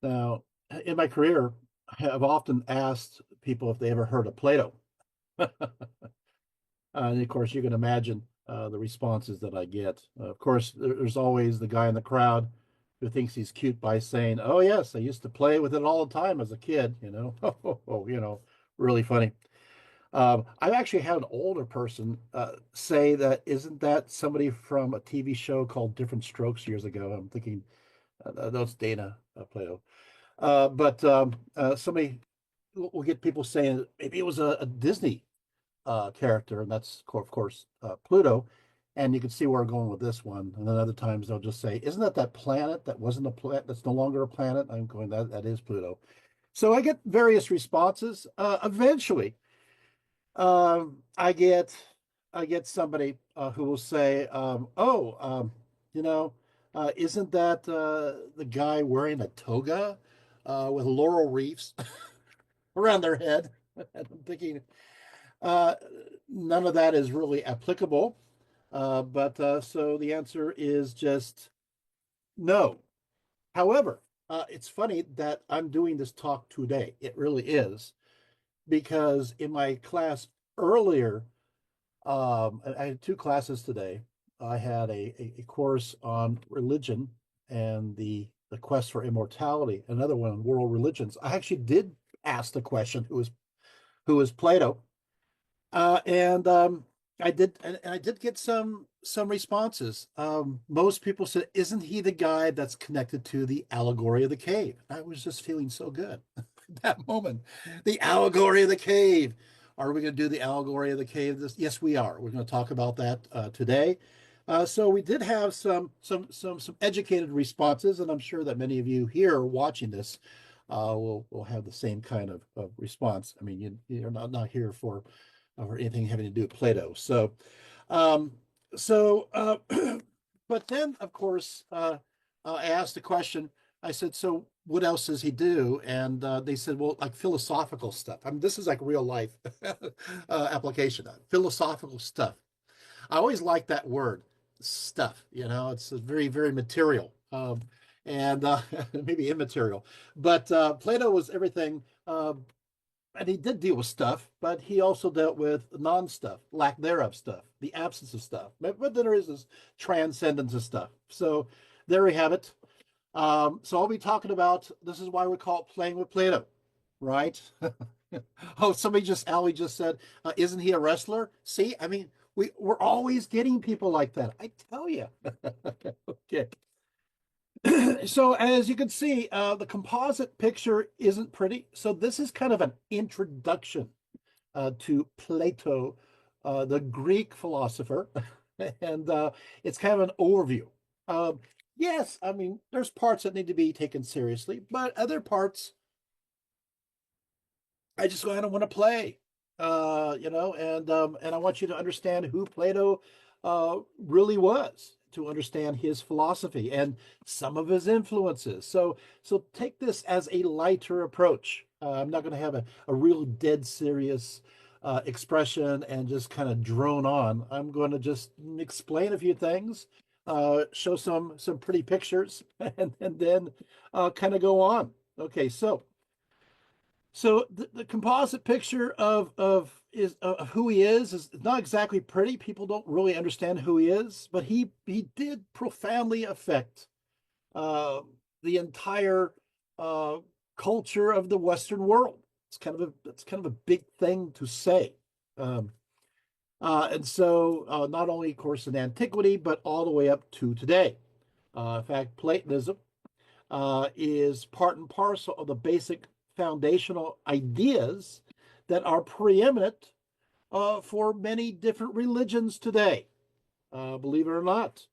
Now, in my career, I have often asked people if they ever heard of Plato. And of course, you can imagine the responses that I get. Of course, there's always the guy in the crowd who thinks he's cute by saying, "Oh yes, I used to play with it all the time as a kid." Really funny. I've actually had an older person say that, "Isn't that somebody from a TV show called Different Strokes years ago?" I'm thinking, that's Dana Plato. But somebody will get people saying maybe it was a Disney character, and that's of course Pluto. And you can see where I'm going with this one. And then other times they'll just say, "Isn't that planet that wasn't a planet that's no longer a planet?" I'm going, that is Pluto. So I get various responses. Eventually, I get somebody who will say, "Oh, you know, isn't that the guy wearing a toga with laurel wreaths around their head?" And I'm thinking, uh, none of that is really applicable. But so the answer is just no. However, it's funny that I'm doing this talk today. It really is, because in my class earlier, I had two classes today. I had a course on religion and the quest for immortality, another one on world religions. I actually did ask the question, who is Plato? And I did get some responses. Most people said, "Isn't he the guy that's connected to the allegory of the cave?" I was just feeling so good at that moment. The allegory of the cave. Are we going to do the allegory of the cave? Yes, we are. We're going to talk about that today. So we did have some educated responses, and I'm sure that many of you here watching this will have the same kind of response. I mean, you're not here for anything having to do with Plato. Um, so, but then, of course, I asked the question. I said, "So, what else does he do?" And they said, "Well, like philosophical stuff." I mean, this is like real life application. Philosophical stuff. I always like that word, stuff. It's very, very material. And maybe immaterial, but Plato was everything. And he did deal with stuff, but he also dealt with non-stuff, lack thereof stuff, the absence of stuff. But there is this transcendence of stuff. So there we have it. So I'll be talking about, this is why we call it playing with Plato, right? Oh, Ali just said, "Isn't he a wrestler?" See, I mean, we're always getting people like that. I tell you. Okay. So as you can see, the composite picture isn't pretty. So this is kind of an introduction to Plato, the Greek philosopher, and it's kind of an overview. Um, yes, I mean, there's parts that need to be taken seriously, but other parts I just kind of want to play, and I want you to understand who Plato really was, to understand his philosophy and some of his influences. So take this as a lighter approach. I'm not going to have a real dead serious expression and just kind of drone on. I'm going to just explain a few things, show some pretty pictures, and then kind of go on. Okay, so the composite picture of who he is not exactly pretty. People don't really understand who he is, but he did profoundly affect uh, the entire uh, culture of the Western world. It's kind of a big thing to say. Um, and so not only, of course, in antiquity, but all the way up to today. In fact, Platonism is part and parcel of the basic foundational ideas that are preeminent for many different religions today, believe it or not.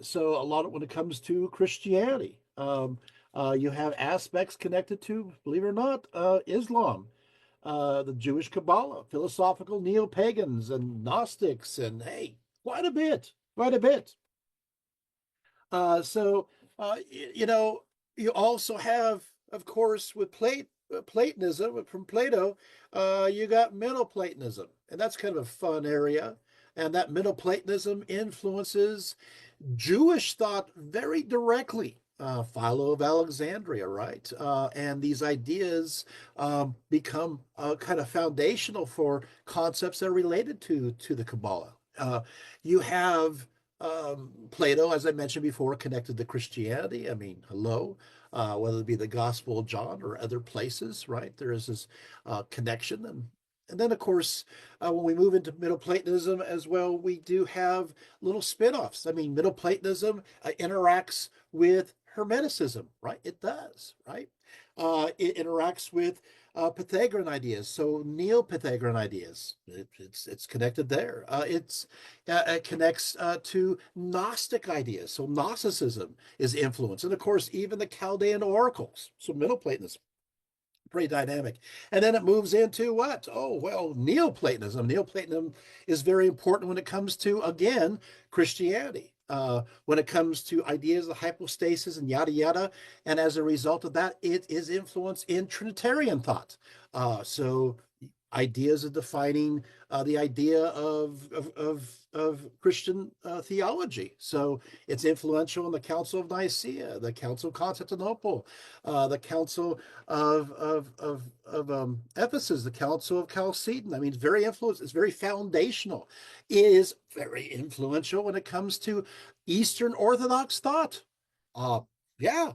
So a lot of when it comes to Christianity, you have aspects connected to, believe it or not, Islam, the Jewish Kabbalah, philosophical neo-pagans and Gnostics, and hey, quite a bit, quite a bit. So, you also have, of course, with Platonism from Plato, you got Middle Platonism, and that's kind of a fun area. And that Middle Platonism influences Jewish thought very directly. Philo of Alexandria, right? And these ideas become kind of foundational for concepts that are related to the Kabbalah. You have Plato, as I mentioned before, connected to Christianity. I mean, hello, whether it be the Gospel of John or other places, right? There is this connection. And then, of course, when we move into Middle Platonism as well, we do have little spin-offs. I mean, Middle Platonism interacts with Hermeticism, right? It does, right? It interacts with Pythagorean ideas, so Neo-Pythagorean ideas. It's connected there. It connects to Gnostic ideas, so Gnosticism is influenced, and of course, even the Chaldean oracles. So Middle Platonism, pretty dynamic. And then it moves into what? Oh, well, Neoplatonism. Neoplatonism is very important when it comes to, again, Christianity. When it comes to ideas of hypostasis and yada yada, and as a result of that, it is influenced in Trinitarian thought. So ideas of defining the idea of Christian theology. So it's influential in the Council of Nicaea, the Council of Constantinople, the Council of Ephesus, the Council of Chalcedon. I mean, it's very influential. It's very foundational. It is very influential when it comes to Eastern Orthodox thought. Uh, yeah,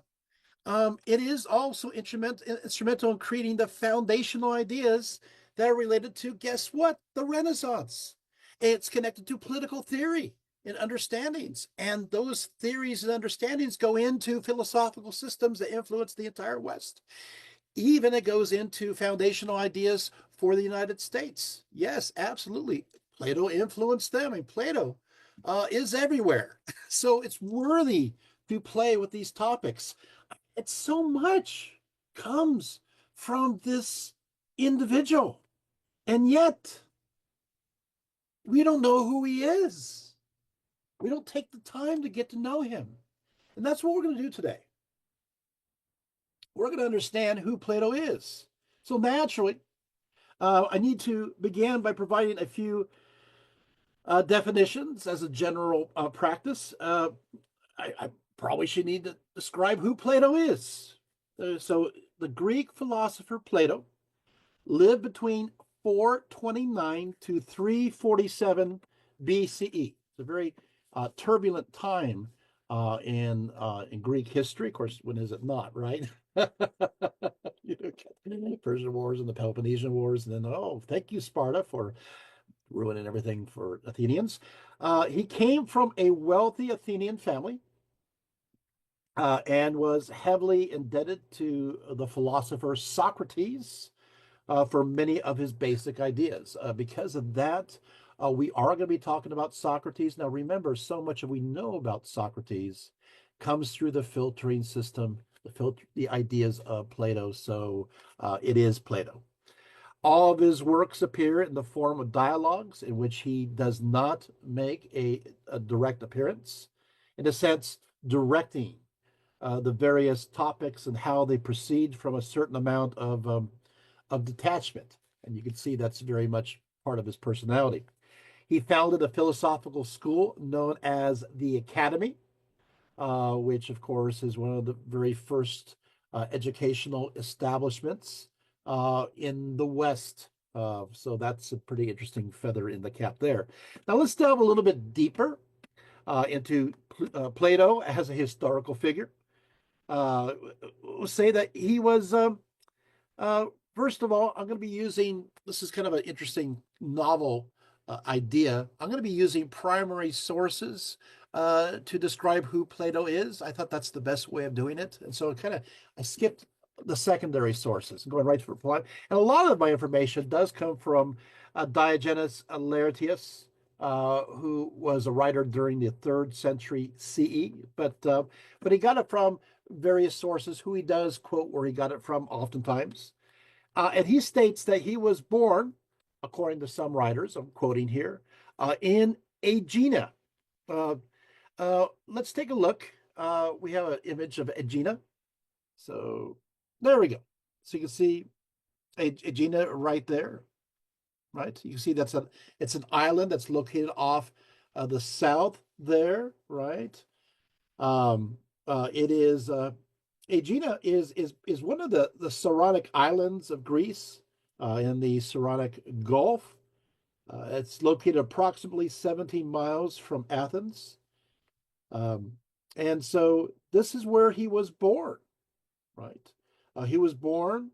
it is also instrumental in creating the foundational ideas that are related to, guess what? The Renaissance. It's connected to political theory and understandings. And those theories and understandings go into philosophical systems that influence the entire West. Even it goes into foundational ideas for the United States. Yes, absolutely. Plato influenced them, and Plato is everywhere. So it's worthy to play with these topics. It's so much comes from this individual. And yet, we don't know who he is. We don't take the time to get to know him. And that's what we're going to do today. We're going to understand who Plato is. So naturally, I need to begin by providing a few definitions as a general practice. I probably should need to describe who Plato is. So the Greek philosopher Plato lived between 429 to 347 BCE. It's a very turbulent time in Greek history. Of course, when is it not, right? You know, Persian Wars and the Peloponnesian Wars, and then thank you Sparta for ruining everything for Athenians. He came from a wealthy Athenian family. And was heavily indebted to the philosopher Socrates for many of his basic ideas. Because of that, we are going to be talking about Socrates. Now, remember, so much of we know about Socrates comes through the filtering system, the ideas of Plato. So it is Plato. All of his works appear in the form of dialogues in which he does not make a direct appearance, in a sense, directing the various topics and how they proceed from a certain amount of detachment. And you can see that's very much part of his personality. He founded a philosophical school known as the Academy, which, of course, is one of the very first educational establishments in the West. So that's a pretty interesting feather in the cap there. Now let's delve a little bit deeper into Plato as a historical figure. Uh, say that he was uh, first of all, I'm going to be using, this is kind of an interesting novel idea. I'm going to be using primary sources to describe who Plato is. I thought that's the best way of doing it. And so I skipped the secondary sources, going right to reply. And a lot of my information does come from Diogenes Laertius, who was a writer during the 3rd century CE, but he got it from various sources. Who he does quote where he got it from oftentimes. And he states that he was born, according to some writers, I'm quoting here, in Aegina. Uh, let's take a look. We have an image of Aegina. So there we go. So you can see Aegina right there, right? You can see it's an island that's located off the south there, right? Um, It is Aegina is one of the Saronic islands of Greece in the Saronic Gulf. It's located approximately 17 miles from Athens. Um, and so this is where he was born, right? He was born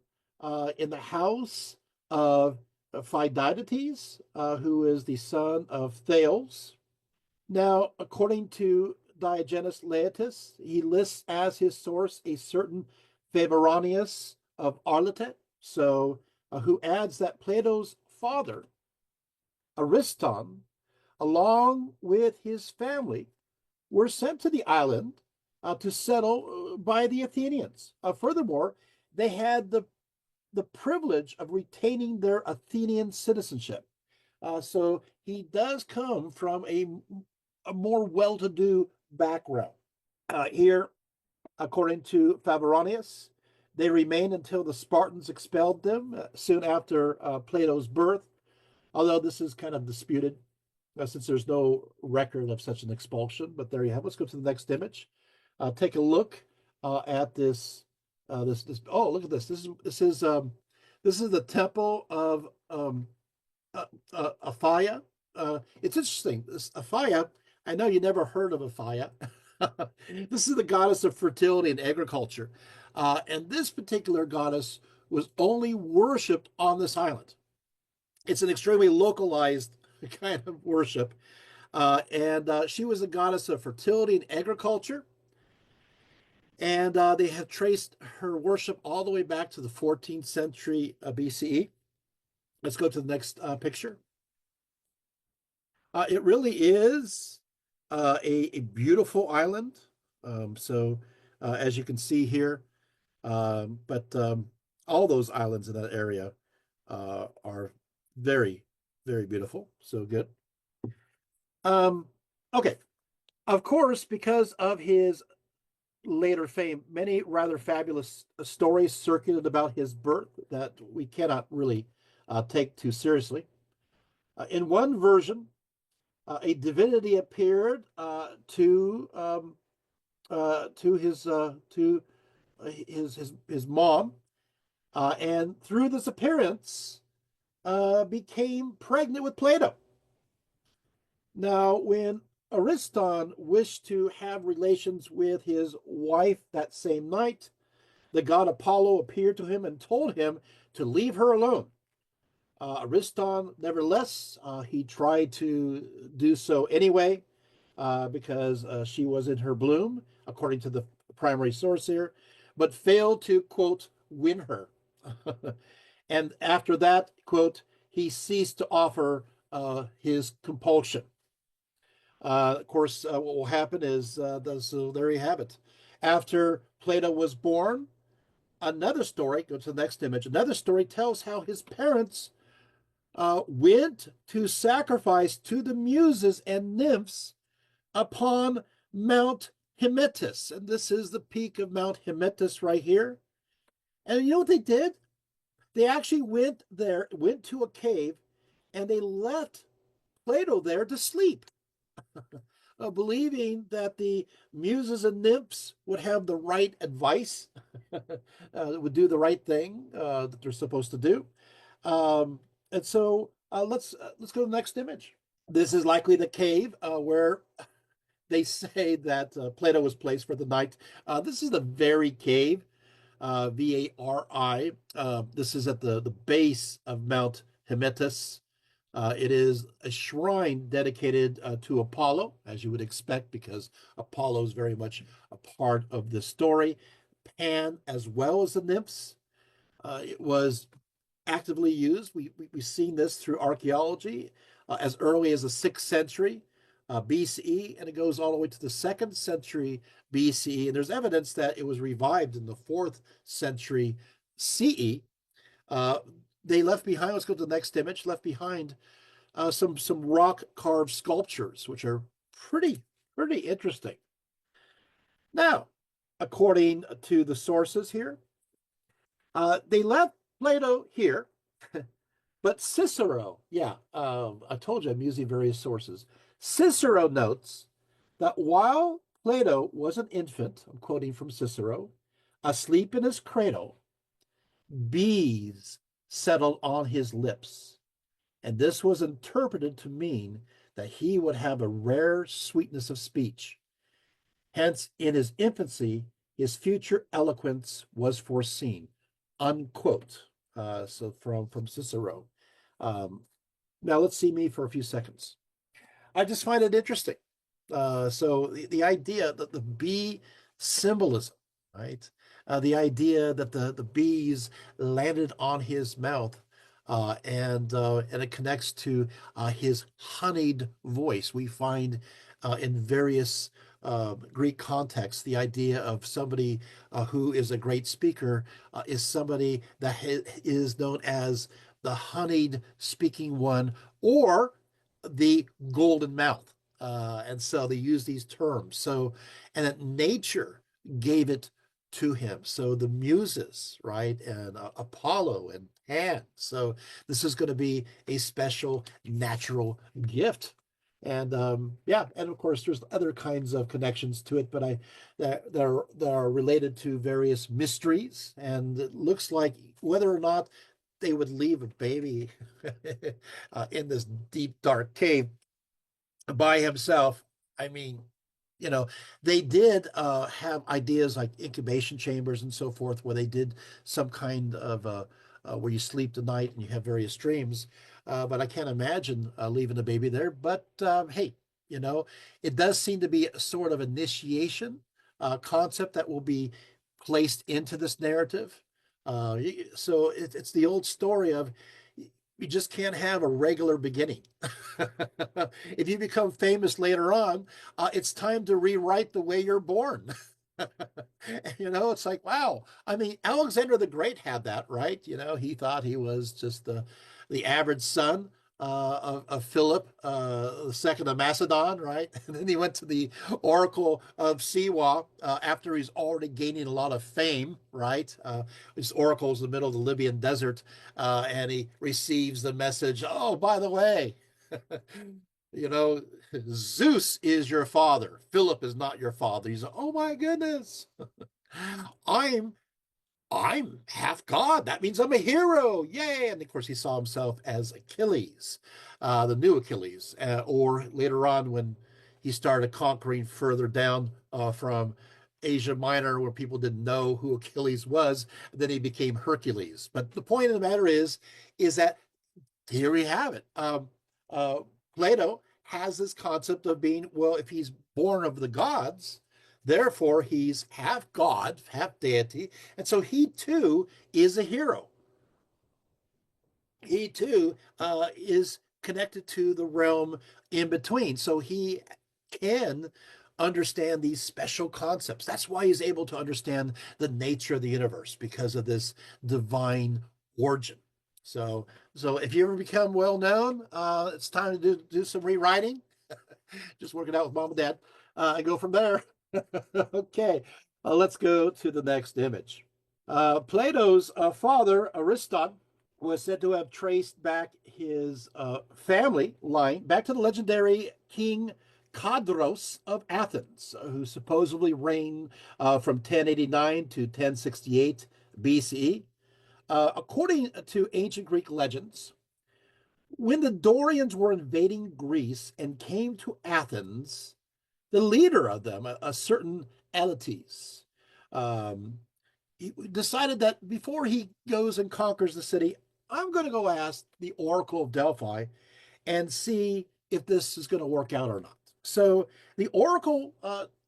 in the house of Phideides, who is the son of Thales. Now, according to Diogenes Laertius, he lists as his source a certain Favoronius of Arlete, so who adds that Plato's father, Ariston, along with his family, were sent to the island to settle by the Athenians. Furthermore, they had the privilege of retaining their Athenian citizenship. So he does come from a more well to do background. Here, according to Fabronius, they remained until the Spartans expelled them soon after Plato's birth, although this is kind of disputed since there's no record of such an expulsion. But there you have it. Let's go to the next image. Take a look at this. This. Oh, look at this. This is the temple of Aphia. It's interesting. This Aphia. I know you never heard of Aphia. This is the goddess of fertility and agriculture, and this particular goddess was only worshipped on this island. It's an extremely localized kind of worship, and she was a goddess of fertility and agriculture. And they have traced her worship all the way back to the 14th century BCE. Let's go to the next picture. It really is a beautiful island. So, as you can see here, but all those islands in that area are very, very beautiful. So good. Okay. Of course, because of his later fame, many rather fabulous stories circulated about his birth that we cannot really take too seriously. In one version, a divinity appeared to his mom, and through this appearance, became pregnant with Plato. Now, when Ariston wished to have relations with his wife that same night, the god Apollo appeared to him and told him to leave her alone. Ariston, nevertheless, he tried to do so anyway because she was in her bloom, according to the primary source here, but failed to, quote, win her. And after that, quote, he ceased to offer his compulsion. Of course, what will happen is, so there you have it. After Plato was born, another story, go to the next image, another story tells how his parents went to sacrifice to the muses and nymphs upon Mount Hymettus. And this is the peak of Mount Hymettus right here. And you know what they did? They actually went there, went to a cave, and they left Plato there to sleep, believing that the muses and nymphs would have the right advice, would do the right thing that they're supposed to do. And so let's go to the next image. This is likely the cave where they say that Plato was placed for the night. This is the very cave, Vari. This is at the base of Mount Hymettus. It is a shrine dedicated to Apollo, as you would expect, because Apollo is very much a part of this story. Pan, as well as the nymphs. It was actively used. We've seen this through archaeology as early as the 6th century BCE, and it goes all the way to the 2nd century BCE. And there's evidence that it was revived in the 4th century CE. They left behind, let's go to the next image, left behind some rock carved sculptures, which are pretty interesting. Now, according to the sources here, they left Plato here, but Cicero, I told you I'm using various sources. Cicero notes that while Plato was an infant, I'm quoting from Cicero, asleep in his cradle, bees settled on his lips. And this was interpreted to mean that he would have a rare sweetness of speech. Hence, in his infancy, his future eloquence was foreseen. Unquote. So from Cicero. Um, Now let's see me for a few seconds. I just find it interesting. So the idea that the bee symbolism, right? The idea that the bees landed on his mouth, and it connects to his honeyed voice. We find in various Greek contexts the idea of somebody who is a great speaker is somebody that is known as the honeyed speaking one or the golden mouth. And so they use these terms. So, and that nature gave it to him. So the muses, right, and Apollo and Pan. So this is going to be a special natural gift. And yeah, and of course there's other kinds of connections to it, but that are related to various mysteries. And it looks like whether or not they would leave a baby in this deep dark cave by himself. I mean, you know, they did have ideas like incubation chambers and so forth, where they did some kind of where you sleep the night and you have various dreams. But I can't imagine leaving the baby there. But hey, it does seem to be a sort of initiation concept that will be placed into this narrative. So it's the old story of you just can't have a regular beginning. If you become famous later on, it's time to rewrite the way you're born. It's like, wow. I mean, Alexander the Great had that, right? He thought he was just the average son of Philip the second of Macedon, right? And then he went to the Oracle of Siwa after he's already gaining a lot of fame, right? This oracle is in the middle of the Libyan desert, and he receives the message. Oh, by the way, you know, Zeus is your father. Philip is not your father. He's like, oh my goodness, I'm I'm half God. That means I'm a hero. Yay. And of course, he saw himself as Achilles, the new Achilles. Or later on, when he started conquering further down from Asia Minor, where people didn't know who Achilles was, then he became Hercules. But the point of the matter is that here we have it. Uh, Plato has this concept of being, well, if he's born of the gods, therefore he's half God, half deity, and so he too is a hero. He too is connected to the realm in between, so he can understand these special concepts. That's why he's able to understand the nature of the universe because of this divine origin. So if you ever become well known, it's time to do some rewriting. Just work it out with mom and dad, and go from there. Okay, let's go to the next image. Plato's father, Ariston, was said to have traced back his family line back to the legendary king Cadros of Athens, who supposedly reigned from 1089 to 1068 BCE. According to ancient Greek legends, when the Dorians were invading Greece and came to Athens, the leader of them, a certain Elates, um, he decided that before he goes and conquers the city, I'm going to go ask the Oracle of Delphi and see if this is going to work out or not. So the Oracle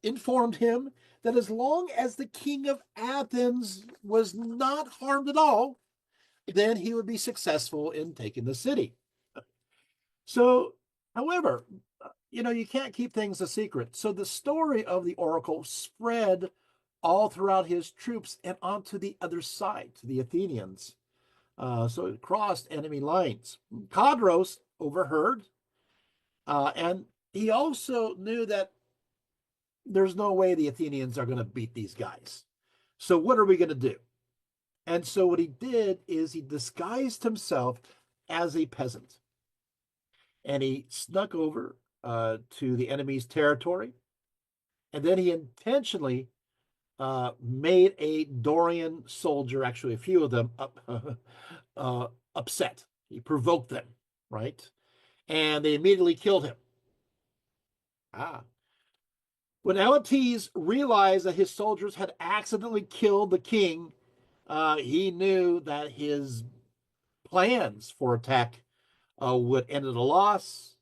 informed him that as long as the king of Athens was not harmed at all, then he would be successful in taking the city. So, however, you can't keep things a secret. So the story of the oracle spread all throughout his troops and onto the other side, to the Athenians. So it crossed enemy lines. Cadros overheard, and he also knew that there's no way the Athenians are going to beat these guys. So what are we going to do? And so what he did is he disguised himself as a peasant, and he snuck over to the enemy's territory, And then he intentionally made a Dorian soldier, actually a few of them, upset. He provoked them, right? And they immediately killed him. Ah. When Atlantis realized that his soldiers had accidentally killed the king, he knew that his plans for attack would end in a loss.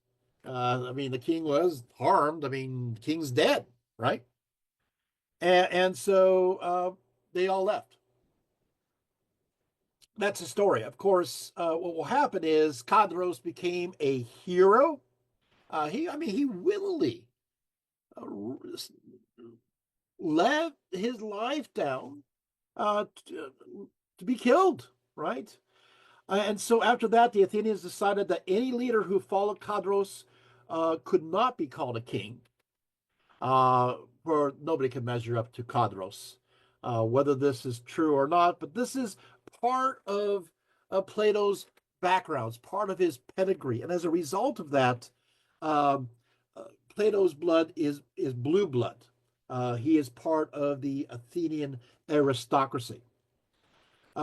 I mean, the king was harmed. I mean, the king's dead, right? And so they all left. That's the story. Of course, what will happen is Cadros became a hero. I mean, he willingly uh, let his life down to be killed, right? And so after that, the Athenians decided that any leader who followed Cadros could not be called a king, uh, for nobody can measure up to Cadros, whether this is true or not. But this is part of Plato's backgrounds, part of his pedigree, and as a result of that, um, Plato's blood is blue blood. He is part of the Athenian aristocracy.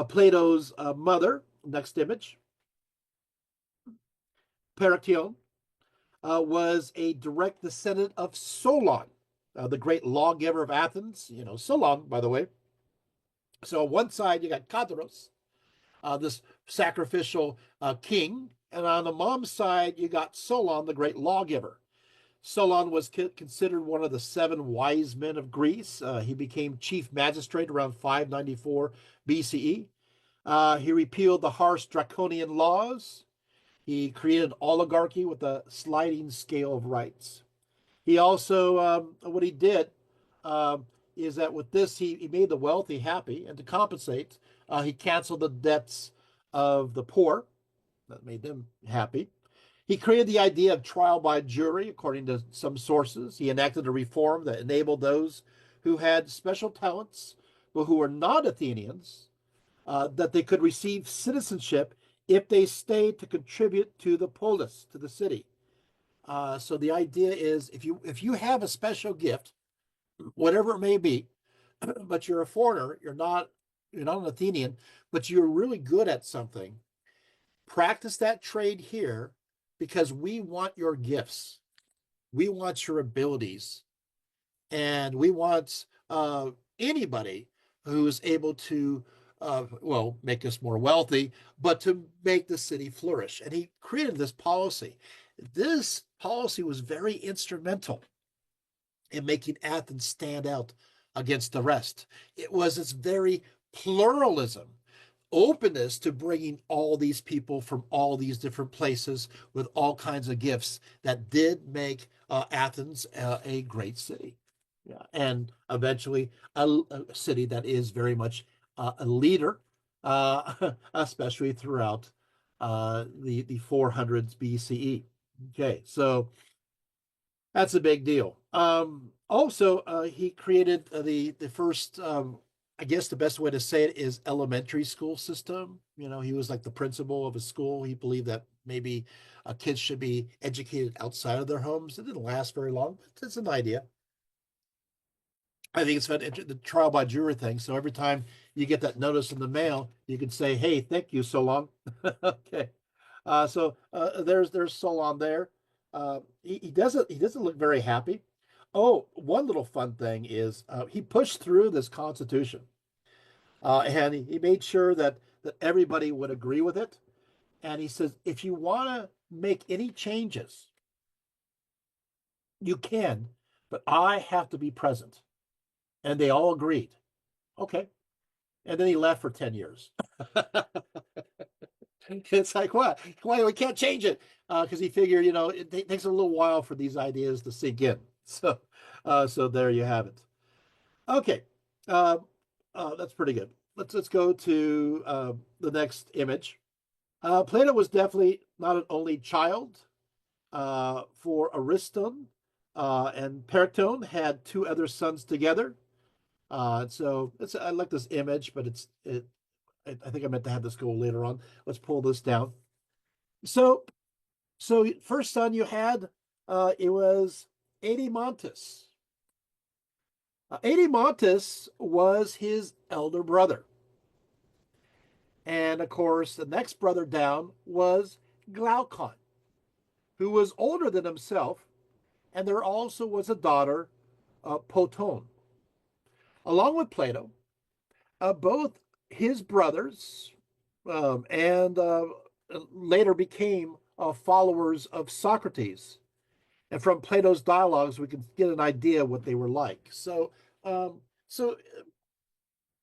Plato's mother, next image, Perictione, was a direct descendant of Solon, the great lawgiver of Athens. You know, Solon, by the way. So on one side, you got Cadros, this sacrificial king. And on the mom's side, you got Solon, the great lawgiver. Solon was considered one of the seven wise men of Greece. He became chief magistrate around 594 BCE. He repealed the harsh draconian laws. He created an oligarchy with a sliding scale of rights. He also, what he did is that with this, he made the wealthy happy, and to compensate, he canceled the debts of the poor. That made them happy. He created the idea of trial by jury, according to some sources. He enacted a reform that enabled those who had special talents, but who were not Athenians, that they could receive citizenship if they stayed to contribute to the polis, to the city. So the idea is, if you have a special gift, whatever it may be, but you're a foreigner, you're not an Athenian, but you're really good at something, practice that trade here because we want your gifts, we want your abilities, and we want anybody who's able to, well, make us more wealthy, but to make the city flourish. And he created this policy. This policy was very instrumental in making Athens stand out against the rest. It was its very pluralism, openness to bringing all these people from all these different places with all kinds of gifts that did make Athens a great city. Yeah, and eventually a city that is very much a leader, especially throughout the 400s BCE. Okay, so that's a big deal. Also, he created the first. I guess the best way to say it is elementary school system. You know, he was like the principal of a school. He believed that maybe kids should be educated outside of their homes. It didn't last very long, but it's an idea. I think it's fun, the trial by jury thing. So every time you get that notice in the mail, you can say, "Hey, thank you so long." Okay. There's Solon there. He doesn't look very happy. Oh, one little fun thing is he pushed through this constitution, and he made sure that everybody would agree with it. And he says, if you want to make any changes, you can, but I have to be present. And they all agreed. Okay. And then he left for 10 years. It's like, what? Why we can't change it? Because he figured, it takes a little while for these ideas to sink in. So there you have it. Okay, uh, that's pretty good. Let's go to the next image. Plato was definitely not an only child. For Ariston and Perictone had two other sons together. So I like this image, but I think I meant to have this go later on. Let's pull this down. So first son you had, it was Edemontus. Adeimantus was his elder brother. And of course, the next brother down was Glaucon, who was older than himself. And there also was a daughter, Potone. Along with Plato, both his brothers and later became followers of Socrates. And from Plato's dialogues, we can get an idea of what they were like. So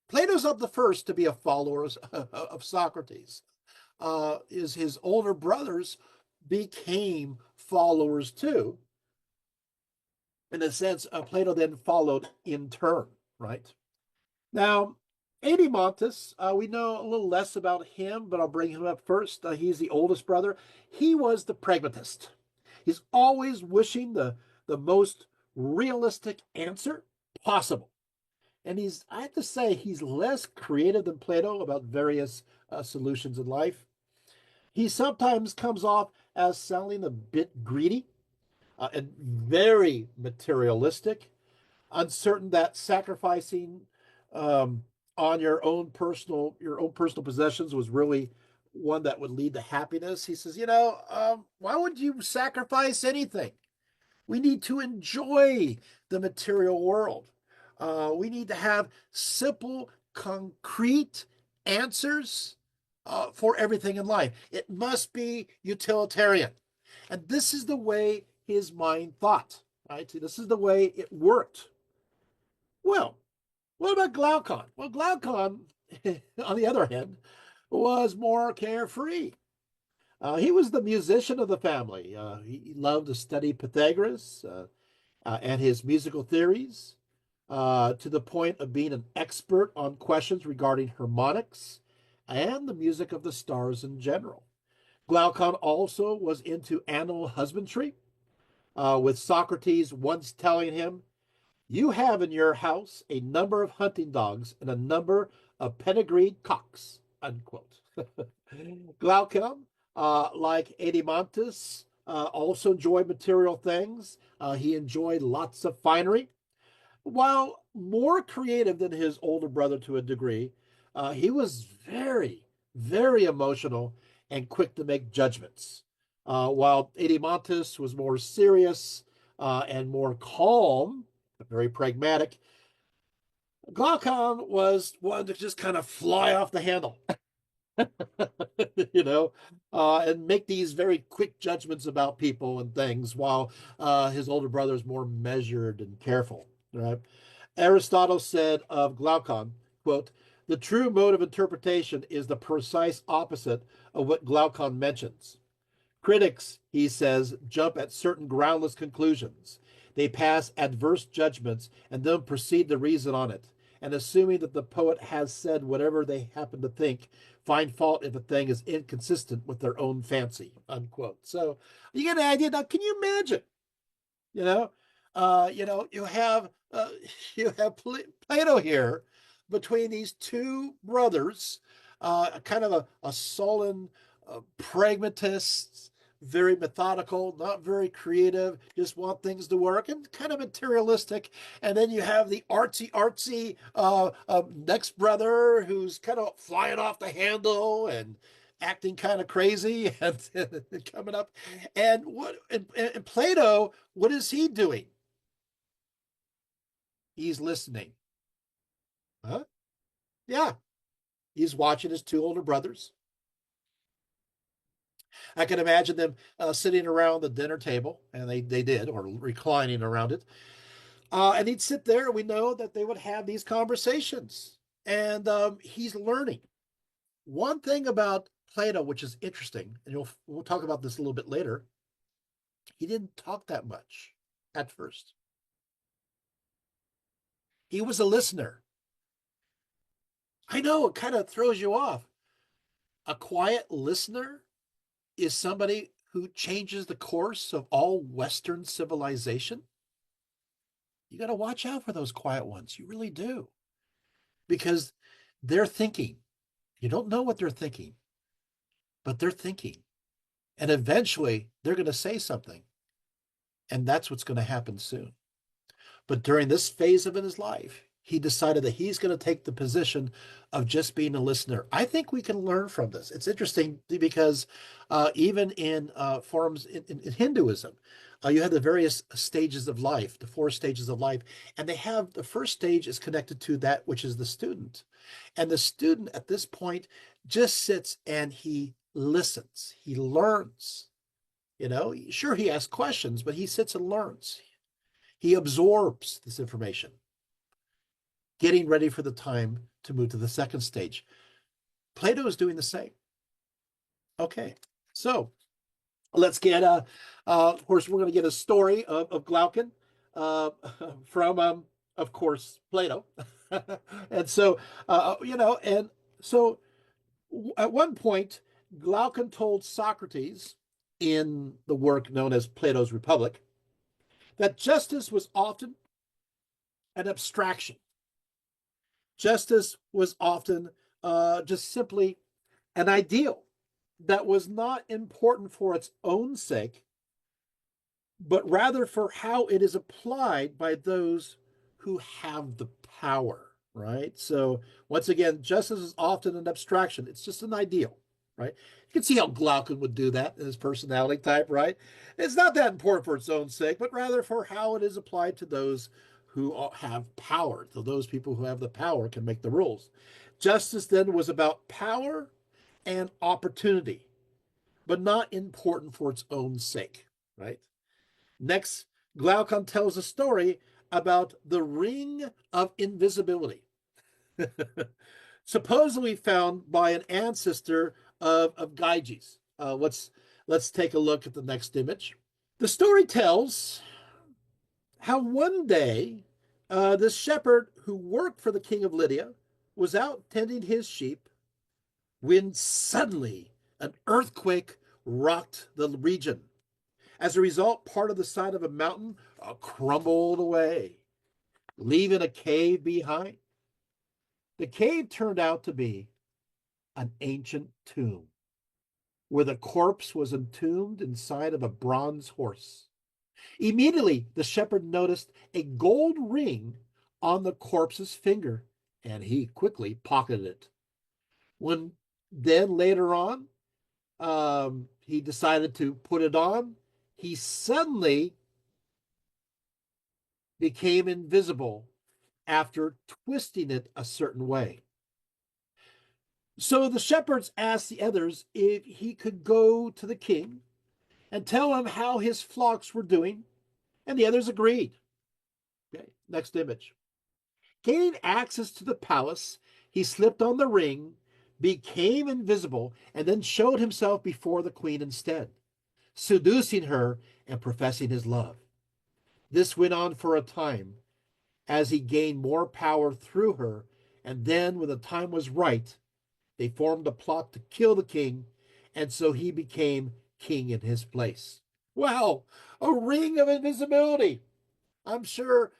Plato's up the first to be a follower of Socrates. Is his older brothers became followers too. In a sense, Plato then followed in turn, right? Now, Adeimantus, we know a little less about him, but I'll bring him up first. He's the oldest brother. He was the pragmatist. He's always wishing the most realistic answer possible. And I have to say, he's less creative than Plato about various solutions in life. He sometimes comes off as sounding a bit greedy and very materialistic, uncertain that sacrificing um, on your own personal possessions was really one that would lead to happiness. He says, why would you sacrifice anything? We need to enjoy the material world. We need to have simple, concrete answers for everything in life. It must be utilitarian. And this is the way his mind thought, right? This is the way it worked. Well, what about Glaucon? Well, Glaucon, on the other hand, was more carefree. He was the musician of the family. He loved to study Pythagoras and his musical theories to the point of being an expert on questions regarding harmonics and the music of the stars in general. Glaucon also was into animal husbandry, with Socrates once telling him, "You have in your house a number of hunting dogs and a number of pedigreed cocks." Unquote. Glaucon, like Adeimantus, also enjoyed material things. He enjoyed lots of finery. While more creative than his older brother to a degree, he was very, very emotional and quick to make judgments. While Adeimantus was more serious and more calm, very pragmatic, Glaucon was one to just kind of fly off the handle, you know, and make these very quick judgments about people and things, while his older brother is more measured and careful, right? Aristotle said of Glaucon, quote, "The true mode of interpretation is the precise opposite of what Glaucon mentions. Critics," he says, "jump at certain groundless conclusions. They pass adverse judgments and then proceed to reason on it, and assuming that the poet has said whatever they happen to think, find fault if a thing is inconsistent with their own fancy." Unquote. So you get an idea. Now, can you imagine? You know, you have you have Plato here between these two brothers, kind of a sullen pragmatist, very methodical, not very creative, just want things to work, and kind of materialistic. And then you have the artsy next brother who's kind of flying off the handle and acting kind of crazy and coming up. And Plato, what is he doing? He's listening. Huh? Yeah. He's watching his two older brothers. I can imagine them sitting around the dinner table, and they did, or reclining around it. And he'd sit there, and we know that they would have these conversations. And he's learning. One thing about Plato, which is interesting, and we'll talk about this a little bit later, he didn't talk that much at first. He was a listener. I know it kind of throws you off. A quiet listener is somebody who changes the course of all Western civilization. You got to watch out for those quiet ones. You really do. Because they're thinking. You don't know what they're thinking, but they're thinking. And eventually they're going to say something. And that's what's going to happen soon. But during this phase of his life, he decided that he's going to take the position of just being a listener. I think we can learn from this. It's interesting because even in forms in Hinduism, you have the various stages of life, the four stages of life, and they have the first stage is connected to that which is the student. And the student at this point just sits and he listens, he learns. Sure, he asks questions, but he sits and learns. He absorbs this information, getting ready for the time to move to the second stage. Plato is doing the same. Okay, so let's get of course, we're going to get a story of Glaucon uh, from, of course, Plato. And so, and so at one point, Glaucon told Socrates in the work known as Plato's Republic that justice was often an abstraction. Justice was often just simply an ideal that was not important for its own sake, but rather for how it is applied by those who have the power, right? So, once again, justice is often an abstraction, it's just an ideal, right? You can see how Glaucon would do that in his personality type, right? It's not that important for its own sake, but rather for how it is applied to those who have power. So, those people who have the power can make the rules. Justice then was about power and opportunity, but not important for its own sake, right? Next, Glaucon tells a story about the ring of invisibility, supposedly found by an ancestor of Gyges. Let's take a look at the next image. The story tells how one day this shepherd who worked for the king of Lydia was out tending his sheep when suddenly an earthquake rocked the region. As a result, part of the side of a mountain crumbled away, leaving a cave behind. The cave turned out to be an ancient tomb where the corpse was entombed inside of a bronze horse. Immediately, the shepherd noticed a gold ring on the corpse's finger, and he quickly pocketed it. When then later on, he decided to put it on, he suddenly became invisible after twisting it a certain way. So the shepherds asked the others if he could go to the king and tell him how his flocks were doing, and the others agreed. Okay, next image. Gaining access to the palace, he slipped on the ring, became invisible, and then showed himself before the queen instead, seducing her and professing his love. This went on for a time as he gained more power through her, and then, when the time was right, they formed a plot to kill the king, and so he became king in his place. Wow, a ring of invisibility. I'm sure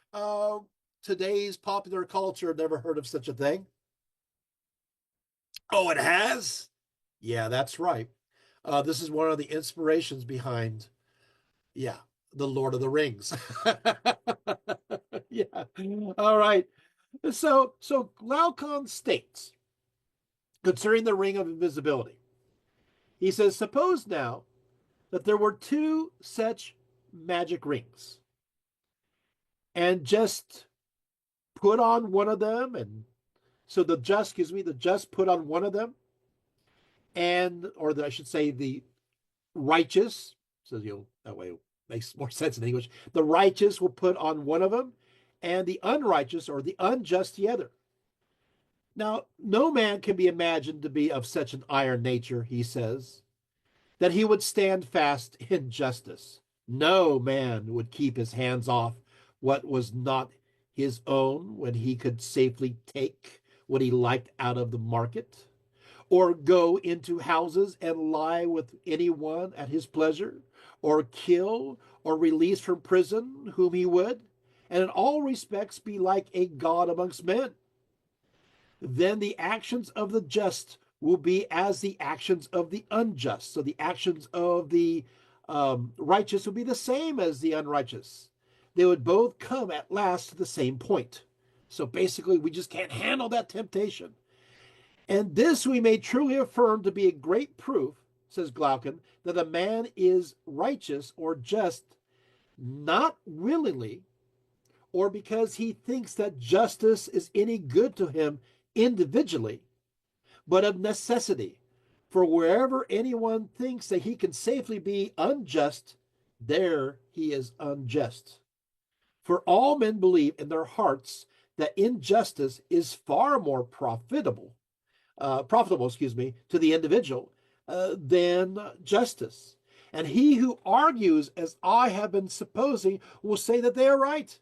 today's popular culture never heard of such a thing. Oh, it has? Yeah, that's right. This is one of the inspirations behind, yeah, the Lord of the Rings. Yeah. All right. So Glaucon states concerning the ring of invisibility, he says, suppose now that there were two such magic rings, and just put on one of them, and so the just put on one of them, I should say the righteous, so that way it makes more sense in English. The righteous will put on one of them, and the unrighteous or the unjust the other. Now, no man can be imagined to be of such an iron nature, he says, that he would stand fast in justice. No man would keep his hands off what was not his own when he could safely take what he liked out of the market, or go into houses and lie with anyone at his pleasure, or kill or release from prison whom he would, and in all respects be like a god amongst men. Then the actions of the just will be as the actions of the unjust. So the actions of the righteous will be the same as the unrighteous. they would both come at last to the same point. So basically, we just can't handle that temptation. And this we may truly affirm to be a great proof, says Glaucon, that a man is righteous or just not willingly or because he thinks that justice is any good to him individually, but of necessity. For wherever anyone thinks that he can safely be unjust, there he is unjust. For all men believe in their hearts that injustice is far more profitable, to the individual than justice. And he who argues, as I have been supposing, will say that they are right.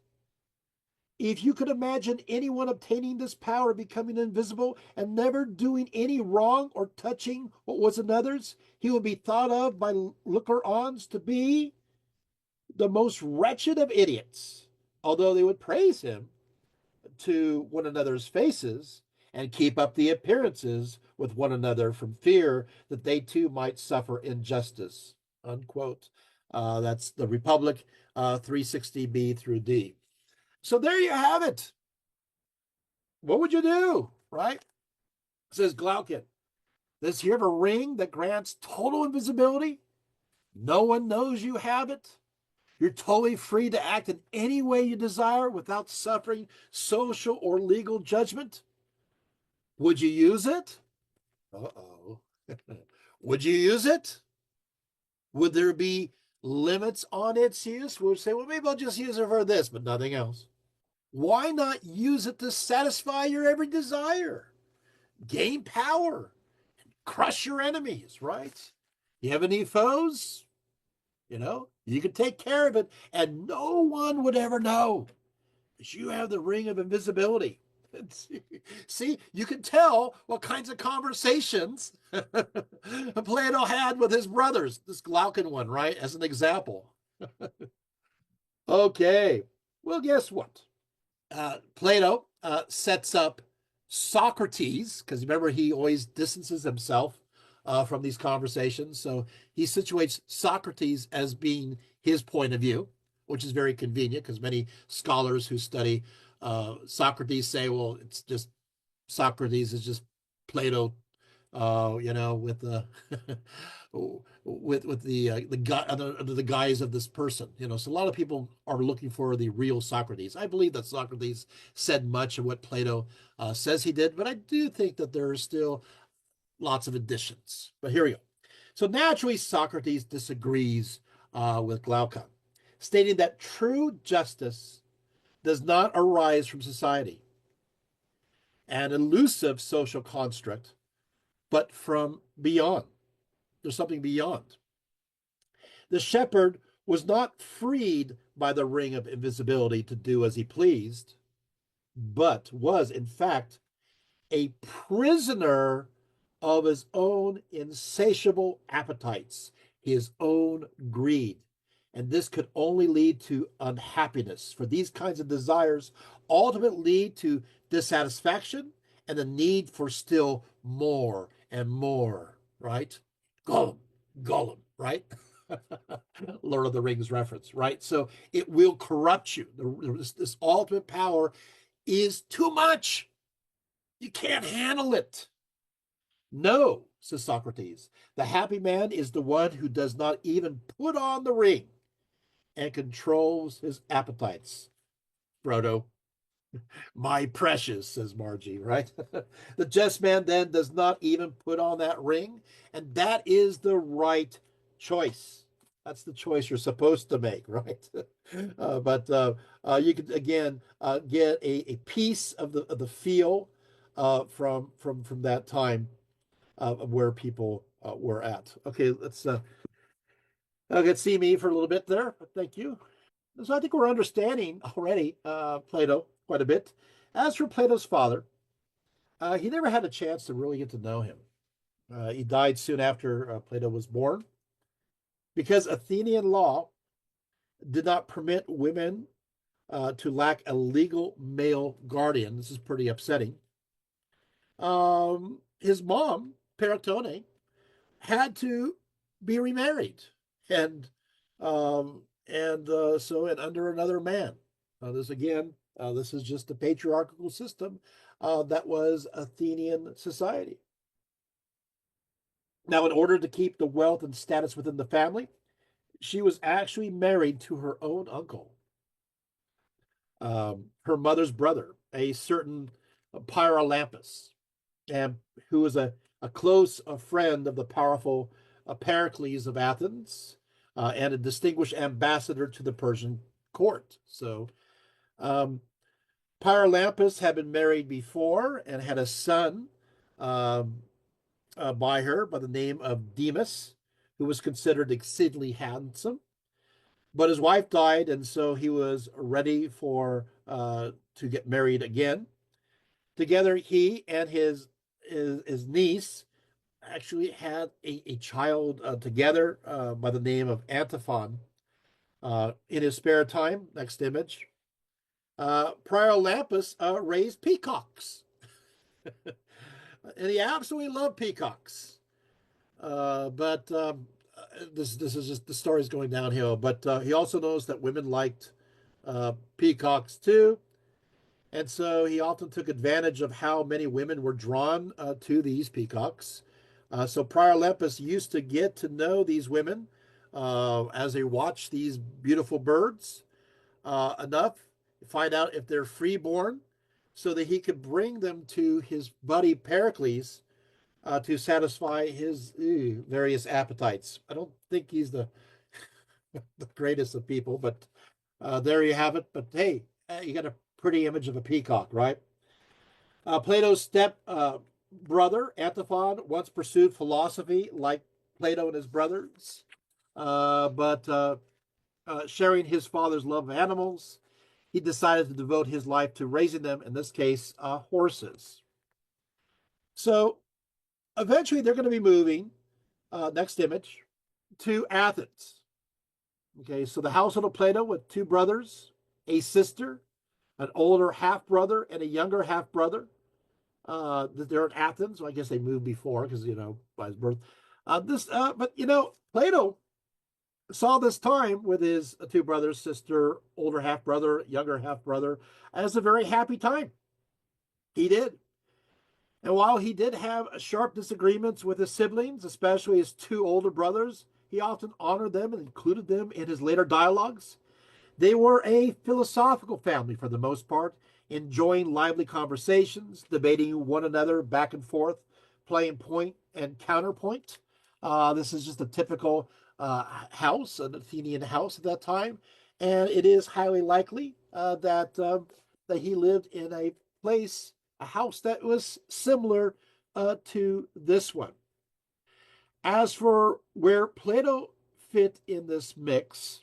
If you could imagine anyone obtaining this power, becoming invisible, and never doing any wrong or touching what was another's, he would be thought of by looker-ons to be the most wretched of idiots, although they would praise him to one another's faces and keep up the appearances with one another from fear that they too might suffer injustice. Unquote. That's the Republic 360b through D. So there you have it. What would you do, right? Says Glaucon. This here of a ring that grants total invisibility. No one knows you have it. You're totally free to act in any way you desire without suffering social or legal judgment. Would you use it? Uh-oh. Would you use it? Would there be limits on its use? We'll say, well, maybe I'll just use it for this, but nothing else. Why not use it to satisfy your every desire? Gain power, crush your enemies, right? You have any foes? You can take care of it, and no one would ever know because you have the ring of invisibility. See, you can tell what kinds of conversations Plato had with his brothers, this Glaucon one, right? As an example. Okay, well, guess what? Plato sets up Socrates, because remember, he always distances himself from these conversations. So he situates Socrates as being his point of view, which is very convenient because many scholars who study Socrates say, well, it's just Socrates is just Plato, with the with the guy under the guise of this person. So a lot of people are looking for the real Socrates. I believe that Socrates said much of what Plato says he did, but I do think that there are still lots of additions. But here we go. So naturally, Socrates disagrees with Glaucon, stating that true justice does not arise from society, an elusive social construct, but from beyond. There's something beyond. The shepherd was not freed by the ring of invisibility to do as he pleased, but was, in fact, a prisoner of his own insatiable appetites, his own greed. And this could only lead to unhappiness, for these kinds of desires ultimately lead to dissatisfaction and the need for still more and more, right? Gollum, Gollum, right? Lord of the Rings reference, right? So it will corrupt you. This ultimate power is too much. You can't handle it. No, says Socrates, the happy man is the one who does not even put on the ring and controls his appetites. Frodo, my precious, says Margie, right? The just man then does not even put on that ring, and that is the right choice. That's the choice you're supposed to make, right? But you can again get a piece of the feel from that time of where people were at. Okay, let's see me for a little bit there. Thank you. So I think we're understanding already Plato quite a bit. As for Plato's father, he never had a chance to really get to know him. He died soon after Plato was born because Athenian law did not permit women to lack a legal male guardian. This is pretty upsetting. His mom, Peritone, had to be remarried, and and and under another man. This again, this is just a patriarchal system that was Athenian society. Now, in order to keep the wealth and status within the family, she was actually married to her own uncle, her mother's brother, a certain Pyrolampas, and who was a close friend of the powerful Pericles of Athens and a distinguished ambassador to the Persian court. So um, Pyrolampas had been married before and had a son um, by her by the name of Demas, who was considered exceedingly handsome. But his wife died, and so he was ready for to get married again. Together, he and his niece actually had a child together by the name of Antiphon. In his spare time, next image, Priolampus raised peacocks, and he absolutely loved peacocks. But this is just the story's going downhill. But he also knows that women liked peacocks too, and so he often took advantage of how many women were drawn to these peacocks. So Prialepus used to get to know these women as they watched these beautiful birds enough to find out if they're freeborn so that he could bring them to his buddy Pericles to satisfy his various appetites. I don't think he's the greatest of people, but there you have it. But hey, you got a pretty image of a peacock, right? Plato's step brother, Antiphon, once pursued philosophy like Plato and his brothers, but sharing his father's love of animals, he decided to devote his life to raising them, in this case, horses. So eventually they're going to be moving, next image, to Athens. Okay, so the household of Plato with two brothers, a sister, an older half brother, and a younger half brother. They're in Athens. So I guess they moved before because by his birth. But Plato saw this time with his two brothers, sister, older half brother, younger half brother, as a very happy time. He did. And while he did have sharp disagreements with his siblings, especially his two older brothers, he often honored them and included them in his later dialogues. They were a philosophical family for the most part, enjoying lively conversations, debating one another back and forth, playing point and counterpoint. This is just a typical house, an Athenian house at that time, and it is highly likely that he lived in a place, a house that was similar to this one. As for where Plato fit in this mix,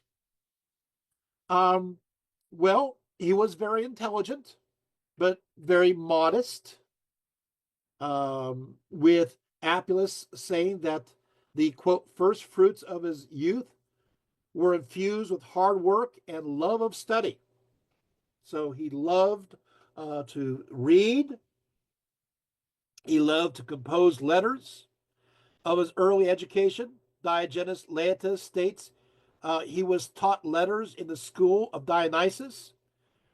um, well, he was very intelligent, but very modest, with Appius saying that the quote, first fruits of his youth were infused with hard work and love of study. So he loved to read, he loved to compose letters. Of his early education, Diogenes Laertius states he was taught letters in the school of Dionysius,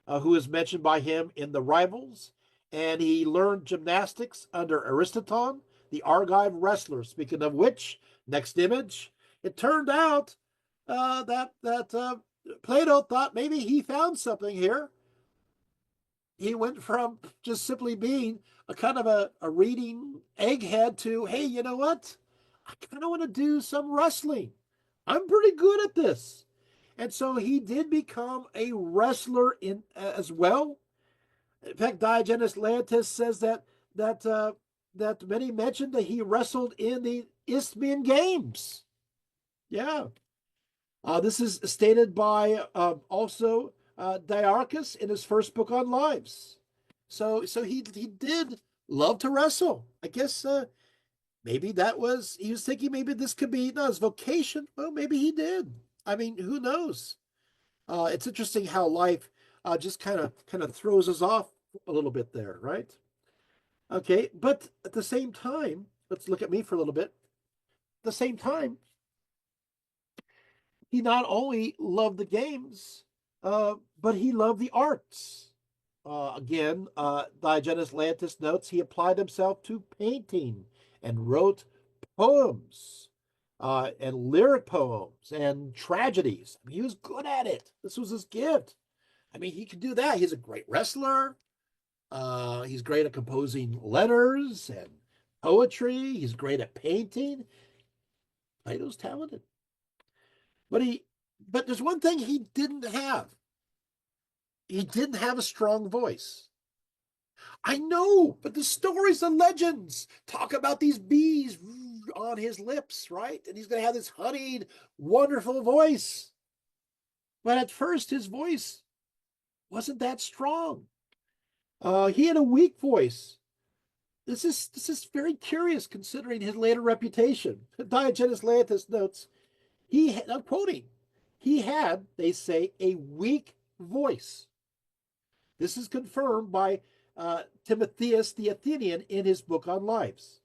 who is mentioned by him in The Rivals, and he learned gymnastics under Aristoton, the Argive wrestler. Speaking of which, next image, it turned out that Plato thought maybe he found something here. He went from just simply being a kind of a reading egghead to, hey, you know what? I kind of want to do some wrestling. I'm pretty good at this. And so he did become a wrestler in as well. In fact, Diogenes Laertius says that many mentioned that he wrestled in the Isthmian Games. Yeah, this is stated by also Diarchus in his first book on lives. So he did love to wrestle. I guess maybe that was he was thinking maybe this could be not his vocation. Well, maybe he did. I mean, who knows? It's interesting how life just kind of throws us off a little bit there, right? Okay, but at the same time, let's look at me for a little bit. At the same time, he not only loved the games, but he loved the arts. Again, Diogenes Laertius notes he applied himself to painting and wrote poems and lyric poems and tragedies. I mean, he was good at it. This was his gift. I mean, he could do that. He's a great wrestler. He's great at composing letters and poetry. He's great at painting. Plato's talented. But but there's one thing he didn't have. He didn't have a strong voice. I know, but the stories and legends talk about these bees on his lips, right? And he's going to have this honeyed, wonderful voice. But at first, his voice wasn't that strong. He had a weak voice. This is very curious considering his later reputation. Diogenes Laertius notes, I'm quoting, he had, they say, a weak voice. This is confirmed by Timotheus the Athenian in his book on lives.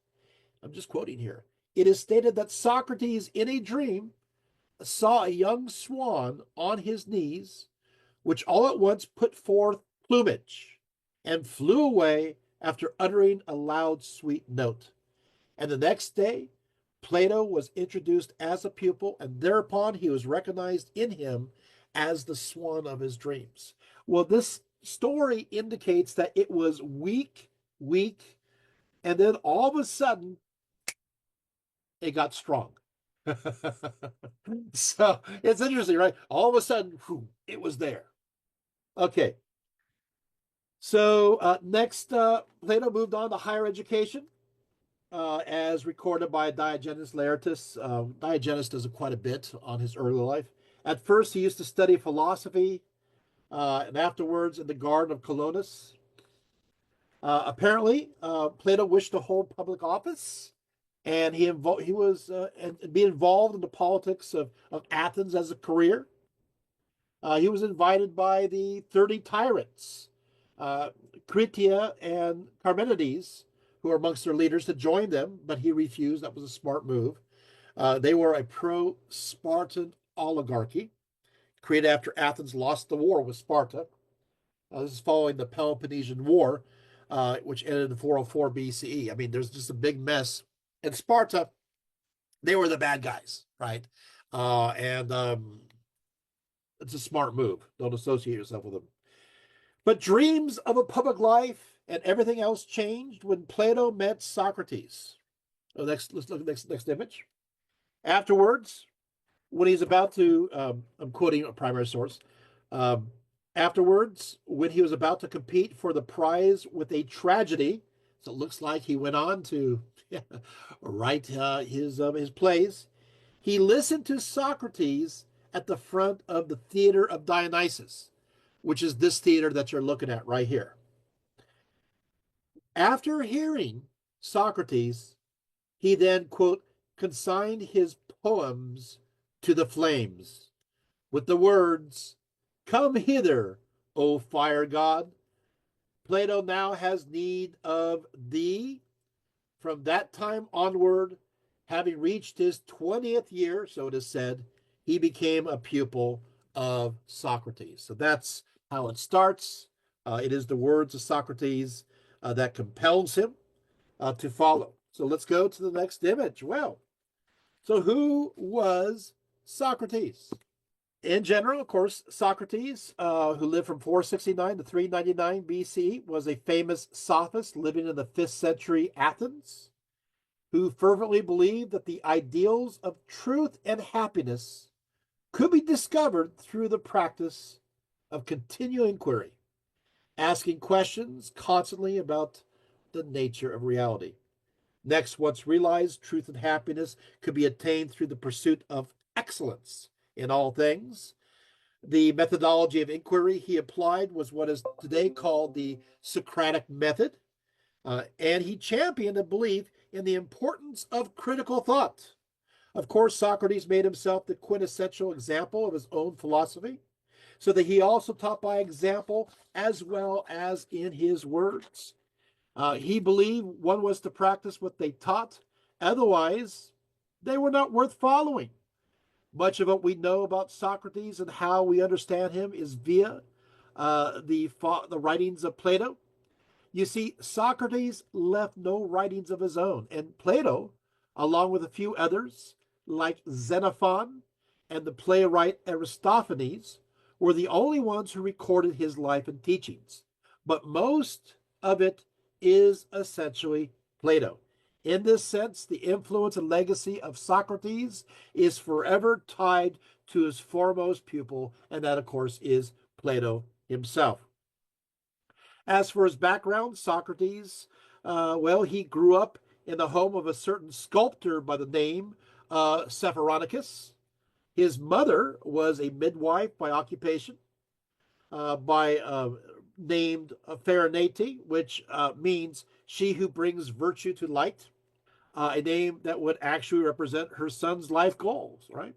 I'm just quoting here. It is stated that Socrates, in a dream, saw a young swan on his knees, which all at once put forth plumage and flew away after uttering a loud, sweet note. And the next day, Plato was introduced as a pupil, and thereupon he was recognized in him as the swan of his dreams. Well, this story indicates that it was weak, and then all of a sudden, it got strong. So it's interesting, right? All of a sudden, it was there. Okay. So next, Plato moved on to higher education, as recorded by Diogenes Laertius. Diogenes does quite a bit on his early life. At first, he used to study philosophy, and afterwards in the Garden of Colonus. Apparently, Plato wished to hold public office, and he was and be involved in the politics of Athens as a career. He was invited by the 30 tyrants, Cretia and Carmenides, who were amongst their leaders, to join them, but he refused. That was a smart move. They were a pro-Spartan oligarchy created after Athens lost the war with Sparta. This is following the Peloponnesian War, which ended in 404 BCE. I mean, there's just a big mess. And Sparta, they were the bad guys, right? And it's a smart move. Don't associate yourself with them. But dreams of a public life and everything else changed when Plato met Socrates. Let's look at next image. Afterwards, when he's about to, I'm quoting a primary source. Afterwards, when he was about to compete for the prize with a tragedy, so it looks like he went on to write his plays. He listened to Socrates at the front of the theater of Dionysus, which is this theater that you're looking at right here. After hearing Socrates, he then, quote, consigned his poems to the flames with the words, "Come hither, O fire god. Plato now has need of thee." From that time onward, having reached his 20th year, so it is said, he became a pupil of Socrates. So that's how it starts. It is the words of Socrates that compels him to follow. So let's go to the next image. Well, so who was Socrates? In general, of course, Socrates, who lived from 469 to 399 BC, was a famous sophist living in the 5th century Athens, who fervently believed that the ideals of truth and happiness could be discovered through the practice of continual inquiry, asking questions constantly about the nature of reality. Next, once realized, truth and happiness could be attained through the pursuit of excellence in all things. The methodology of inquiry he applied was what is today called the Socratic method, and he championed a belief in the importance of critical thought. Of course, Socrates made himself the quintessential example of his own philosophy, so that he also taught by example as well as in his words. He believed one was to practice what they taught, otherwise, they were not worth following. Much of what we know about Socrates and how we understand him is via the writings of Plato. You see, Socrates left no writings of his own, and Plato, along with a few others, like Xenophon and the playwright Aristophanes, were the only ones who recorded his life and teachings. But most of it is essentially Plato. In this sense, the influence and legacy of Socrates is forever tied to his foremost pupil, and that, of course, is Plato himself. As for his background, Socrates, well, he grew up in the home of a certain sculptor by the name Sepharonicus. His mother was a midwife by occupation, by named Farinate, which means she who brings virtue to light, a name that would actually represent her son's life goals, right?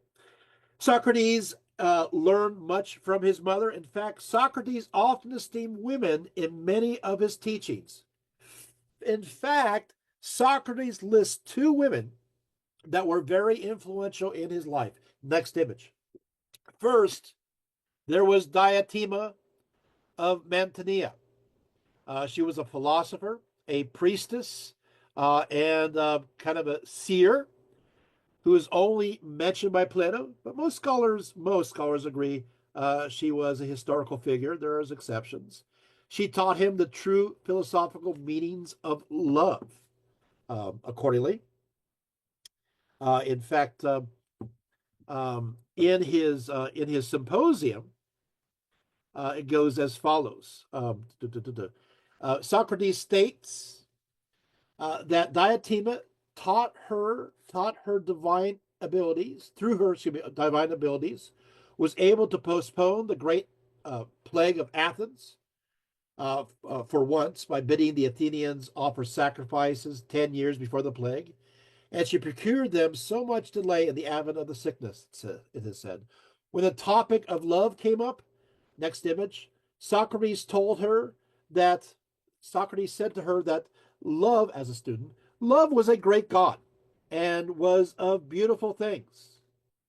Socrates learned much from his mother. In fact, Socrates often esteemed women in many of his teachings. In fact, Socrates lists two women that were very influential in his life. Next image. First, there was Diotima of Mantinea. She was a philosopher, a priestess, and kind of a seer who is only mentioned by Plato, but most scholars agree she was a historical figure. There are exceptions. She taught him the true philosophical meanings of love. Accordingly, in fact, in his symposium, it goes as follows. Socrates states that Diotima taught her divine abilities through her divine abilities, was able to postpone the great plague of Athens for once by bidding the Athenians offer sacrifices 10 years before the plague, and she procured them so much delay in the advent of the sickness. It is said, when the topic of love came up, next image, Socrates said to her that love, as a student, love was a great god and was of beautiful things.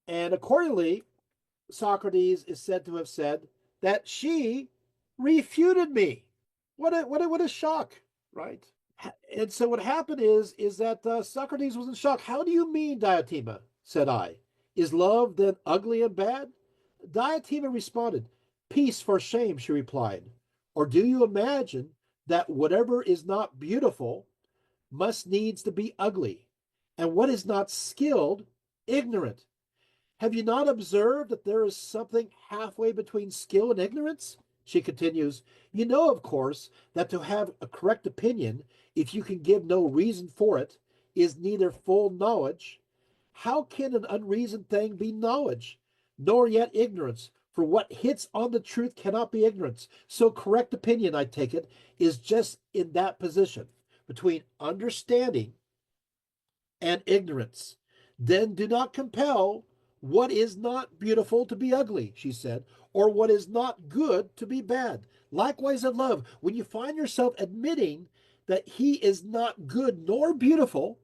And accordingly, Socrates is said to have said that she refuted me. What a shock, right? And so what happened is that Socrates was in shock. How do you mean, Diotima? Said I. Is love then ugly and bad? Diotima responded, peace for shame, she replied. Or do you imagine that whatever is not beautiful must needs to be ugly, and what is not skilled, ignorant? Have you not observed that there is something halfway between skill and ignorance? She continues, you know, of course, that to have a correct opinion, if you can give no reason for it, is neither full knowledge. How can an unreasoned thing be knowledge, nor yet ignorance? For what hits on the truth cannot be ignorance. So correct opinion, I take it, is just in that position between understanding and ignorance. Then do not compel what is not beautiful to be ugly, she said, or what is not good to be bad. Likewise in love, when you find yourself admitting that he is not good nor beautiful,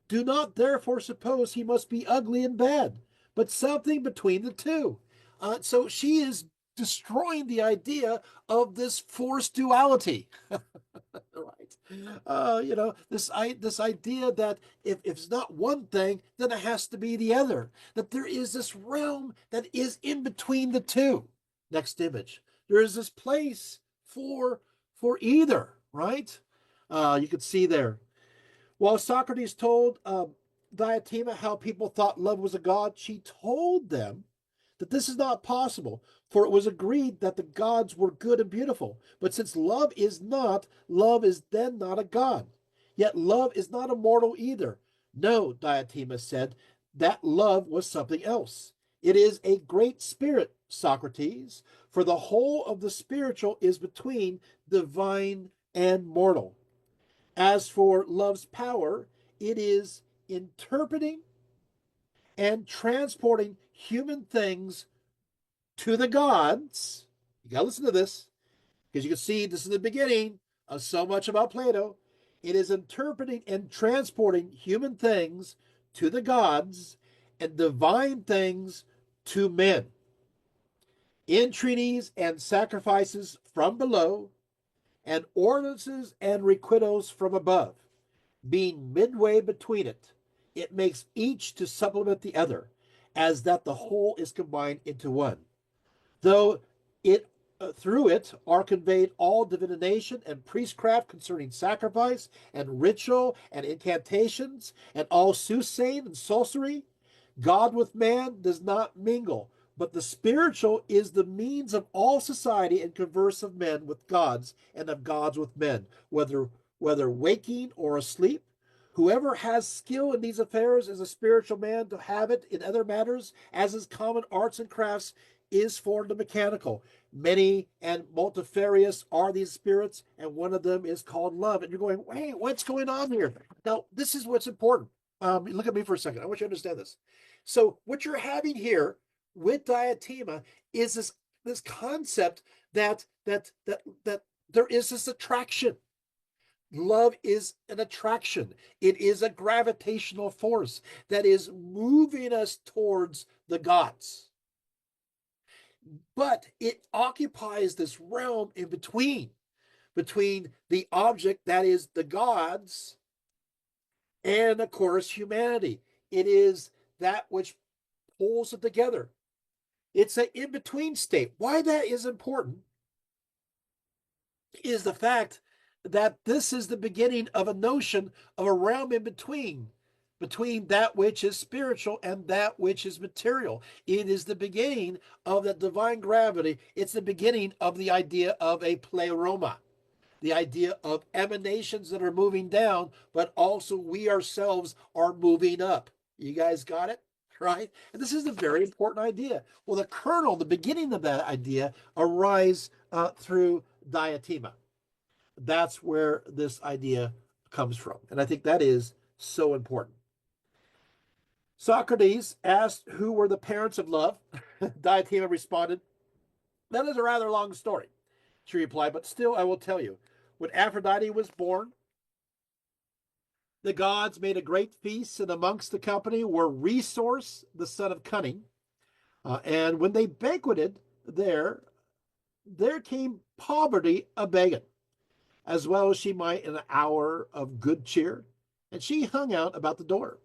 do not therefore suppose he must be ugly and bad, but something between the two. So she is destroying the idea of this forced duality. Right? This idea that if it's not one thing, then it has to be the other. That there is this realm that is in between the two. Next image. There is this place for either. Right? You could see there. While Socrates told Diotima how people thought love was a god, she told them that this is not possible, for it was agreed that the gods were good and beautiful. But since love is not, love is then not a god. Yet love is not immortal either. No, Diotima said, that love was something else. It is a great spirit, Socrates, for the whole of the spiritual is between divine and mortal. As for love's power, it is interpreting and transporting human things to the gods. You got to listen to this because you can see this is the beginning of so much about Plato. It is interpreting and transporting human things to the gods and divine things to men, entreaties and sacrifices from below, and ordinances and requitos from above, being midway between it. It makes each to supplement the other, as that the whole is combined into one. Though it through it are conveyed all divination and priestcraft concerning sacrifice and ritual and incantations and all soothsaying and sorcery, God with man does not mingle, but the spiritual is the means of all society and converse of men with gods and of gods with men, whether waking or asleep. Whoever has skill in these affairs is a spiritual man. To have it in other matters, as is common arts and crafts, is for the mechanical. Many and multifarious are these spirits, and one of them is called love. And you're going, wait, what's going on here? Now, this is what's important. Look at me for a second. I want you to understand this. So, what you're having here with diatema is this concept that there is this attraction. Love is an attraction. It is a gravitational force that is moving us towards the gods. But it occupies this realm in between the object that is the gods and, of course, humanity. It is that which pulls it together. It's an in-between state. Why that is important is the fact that this is the beginning of a notion of a realm in between that which is spiritual and that which is material. It is the beginning of that divine gravity. It's the beginning of the idea of a pleroma, the idea of emanations that are moving down, but also we ourselves are moving up. You guys got it? Right? And this is a very important idea. Well, the kernel, the beginning of that idea, arise through diatema. That's where this idea comes from. And I think that is so important. Socrates asked who were the parents of love. Diotima responded, "That is a rather long story." She replied, "But still I will tell you. When Aphrodite was born, the gods made a great feast, and amongst the company were Resource, the son of Cunning. And when they banqueted there came Poverty a begging, as well as she might in an hour of good cheer, and she hung out about the door.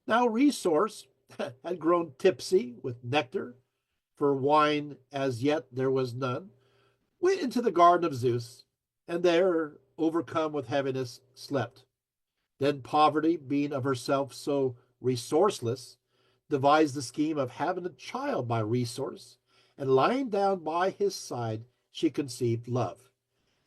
Now Resource had grown tipsy with nectar, for wine as yet there was none, went into the garden of Zeus, and there, overcome with heaviness, slept. Then Poverty, being of herself so resourceless, devised the scheme of having a child by Resource, and lying down by his side, she conceived Love.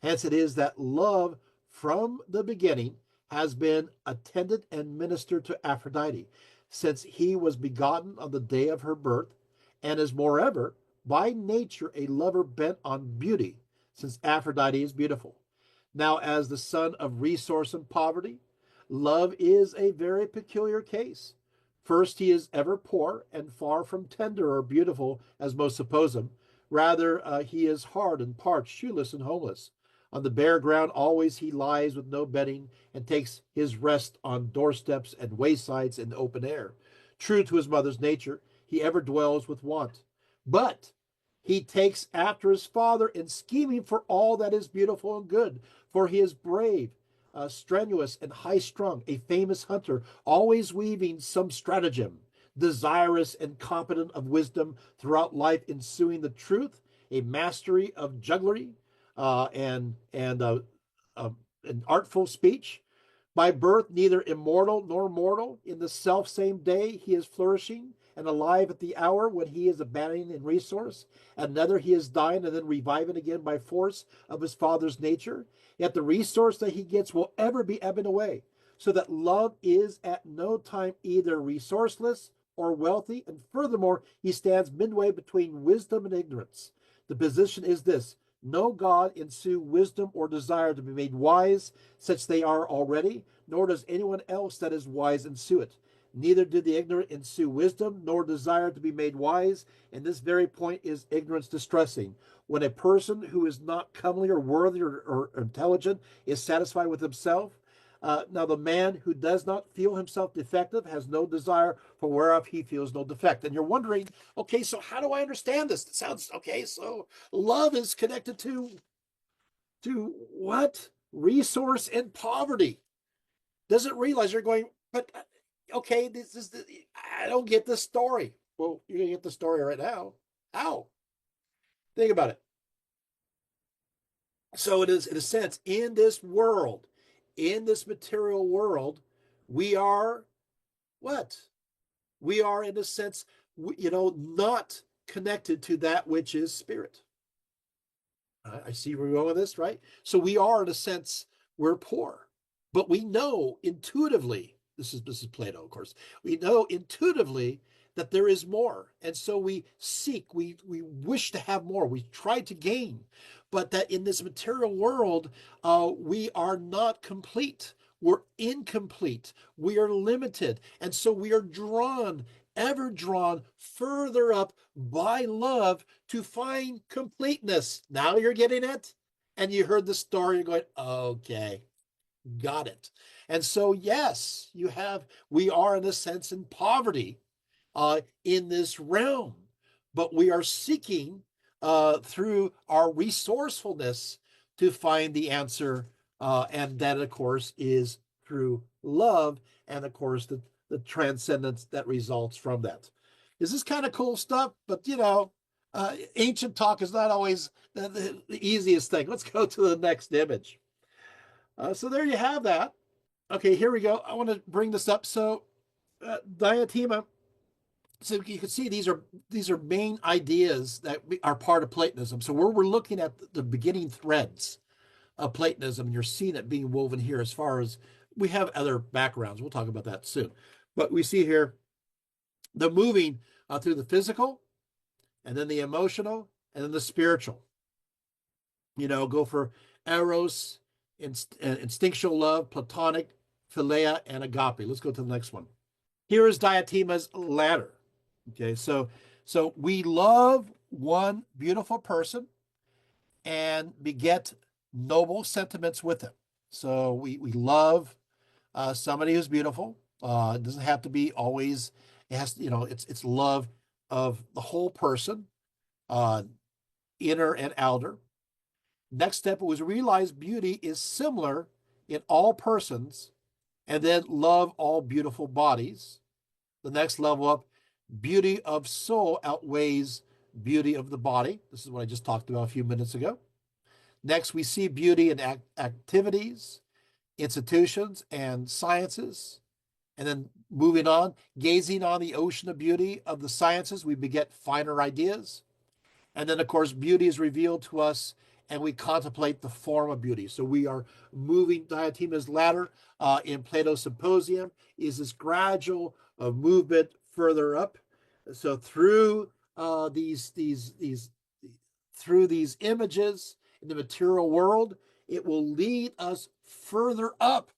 Hence it is that Love from the beginning has been attendant and minister to Aphrodite, since he was begotten on the day of her birth, and is moreover by nature a lover bent on beauty, since Aphrodite is beautiful. Now, as the son of Resource and Poverty, Love is a very peculiar case. First, he is ever poor and far from tender or beautiful, as most suppose him. Rather, he is hard and parched, shoeless and homeless. On the bare ground always he lies with no bedding, and takes his rest on doorsteps and waysides in the open air. True to his mother's nature, he ever dwells with want. But he takes after his father in scheming for all that is beautiful and good, for he is brave, strenuous, and high strung, a famous hunter, always weaving some stratagem, desirous and competent of wisdom, throughout life ensuing the truth, a mastery of jugglery, and an artful speech. By birth, neither immortal nor mortal, in the self same day he is flourishing and alive at the hour when he is abandoning in Resource. Another he is dying and then reviving again by force of his father's nature. Yet the Resource that he gets will ever be ebbing away, so that Love is at no time either resourceless or wealthy, and furthermore, he stands midway between wisdom and ignorance. The position is this: no God ensue wisdom or desire to be made wise, such they are already, nor does anyone else that is wise ensue it. Neither did the ignorant ensue wisdom, nor desire to be made wise, and this very point is ignorance distressing. When a person who is not comely or worthy or intelligent is satisfied with himself, Now, the man who does not feel himself defective has no desire for whereof he feels no defect. And you're wondering, okay, so how do I understand this? It sounds okay. So love is connected to what? Resource and poverty. Doesn't realize you're going, but okay, this is I don't get this story. Well, you're gonna get the story right now. How? Think about it. So it is, in a sense, in this world, in this material world, we are what? We are, in a sense, not connected to that which is spirit. I see where we're going with this, right? So we are, in a sense, we're poor, but we know intuitively. This is Plato, of course. We know intuitively that there is more, and so we seek. We wish to have more. We try to gain, but that in this material world, we are not complete. We're incomplete. We are limited, and so we are drawn, ever drawn further up by love to find completeness. Now you're getting it. And you heard the story, you're going, okay, got it. And so, yes, we are, in a sense, in poverty in this realm, but we are seeking through our resourcefulness to find the answer. And that, of course, is through love, and, of course, the transcendence that results from that. Is this kind of cool stuff? But, ancient talk is not always the easiest thing. Let's go to the next image. So there you have that. Okay, here we go. I want to bring this up. So, diathema. So you can see these are main ideas that are part of Platonism. So we're looking at the beginning threads of Platonism, and you're seeing it being woven here. As far as we have other backgrounds, we'll talk about that soon. But we see here the moving through the physical, and then the emotional, and then the spiritual. Go for eros, instinctual love, platonic, philia, and agape. Let's go to the next one. Here is diathema's ladder. Okay, so we love one beautiful person and beget noble sentiments with him. So we love somebody who's beautiful. It doesn't have to be always. It has, it's love of the whole person, uh, inner and outer. Next step was realize beauty is similar in all persons, and then love all beautiful bodies. The next level up, beauty of soul outweighs beauty of the body. This is what I just talked about a few minutes ago. Next, we see beauty in activities, institutions, and sciences. And then moving on, gazing on the ocean of beauty of the sciences, we beget finer ideas. And then, of course, beauty is revealed to us, and we contemplate the form of beauty. So we are moving. Diotima's ladder in Plato's Symposium is this gradual movement further up. So through through these images in the material world, it will lead us further up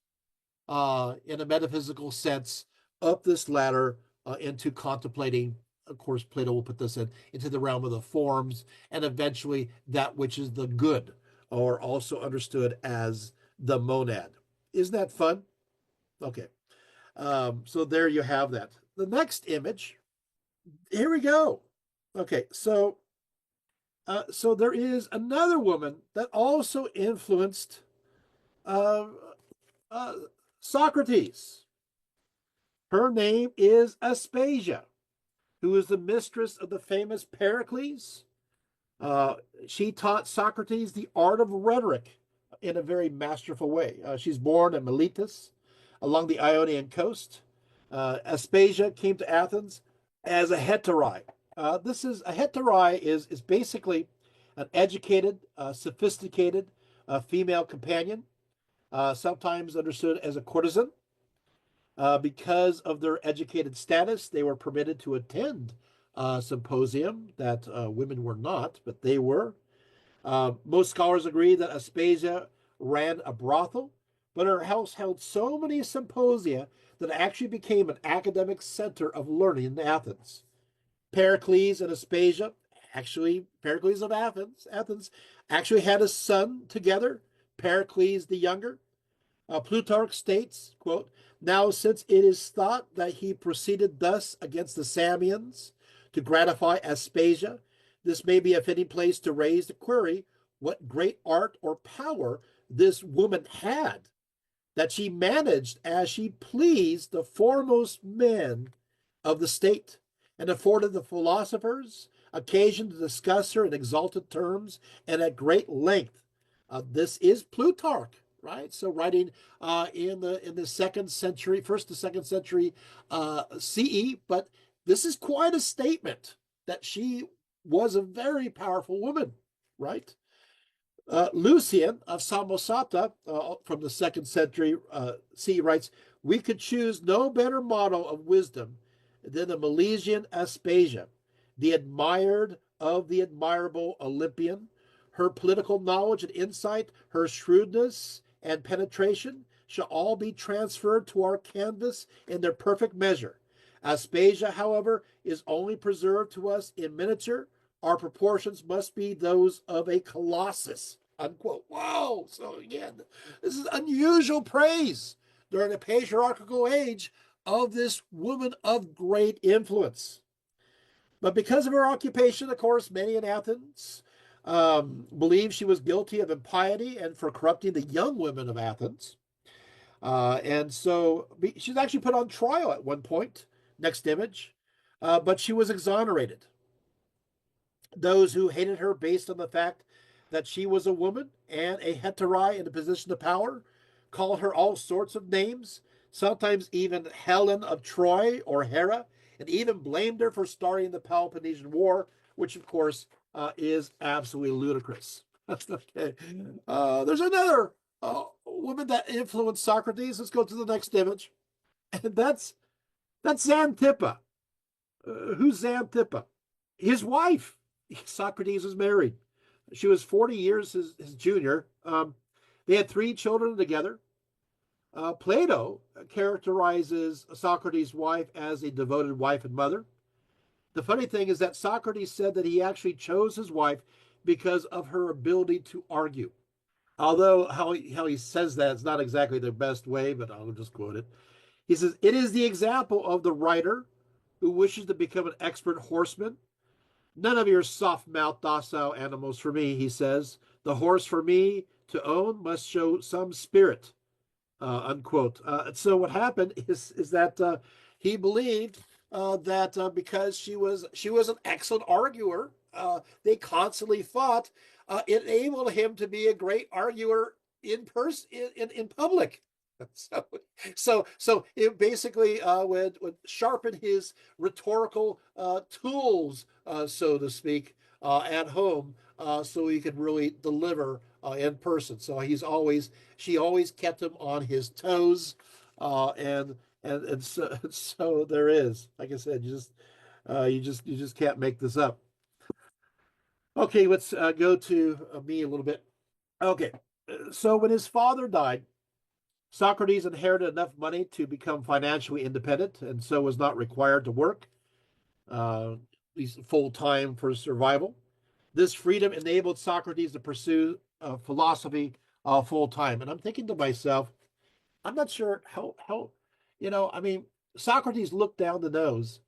in a metaphysical sense, up this ladder into contemplating. Of course, Plato will put this into the realm of the forms, and eventually that which is the good, or also understood as the monad. Isn't that fun? Okay. So there you have that. The next image, here we go. Okay, so there is another woman that also influenced uh, uh, Socrates. Her name is Aspasia, who is the mistress of the famous Pericles. Uh, she taught Socrates the art of rhetoric in a very masterful way. She's born in Miletus along the Ionian coast. Aspasia came to Athens as a hetairai. This is a hetairai is basically an educated, sophisticated female companion, sometimes understood as a courtesan. Because of their educated status, they were permitted to attend symposium that women were not, but they were. Most scholars agree that Aspasia ran a brothel, but her house held so many symposia that it actually became an academic center of learning in Athens. Pericles and Aspasia, actually, Pericles of Athens actually had a son together, Pericles the younger. Plutarch states, quote, now since it is thought that he proceeded thus against the Samians to gratify Aspasia, this may be a fitting place to raise the query what great art or power this woman had, that she managed as she pleased the foremost men of the state, and afforded the philosophers occasion to discuss her in exalted terms and at great length. This is Plutarch, right? So writing in the second century, first to second century CE, but this is quite a statement that she was a very powerful woman, right? Lucian of Samosata from the second century CE writes, we could choose no better model of wisdom than the Milesian Aspasia, the admired of the admirable Olympian. Her political knowledge and insight, her shrewdness and penetration shall all be transferred to our canvas in their perfect measure. Aspasia, however, is only preserved to us in miniature. Our proportions must be those of a colossus. Unquote. Wow. So again, this is unusual praise during a patriarchal age of this woman of great influence. But because of her occupation, of course, many in Athens believed she was guilty of impiety and for corrupting the young women of Athens. And so she's actually put on trial at one point. Next image. But she was exonerated. Those who hated her based on the fact that she was a woman and a heterae in a position of power called her all sorts of names, sometimes even Helen of Troy or Hera, and even blamed her for starting the Peloponnesian War, which of course is absolutely ludicrous. Okay. There's another woman that influenced Socrates. Let's go to the next image. And that's Xanthippe. Who's Xanthippe? His wife. Socrates was married. She was 40 years his junior. They had 3 children together. Plato characterizes Socrates' wife as a devoted wife and mother. The funny thing is that Socrates said that he actually chose his wife because of her ability to argue. Although how he says that is not exactly the best way, but I'll just quote it. He says, it is the example of the writer who wishes to become an expert horseman. None of your soft-mouthed, docile animals for me, he says. The horse for me to own must show some spirit, unquote. So what happened is that he believed that because she was an excellent arguer, they constantly fought. It enabled him to be a great arguer in person in public. So it basically would sharpen his rhetorical tools, so to speak, at home, so he could really deliver in person. So she always kept him on his toes, and so there is, like I said, you just can't make this up. Okay, let's go to me a little bit. Okay, so when his father died, Socrates inherited enough money to become financially independent and so was not required to work, at least full time for survival. This freedom enabled Socrates to pursue philosophy full time. And I'm thinking to myself, I'm not sure how, I mean, Socrates looked down the nose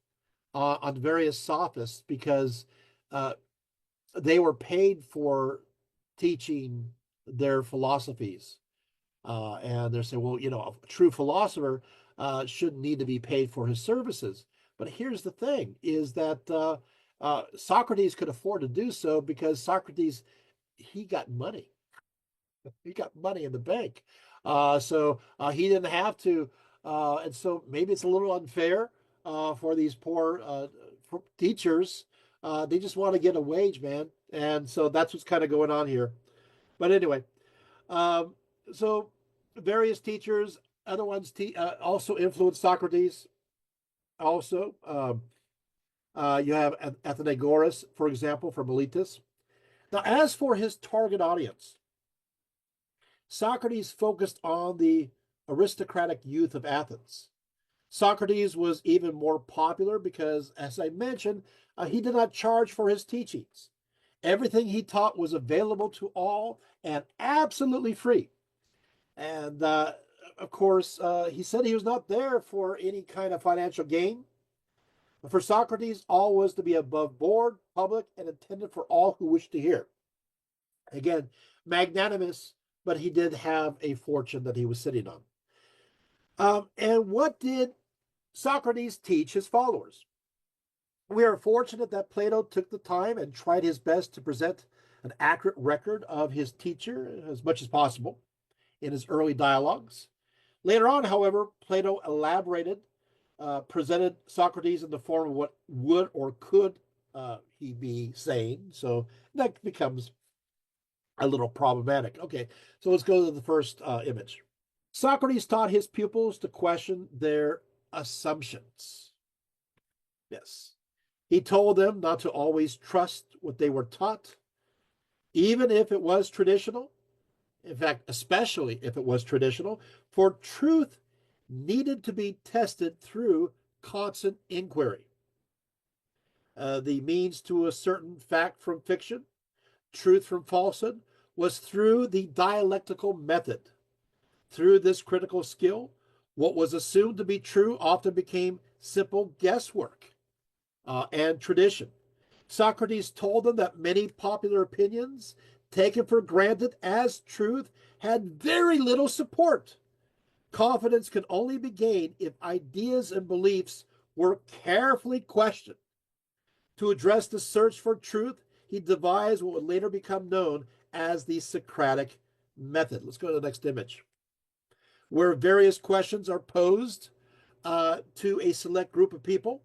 on various sophists because uh, they were paid for teaching their philosophies. And they're saying, well, a true philosopher shouldn't need to be paid for his services. But here's the thing: is that Socrates could afford to do so because Socrates he got money. He got money in the bank, so he didn't have to. And so maybe it's a little unfair for these poor for teachers. They just want to get a wage, man, and so that's what's kind of going on here. But anyway, um, so various teachers, other ones also influenced Socrates. Also, you have Athenagoras, for example, from Miletus. Now, as for his target audience, Socrates focused on the aristocratic youth of Athens. Socrates was even more popular because, as I mentioned, he did not charge for his teachings. Everything he taught was available to all and absolutely free. And of course, he said he was not there for any kind of financial gain. For Socrates, all was to be above board, public, and intended for all who wished to hear. Again, magnanimous, but he did have a fortune that he was sitting on. And what did Socrates teach his followers? We are fortunate that Plato took the time and tried his best to present an accurate record of his teacher as much as possible in his early dialogues. Later on, however, Plato elaborated, presented Socrates in the form of what would or could he be saying. So that becomes a little problematic. Okay, so let's go to the first image. Socrates taught his pupils to question their assumptions. Yes. He told them not to always trust what they were taught, even if it was traditional. In fact, especially if it was traditional, for truth needed to be tested through constant inquiry. The means to a certain fact from fiction, truth from falsehood, was through the dialectical method. Through this critical skill, what was assumed to be true often became simple guesswork and tradition. Socrates told them that many popular opinions, taken for granted as truth, had very little support. Confidence could only be gained if ideas and beliefs were carefully questioned. To address the search for truth, he devised what would later become known as the Socratic method. Let's go to the next image, where various questions are posed to a select group of people.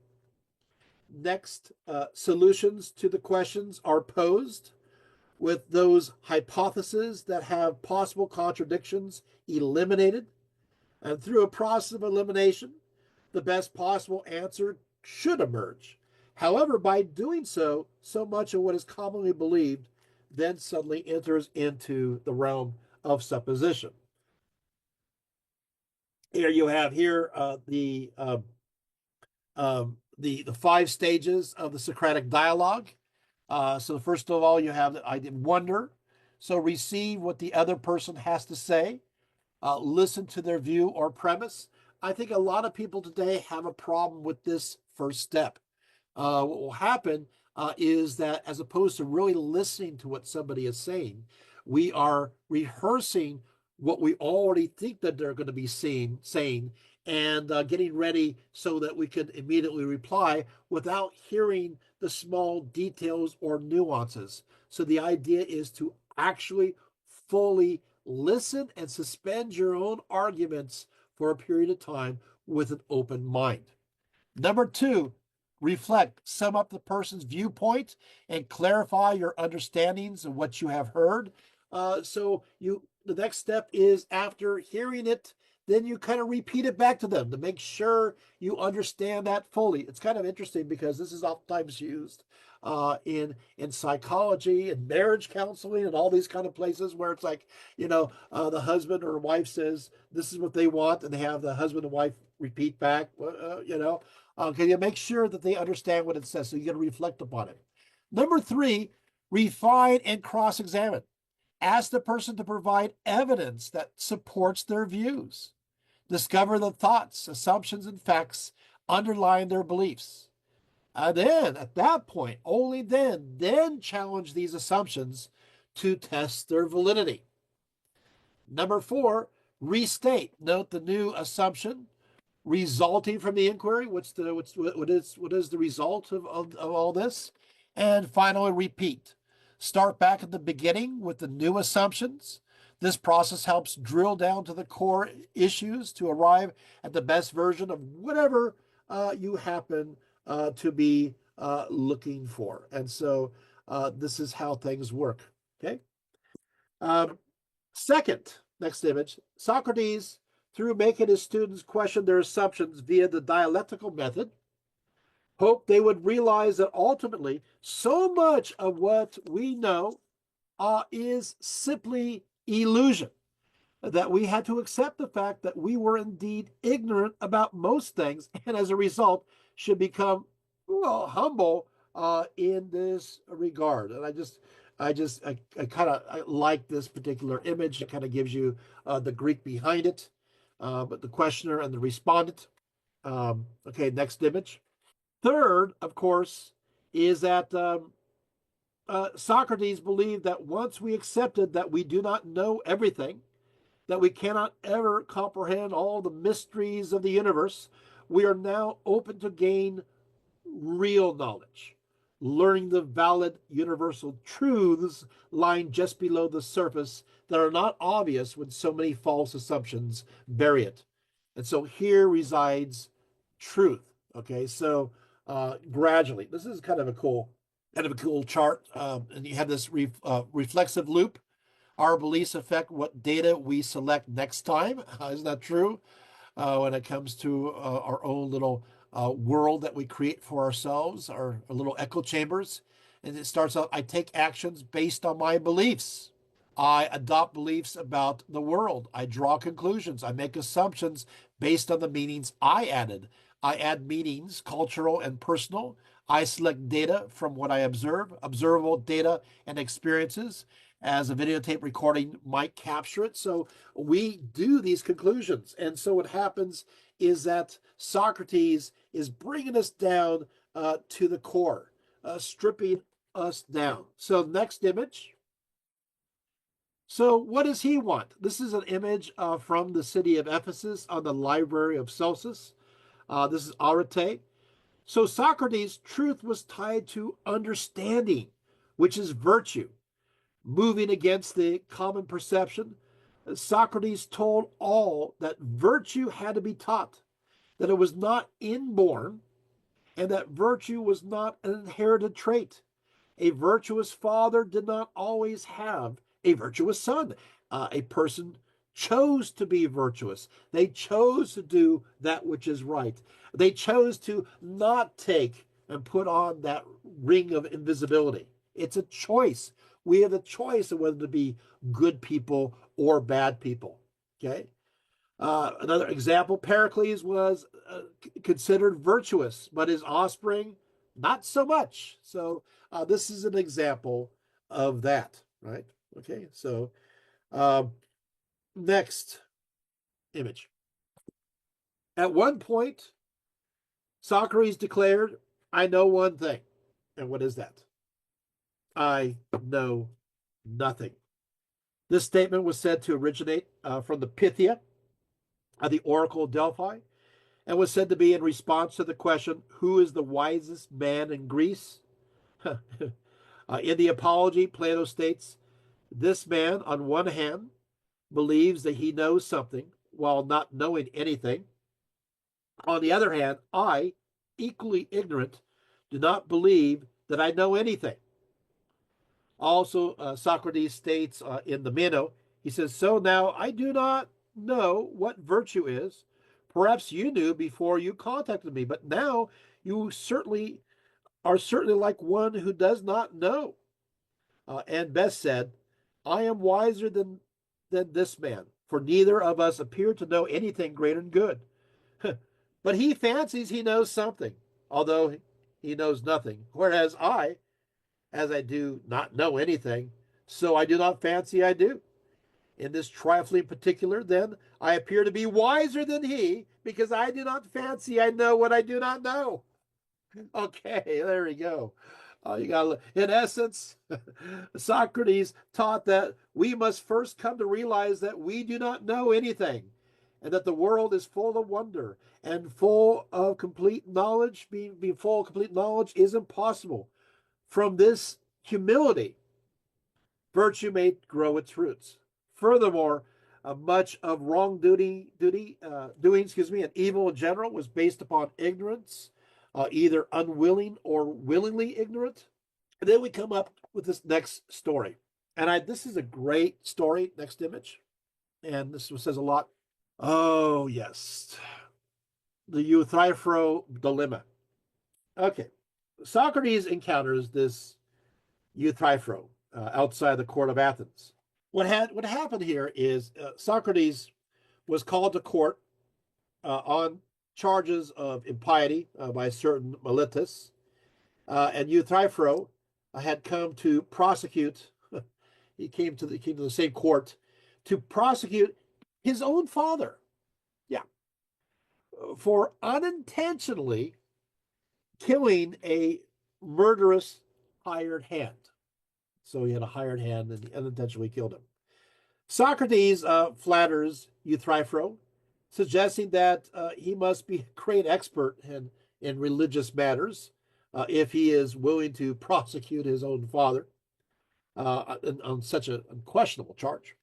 Next, solutions to the questions are posed with those hypotheses that have possible contradictions eliminated. And through a process of elimination, the best possible answer should emerge. However, by doing so, so much of what is commonly believed then suddenly enters into the realm of supposition. Here you have the 5 stages of the Socratic dialogue. So first of all, you have the idea wonder. So receive what the other person has to say. Listen to their view or premise. I think a lot of people today have a problem with this first step. What will happen is that as opposed to really listening to what somebody is saying, we are rehearsing what we already think that they're going to be saying and getting ready so that we can immediately reply without hearing the small details or nuances. So the idea is to actually fully listen and suspend your own arguments for a period of time with an open mind. Number 2, reflect, sum up the person's viewpoint and clarify your understandings of what you have heard. The next step is, after hearing it, then you kind of repeat it back to them to make sure you understand that fully. It's kind of interesting because this is oftentimes used in psychology and marriage counseling and all these kind of places where it's like, the husband or wife says this is what they want, and they have the husband and wife repeat back, can you make sure that they understand what it says? So you got to reflect upon it. Number 3, refine and cross-examine. Ask the person to provide evidence that supports their views. Discover the thoughts, assumptions, and facts underlying their beliefs. And then, at that point, only then challenge these assumptions to test their validity. Number 4, restate. Note the new assumption resulting from the inquiry. What is the result of all this? And finally, repeat. Start back at the beginning with the new assumptions. This process helps drill down to the core issues to arrive at the best version of whatever you happen to be looking for. And so this is how things work. Okay. Second, next image, Socrates, through making his students question their assumptions via the dialectical method, hoped they would realize that ultimately so much of what we know is simply illusion, that we had to accept the fact that we were indeed ignorant about most things, and as a result should become humble in this regard. And I kind of like this particular image. It kind of gives you the Greek behind it. but the questioner and the respondent. Okay, next image. Third, of course, is that Socrates believed that once we accepted that we do not know everything, that we cannot ever comprehend all the mysteries of the universe, we are now open to gain real knowledge, learning the valid universal truths lying just below the surface that are not obvious when so many false assumptions bury it. And so here resides truth. Okay, so gradually, this is kind of a cool chart, and you have this reflexive loop. Our beliefs affect what data we select next time. Isn't that true? When it comes to our own little world that we create for ourselves, our little echo chambers. And it starts out, I take actions based on my beliefs. I adopt beliefs about the world. I draw conclusions. I make assumptions based on the meanings I added. I add meanings, cultural and personal. I select data from what I observe, observable data and experiences, as a videotape recording might capture it. So we do these conclusions. And so what happens is that Socrates is bringing us down to the core, stripping us down. So next image. So, what does he want? This is an image from the city of Ephesus on the library of Celsus. This is Arete. So, Socrates' truth was tied to understanding, which is virtue. Moving against the common perception, Socrates told all that virtue had to be taught, that it was not inborn, and that virtue was not an inherited trait. A virtuous father did not always have a virtuous son. A person chose to be virtuous. They chose to do that which is right. They chose to not take and put on that ring of invisibility. It's a choice. We have a choice of whether to be good people or bad people. Okay. Another example, Pericles was considered virtuous, but his offspring, not so much. So this is an example of that, right? Okay, so um, next image. At one point, Socrates declared, I know one thing. And what is that? I know nothing. This statement was said to originate from the Pythia of the Oracle of Delphi, and was said to be in response to the question, who is the wisest man in Greece? In the Apology, Plato states, this man, on one hand, believes that he knows something while not knowing anything. On the other hand, I, equally ignorant, do not believe that I know anything. Also, Socrates states in the Meno, he says, so now I do not know what virtue is. Perhaps you knew before you contacted me, but now you certainly like one who does not know. And Bess said, I am wiser than this man, for neither of us appear to know anything great and good. But he fancies he knows something, although he knows nothing. Whereas I, as I do not know anything, so I do not fancy I do. In this trifling particular, then, I appear to be wiser than he, because I do not fancy I know what I do not know. Okay, there we go. You got, in essence, Socrates taught that we must first come to realize that we do not know anything, and that the world is full of wonder and full of complete knowledge. Being full of complete knowledge is impossible. From this humility, virtue may grow its roots. Furthermore, much of doing, and evil in general was based upon ignorance, either unwilling or willingly ignorant. And then we come up with this next story. And this is a great story, next image. And this says a lot. Oh, yes. The Euthyphro dilemma. Okay. Socrates encounters this Euthyphro outside the court of Athens. What happened here is Socrates was called to court on charges of impiety by a certain Miletus, and Euthyphro had come to prosecute. He came to the same court to prosecute his own father. for unintentionally killing a murderous hired hand. So he had a hired hand and he unintentionally killed him. Socrates flatters Euthyphro, suggesting that he must be a great expert in religious matters if he is willing to prosecute his own father on such an unquestionable charge.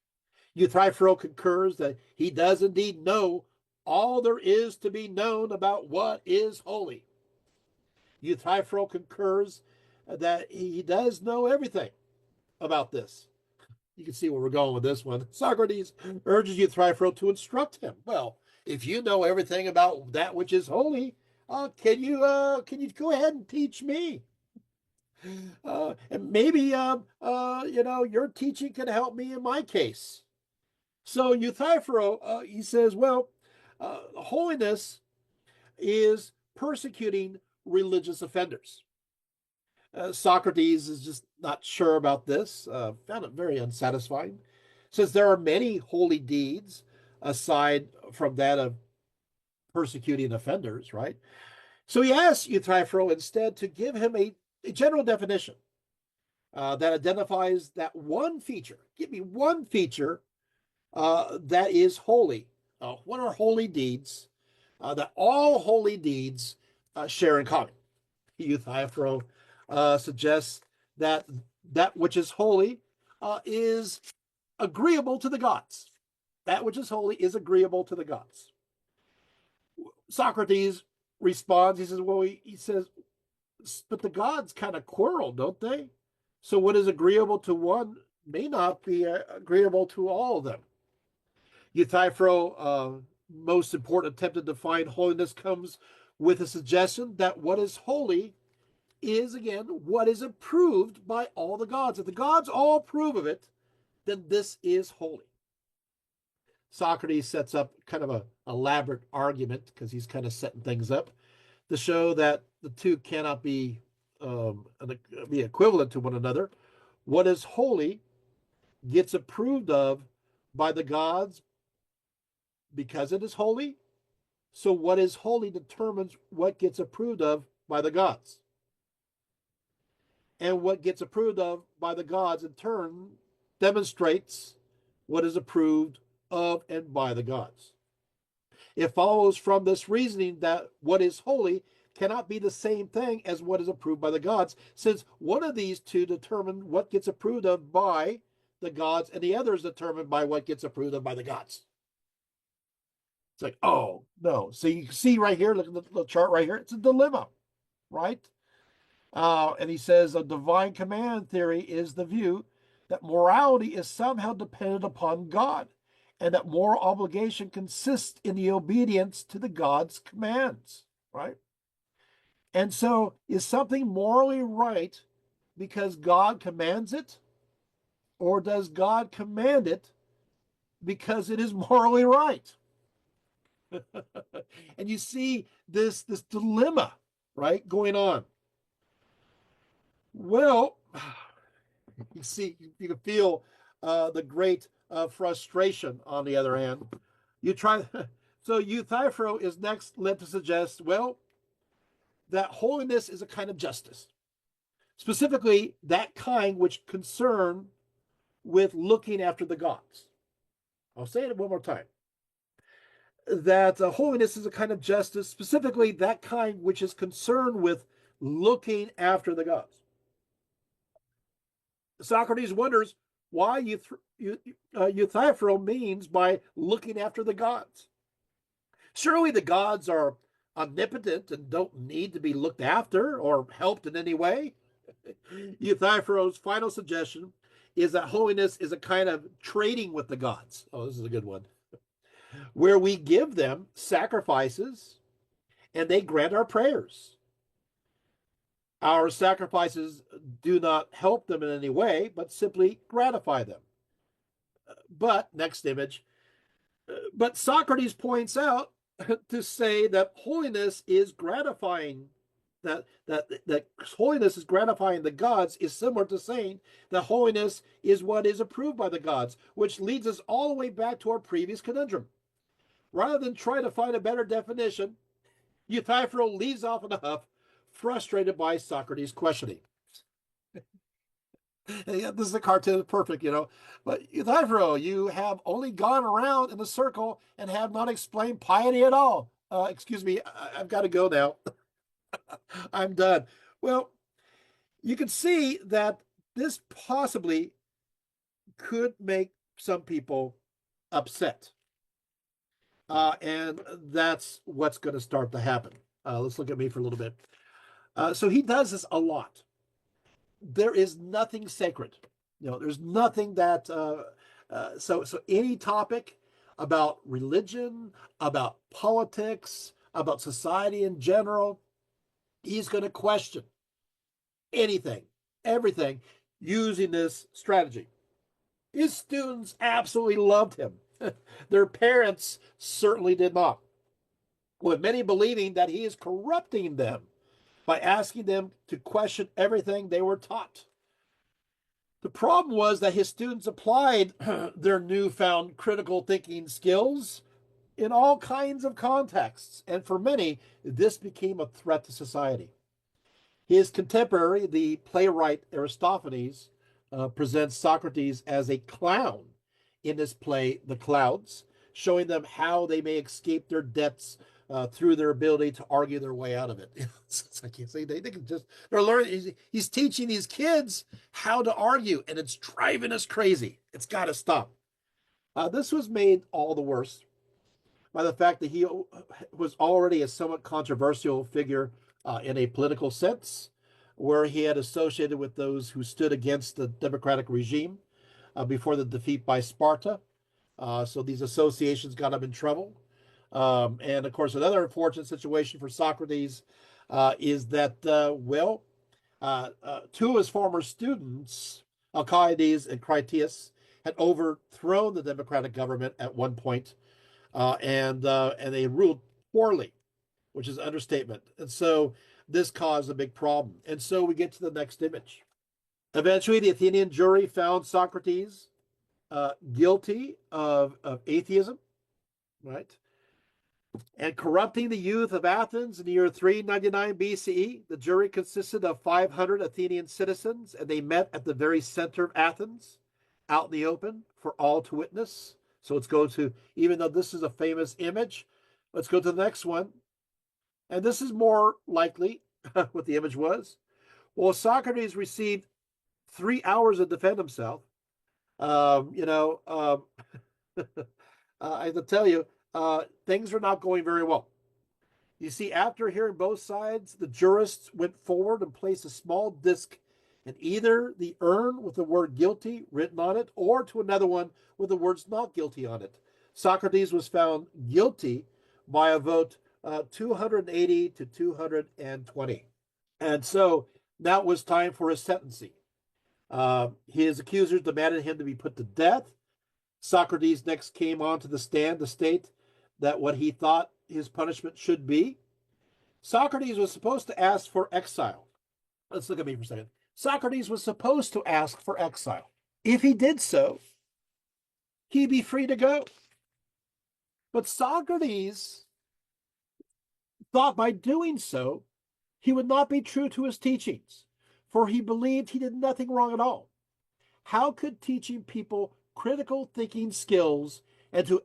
Euthyphro concurs that he does indeed know all there is to be known about what is holy. Euthyphro concurs that he does know everything about this. You can see where we're going with this one. Socrates urges Euthyphro to instruct him. Well, if you know everything about that which is holy, can you go ahead and teach me? And maybe your teaching can help me in my case. So Euthyphro he says, well, holiness is persecuting religious offenders. Socrates is just not sure about this, found it very unsatisfying. Says there are many holy deeds aside from that of persecuting offenders, right? So he asks Euthyphro instead to give him a general definition that identifies that one feature. Give me one feature that is holy. What are holy deeds that all holy deeds share in common? Euthyphro suggests that that which is holy is agreeable to the gods. That which is holy is agreeable to the gods. Socrates responds. He says, "Well, he says, but the gods kind of quarrel, don't they? So what is agreeable to one may not be agreeable to all of them." Euthyphro, most important attempt to define holiness comes with a suggestion that what is holy is, again, what is approved by all the gods. If the gods all approve of it, then this is holy. Socrates sets up kind of an elaborate argument because he's kind of setting things up to show that the two cannot be equivalent to one another. What is holy gets approved of by the gods because it is holy. So what is holy determines what gets approved of by the gods. And what gets approved of by the gods in turn demonstrates what is approved of and by the gods. It follows from this reasoning that what is holy cannot be the same thing as what is approved by the gods, since one of these two determine what gets approved of by the gods, and the other is determined by what gets approved of by the gods. It's like, oh, no. So you can see right here, look at the little chart right here. It's a dilemma, right? And he says a divine command theory is the view that morality is somehow dependent upon God, and that moral obligation consists in the obedience to the God's commands, right? And so is something morally right because God commands it? Or does God command it because it is morally right? And you see this dilemma, right, going on. Well, you see, you can feel the great frustration on the other hand. You try, so Euthyphro is next led to suggest, well, that holiness is a kind of justice, specifically that kind which concern with looking after the gods. I'll say it one more time. That holiness is a kind of justice, specifically that kind which is concerned with looking after the gods. Socrates wonders why Euthyphro means by looking after the gods. Surely the gods are omnipotent and don't need to be looked after or helped in any way. Euthyphro's final suggestion is that holiness is a kind of trading with the gods. Oh, this is a good one. Where we give them sacrifices and they grant our prayers. Our sacrifices do not help them in any way, but simply gratify them. But, next image, but Socrates points out to say that holiness is gratifying, that holiness is gratifying the gods is similar to saying that holiness is what is approved by the gods, which leads us all the way back to our previous conundrum. Rather than try to find a better definition, Euthyphro leaves off in a huff, frustrated by Socrates' questioning. Yeah, this is a cartoon, perfect, But Euthyphro, you have only gone around in a circle and have not explained piety at all. Excuse me, I've got to go now. I'm done. Well, you can see that this possibly could make some people upset. And that's what's going to start to happen. Let's look at me for a little bit. So he does this a lot. There is nothing sacred. There's nothing that. So any topic about religion, about politics, about society in general, he's going to question anything, everything, using this strategy. His students absolutely loved him. Their parents certainly did not, with many believing that he is corrupting them by asking them to question everything they were taught. The problem was that his students applied their newfound critical thinking skills in all kinds of contexts, and for many, this became a threat to society. His contemporary, the playwright Aristophanes, presents Socrates as a clown in his play, The Clouds, showing them how they may escape their debts through their ability to argue their way out of it. I can't say they can just, they're learning. He's teaching these kids how to argue, and it's driving us crazy. It's got to stop. This was made all the worse by the fact that he was already a somewhat controversial figure in a political sense, where he had associated with those who stood against the democratic regime before the defeat by Sparta. So these associations got him in trouble. And of course, another unfortunate situation for Socrates is that, two of his former students, Alcides and Critias, had overthrown the democratic government at one point, and they ruled poorly, which is an understatement. And so this caused a big problem. And so we get to the next image. Eventually, the Athenian jury found Socrates guilty of atheism, right? And corrupting the youth of Athens in the year 399 BCE. The jury consisted of 500 Athenian citizens, and they met at the very center of Athens, out in the open, for all to witness. So let's go to, even though this is a famous image, let's go to the next one. And this is more likely what the image was. Well, Socrates received 3 hours to defend himself. I have to tell you, things are not going very well. You see, after hearing both sides, the jurists went forward and placed a small disc in either the urn with the word guilty written on it, or to another one with the words not guilty on it. Socrates was found guilty by a vote 280 to 220. And so now it was time for his sentencing. His accusers demanded him to be put to death. Socrates next came onto the stand to state that what he thought his punishment should be. Socrates was supposed to ask for exile. Let's look at me for a second. Socrates was supposed to ask for exile. If he did so, he'd be free to go. But Socrates thought by doing so, he would not be true to his teachings, for he believed he did nothing wrong at all. How could teaching people critical thinking skills and to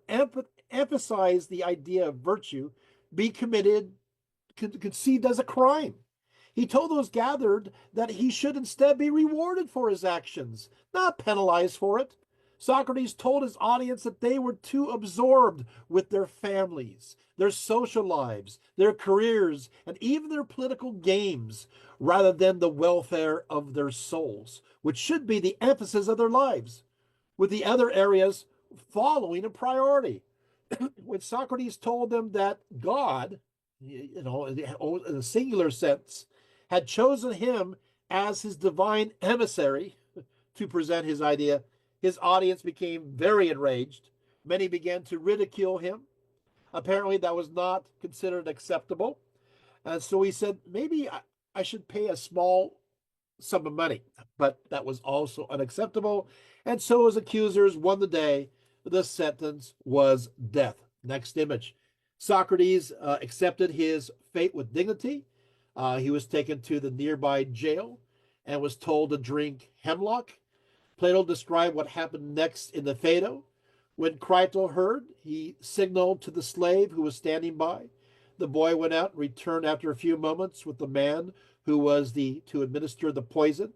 emphasize the idea of virtue be conceived as a crime? He told those gathered that he should instead be rewarded for his actions, not penalized for it. Socrates told his audience that they were too absorbed with their families, their social lives, their careers, and even their political games, rather than the welfare of their souls, which should be the emphasis of their lives, with the other areas following a priority. When Socrates told them that God, in a singular sense, had chosen him as his divine emissary to present his idea, his audience became very enraged. Many began to ridicule him. Apparently, that was not considered acceptable. And so he said, maybe I should pay a small sum of money. But that was also unacceptable. And so his accusers won the day. The sentence was death. Next image. Socrates accepted his fate with dignity. He was taken to the nearby jail and was told to drink hemlock. Plato described what happened next in the Phaedo. When Crito heard, he signaled to the slave who was standing by. The boy went out and returned after a few moments with the man who was to administer the poison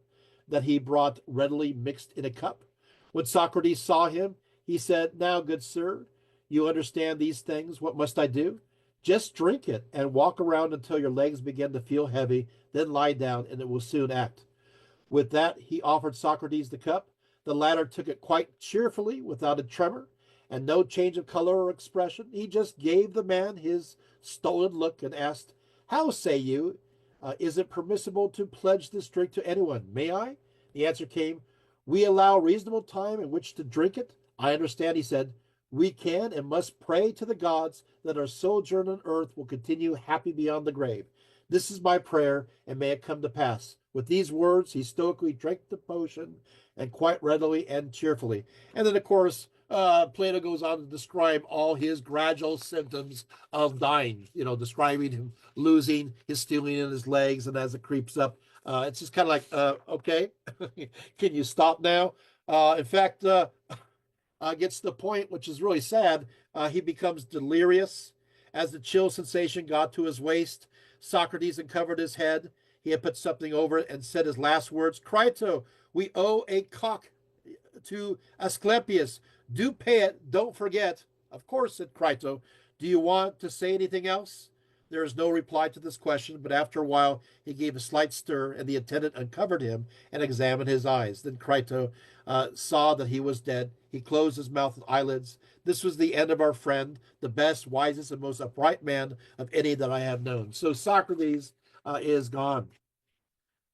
that he brought readily mixed in a cup. When Socrates saw him, he said, "Now, good sir, you understand these things. What must I do? Just drink it and walk around until your legs begin to feel heavy, then lie down, and it will soon act." With that, he offered Socrates the cup. The latter took it quite cheerfully, without a tremor, and no change of color or expression. He just gave the man his stolid look and asked, "How say you? Is it permissible to pledge this drink to anyone? May I?" The answer came, "We allow reasonable time in which to drink it." "I understand," he said. "We can and must pray to the gods that our sojourn on earth will continue happy beyond the grave. This is my prayer, and may it come to pass." With these words, he stoically drank the potion, and quite readily and cheerfully. And then, of course, Plato goes on to describe all his gradual symptoms of dying, describing him losing his stealing in his legs, and as it creeps up, it's just kind of like, okay, can you stop now? In fact, gets to the point, which is really sad, he becomes delirious. As the chill sensation got to his waist, Socrates uncovered his head. He had put something over it and said his last words, "Crito, we owe a cock to Asclepius. Do pay it, don't forget." "Of course," said Crito. "Do you want to say anything else?" There is no reply to this question, but after a while he gave a slight stir, and the attendant uncovered him and examined his eyes. Then Crito saw that he was dead. He closed his mouth with eyelids. This was the end of our friend, the best, wisest, and most upright man of any that I have known. So Socrates is gone.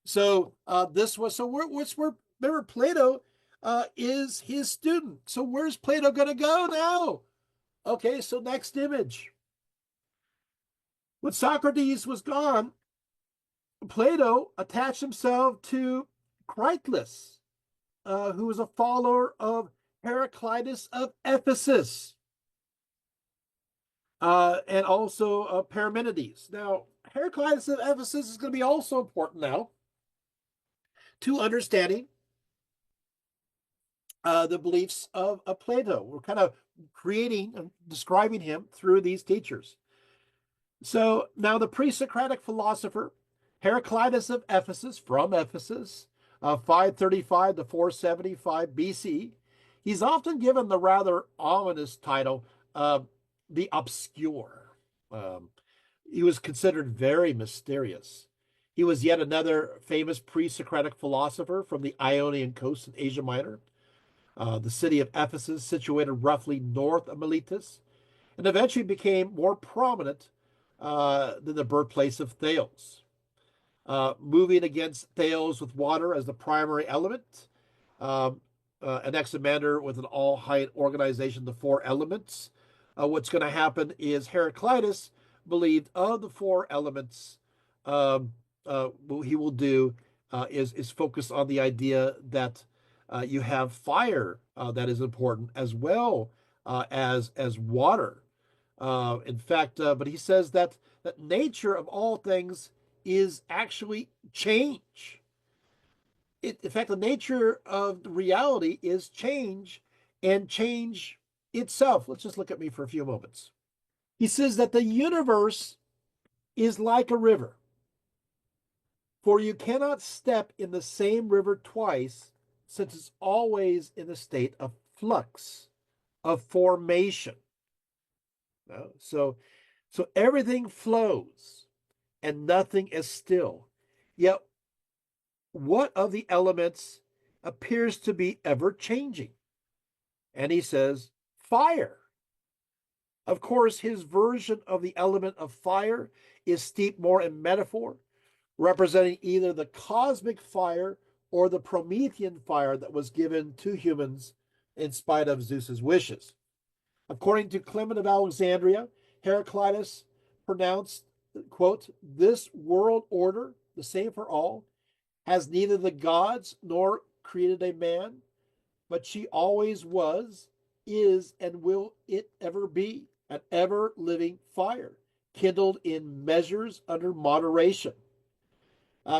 So this was where remember Plato is his student. So where's Plato going to go now? Okay, so next image. When Socrates was gone, Plato attached himself to Critylus, who was a follower of Heraclitus of Ephesus, and also Parmenides. Now, Heraclitus of Ephesus is going to be also important now to understanding the beliefs of Plato. We're kind of creating and describing him through these teachers. So now the pre-Socratic philosopher Heraclitus of Ephesus, from Ephesus, 535 to 475 BC, he's often given the rather ominous title of the obscure. He was considered very mysterious. He was yet another famous pre-Socratic philosopher from the Ionian coast in Asia Minor. The city of Ephesus, situated roughly north of Miletus, and eventually became more prominent than the birthplace of Thales. Moving against Thales with water as the primary element, Anaximander with an all-height organization, the four elements. What's going to happen is Heraclitus believed of the four elements, what he will do is focus on the idea that you have fire that is important as well as water. In fact, but he says that nature of all things is actually change. In fact, the nature of reality is change, and change itself. Let's just look at me for a few moments. He says that the universe is like a river, for you cannot step in the same river twice, since it's always in a state of flux, of formation. So everything flows and nothing is still. Yet, what of the elements appears to be ever changing? And he says, fire. Of course, his version of the element of fire is steeped more in metaphor, representing either the cosmic fire or the Promethean fire that was given to humans in spite of Zeus's wishes. According to Clement of Alexandria, Heraclitus pronounced, quote, "This world order, the same for all, has neither the gods nor created a man, but she always was, is, and will it ever be. an ever living fire, kindled in measures under moderation.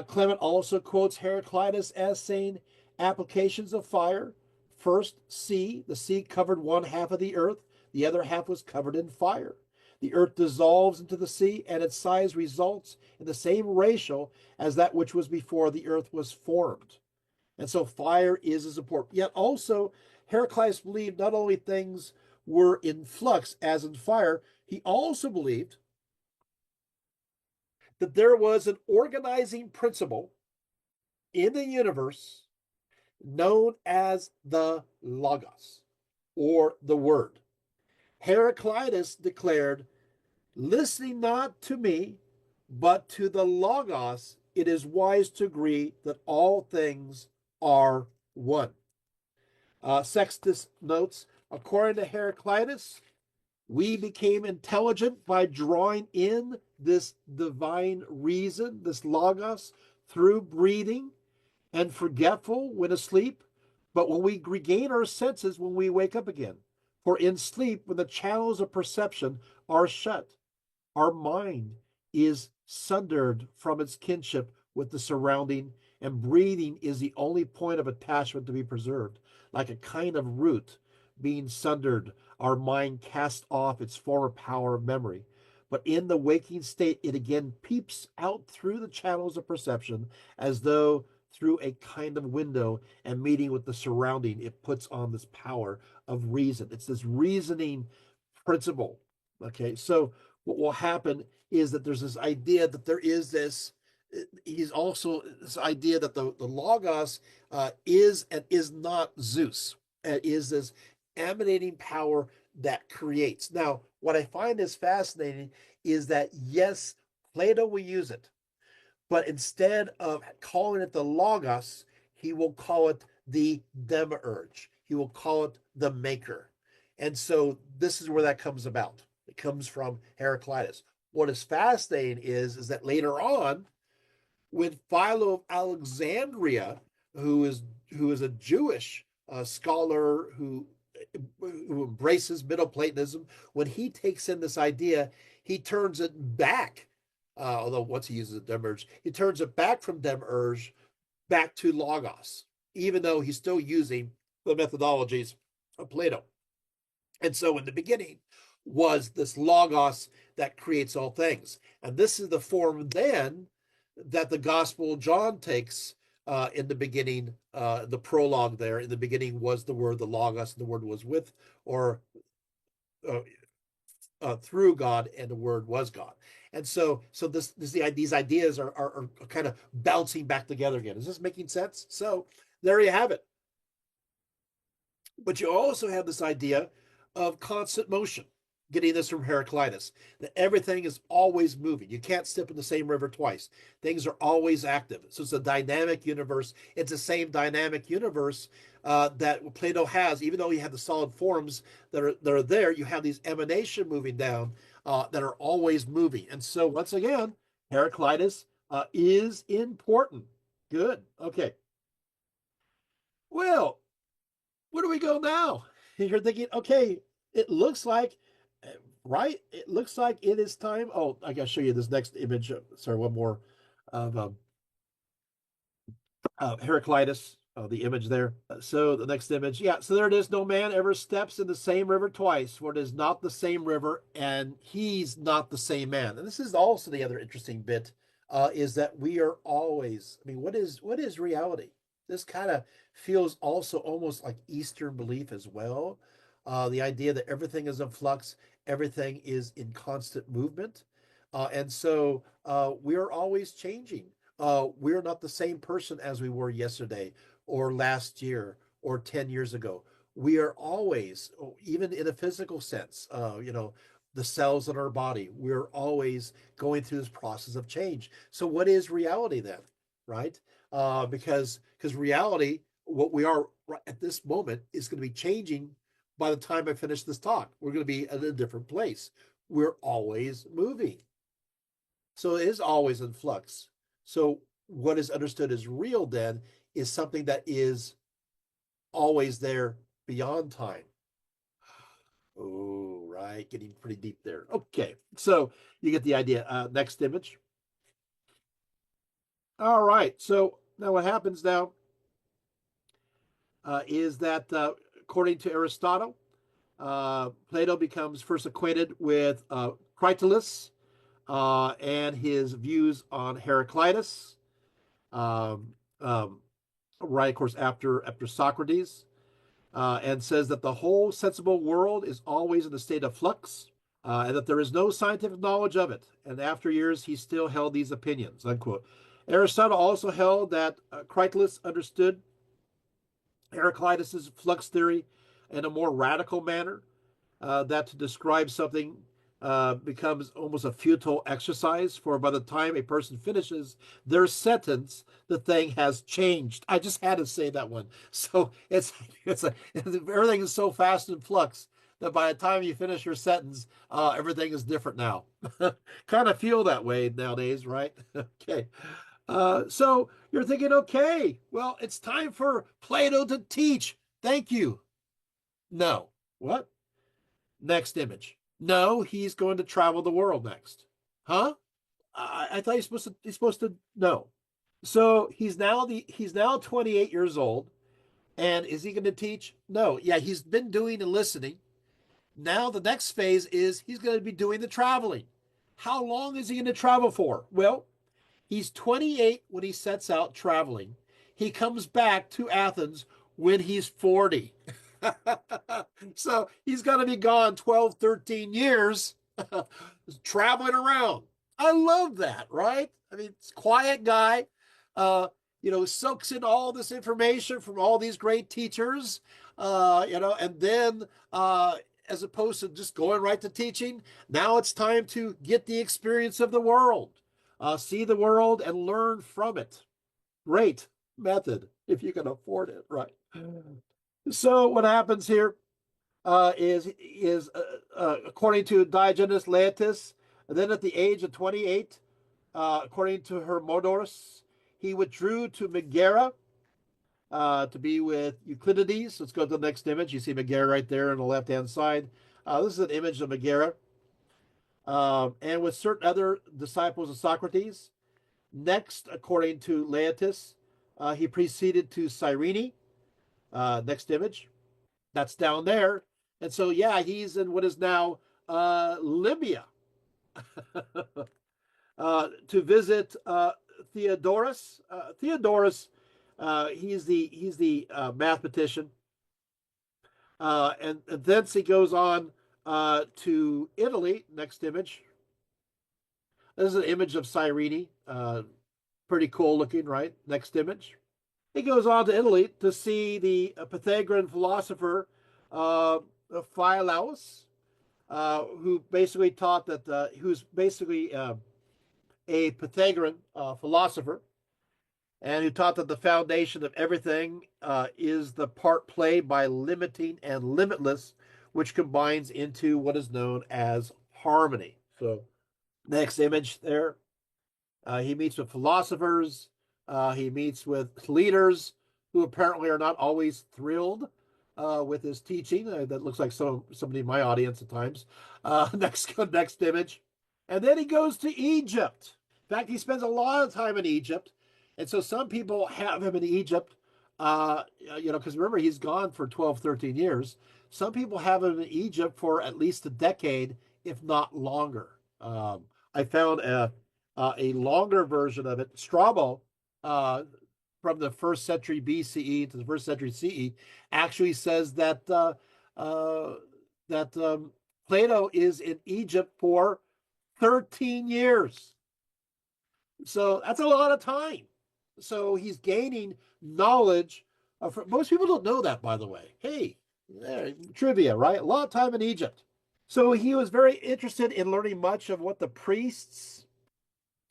Clement also quotes Heraclitus as saying applications of fire. First, sea. The sea covered one half of the earth, the other half was covered in fire. The earth dissolves into the sea, and its size results in the same ratio as that which was before the earth was formed. And so fire is as important. Yet also, Heraclitus believed not only things were in flux as in fire, he also believed that there was an organizing principle in the universe known as the Logos, or the Word. Heraclitus declared, listening not to me, but to the Logos, it is wise to agree that all things are one. Sextus notes, according to Heraclitus, we became intelligent by drawing in this divine reason, this Logos, through breathing, and forgetful when asleep, but when we regain our senses when we wake up again. For in sleep, when the channels of perception are shut, our mind is sundered from its kinship with the surrounding, and breathing is the only point of attachment to be preserved. Like a kind of root being sundered, our mind casts off its former power of memory. But in the waking state, it again peeps out through the channels of perception as though through a kind of window, and meeting with the surrounding, it puts on this power of reason. It's this reasoning principle. Okay, so what will happen is that there's this idea that there is this, he's also this idea that the Logos is and is not Zeus, and is this emanating power that creates. Now, what I find is fascinating is that, yes, Plato will use it, but instead of calling it the Logos, he will call it the demiurge. He will call it the maker. And so this is where that comes about. It comes from Heraclitus. What is fascinating is that later on, when Philo of Alexandria, who is a Jewish scholar who embraces Middle Platonism, when he takes in this idea, he turns it back. Although once he uses demiurge, he turns it back from demiurge back to Logos, even though he's still using the methodologies of Plato. And so in the beginning was this Logos that creates all things. And this is the form then that the Gospel of John takes in the beginning, the prologue there. In the beginning was the Word, the Logos, and the Word was with or through God, and the Word was God. And so these ideas are kind of bouncing back together again. Is this making sense? So there you have it. But you also have this idea of constant motion, getting this from Heraclitus, that everything is always moving. You can't step in the same river twice. Things are always active. So it's a dynamic universe. It's the same dynamic universe that Plato has. Even though you have the solid forms that are there, you have these emanation moving down that are always moving. And so once again, Heraclitus is important. Good. Okay. Well, where do we go now? You're thinking, okay, it looks like, right? It looks like it is time. Oh, I got to show you this next image. Sorry, one more of Heraclitus, the image there. So the next image, yeah. So there it is. No man ever steps in the same river twice, for it is not the same river, and he's not the same man. And this is also the other interesting bit, is that we are always. I mean, what is reality? This kind of feels also almost like Eastern belief as well. The idea that everything is in flux, everything is in constant movement, and so we are always changing. We're not the same person as we were yesterday or last year or 10 years ago. We are always, even in a physical sense, the cells in our body, we're always going through this process of change. So what is reality then, right? Because reality, what we are at this moment is going to be changing by the time I finish this talk. We're going to be at a different place. We're always moving. So it is always in flux. So what is understood as real then is something that is always there beyond time. Oh, right. Getting pretty deep there. Okay. So you get the idea. Next image. All right. So now what happens now is that according to Aristotle, Plato becomes first acquainted with Critolus and his views on Heraclitus. Um, um, right, of course, after Socrates, and says that the whole sensible world is always in a state of flux, and that there is no scientific knowledge of it. And after years, he still held these opinions. Unquote. Aristotle also held that Critolus understood Heraclitus's flux theory in a more radical manner, that to describe something becomes almost a futile exercise, for by the time a person finishes their sentence, the thing has changed. I just had to say that one. So everything is so fast in flux that by the time you finish your sentence, everything is different now. Kind of feel that way nowadays, right? Okay. So you're thinking, okay, well, it's time for Plato to teach. Thank you. No. What? Next image. No, he's going to travel the world next. Huh? I thought he's supposed to no. So he's now 28 years old, and is he going to teach? No. Yeah, he's been doing the listening. Now the next phase is he's going to be doing the traveling. How long is he going to travel for? Well, he's 28 when he sets out traveling. He comes back to Athens when he's 40. So he's going to be gone 12, 13 years traveling around. I love that, right? I mean, it's a quiet guy, uh, soaks in all this information from all these great teachers, and then as opposed to just going right to teaching, now it's time to get the experience of the world, see the world and learn from it. Great method if you can afford it, right? So what happens here is according to Diogenes Laertius, then at the age of 28, according to Hermodorus, he withdrew to Megara to be with Euclides. Let's go to the next image. You see Megara right there on the left-hand side. This is an image of Megara, and with certain other disciples of Socrates. Next, according to Laertius, he proceeded to Cyrene. Next image. That's down there. And so, yeah, he's in what is now Libya to visit Theodorus. Theodorus, he's the mathematician, and thence he goes on to Italy. Next image. This is an image of Cyrene. Pretty cool looking, right? Next image. He goes on to Italy to see the Pythagorean philosopher Philolaus, who basically taught that who's basically a Pythagorean philosopher, and who taught that the foundation of everything is the part played by limiting and limitless, which combines into what is known as harmony. So, next image there. He meets with philosophers. He meets with leaders who apparently are not always thrilled with his teaching. That looks like somebody in my audience at times. Next image, and then he goes to Egypt. In fact, he spends a lot of time in Egypt, and so some people have him in Egypt. Because remember he's gone for 12, 13 years. Some people have him in Egypt for at least a decade, if not longer. I found a longer version of it. Strabo, uh, from the first century BCE to the first century CE, actually says uh, that Plato is in Egypt for 13 years. So that's a lot of time. So he's gaining knowledge. Most people don't know that, by the way. Hey, trivia, right? A lot of time in Egypt. So he was very interested in learning much of what the priests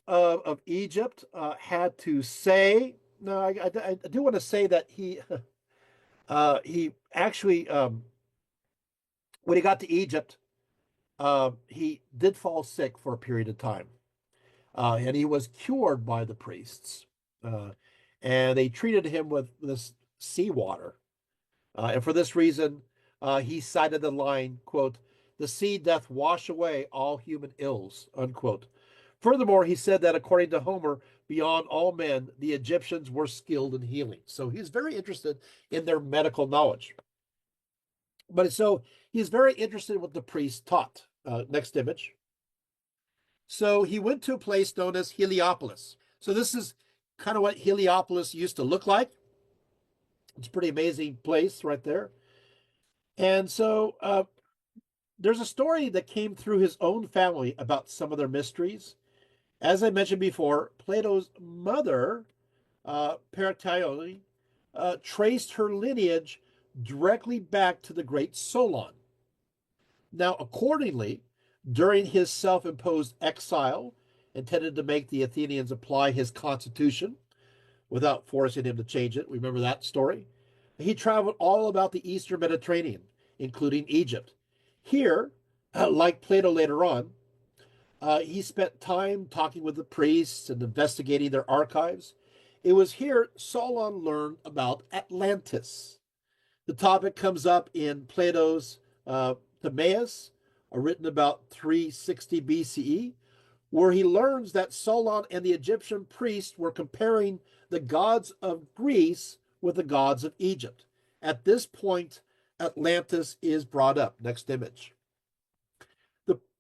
of Egypt had to say. No, I do want to say that he actually when he got to Egypt, he did fall sick for a period of time, and he was cured by the priests, uh, and they treated him with this seawater, and for this reason. he cited the line, quote, "The sea doth wash away all human ills," unquote. Furthermore, he said that according to Homer, beyond all men, the Egyptians were skilled in healing. So he's very interested in their medical knowledge. But so he's very interested in what the priests taught. Next image. So he went to a place known as Heliopolis. So this is kind of what Heliopolis used to look like. It's a pretty amazing place right there. And so there's a story that came through his own family about some of their mysteries. As I mentioned before, Plato's mother, Perictione, traced her lineage directly back to the great Solon. Now, accordingly, during his self imposed exile, intended to make the Athenians apply his constitution without forcing him to change it, remember that story? He traveled all about the Eastern Mediterranean, including Egypt. Here, like Plato later on, he spent time talking with the priests and investigating their archives. It was here Solon learned about Atlantis. The topic comes up in Plato's Timaeus, written about 360 BCE, where he learns that Solon and the Egyptian priests were comparing the gods of Greece with the gods of Egypt. At this point, Atlantis is brought up. Next image.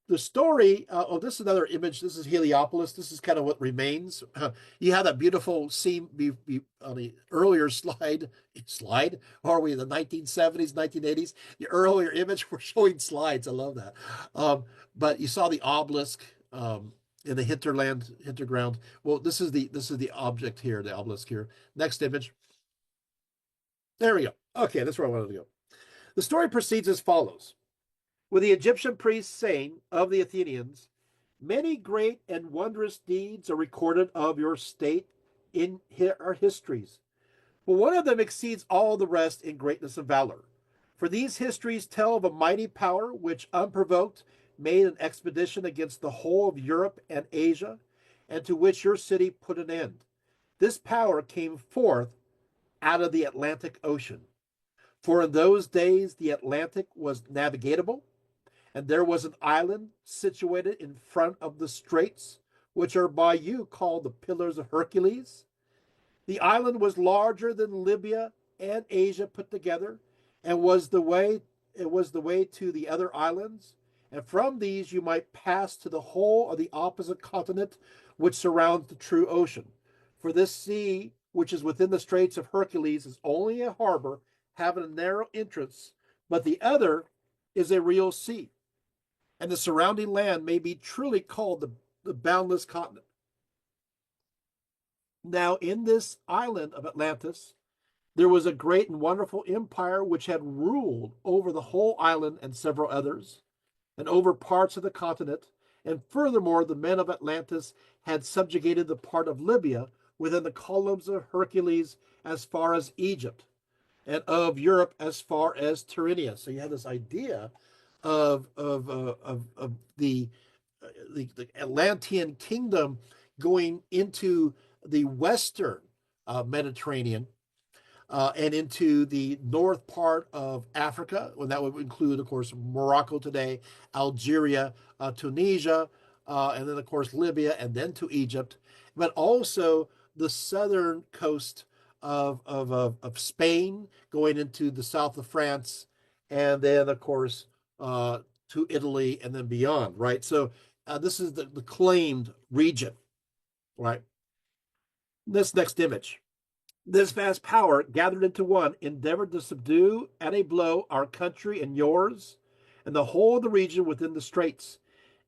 The story, this is another image. This is Heliopolis. This is kind of what remains. You have that beautiful scene on the earlier slide, or are we in the 1970s, 1980s? The earlier image, we're showing slides. I love that. But you saw the obelisk in the hinterground. Well, this is the object here, the obelisk here. Next image. There we go. Okay, that's where I wanted to go. The story proceeds as follows. With the Egyptian priests saying of the Athenians, "Many great and wondrous deeds are recorded of your state in our histories, but one of them exceeds all the rest in greatness and valor. For these histories tell of a mighty power which, unprovoked, made an expedition against the whole of Europe and Asia, and to which your city put an end. This power came forth out of the Atlantic Ocean. For in those days the Atlantic was navigable, and there was an island situated in front of the straits, which are by you called the Pillars of Hercules. The island was larger than Libya and Asia put together, and was the way to the other islands, and from these you might pass to the whole of the opposite continent which surrounds the true ocean. For this sea, which is within the straits of Hercules, is only a harbor having a narrow entrance, but the other is a real sea, and the surrounding land may be truly called the boundless continent. Now, in this island of Atlantis, there was a great and wonderful empire which had ruled over the whole island and several others, and over parts of the continent. And furthermore, the men of Atlantis had subjugated the part of Libya within the columns of Hercules as far as Egypt, and of Europe as far as Tyrrhenia. So you have this idea of the Atlantean kingdom going into the western Mediterranean and into the north part of Africa, and that would include, of course, Morocco today, Algeria, Tunisia, and then, of course, Libya, and then to Egypt, but also the southern coast of Spain, going into the south of France, and then, of course, to Italy and then beyond, right? So this is the claimed region, right? This next image. This vast power, gathered into one, endeavored to subdue at a blow our country and yours, and the whole of the region within the straits.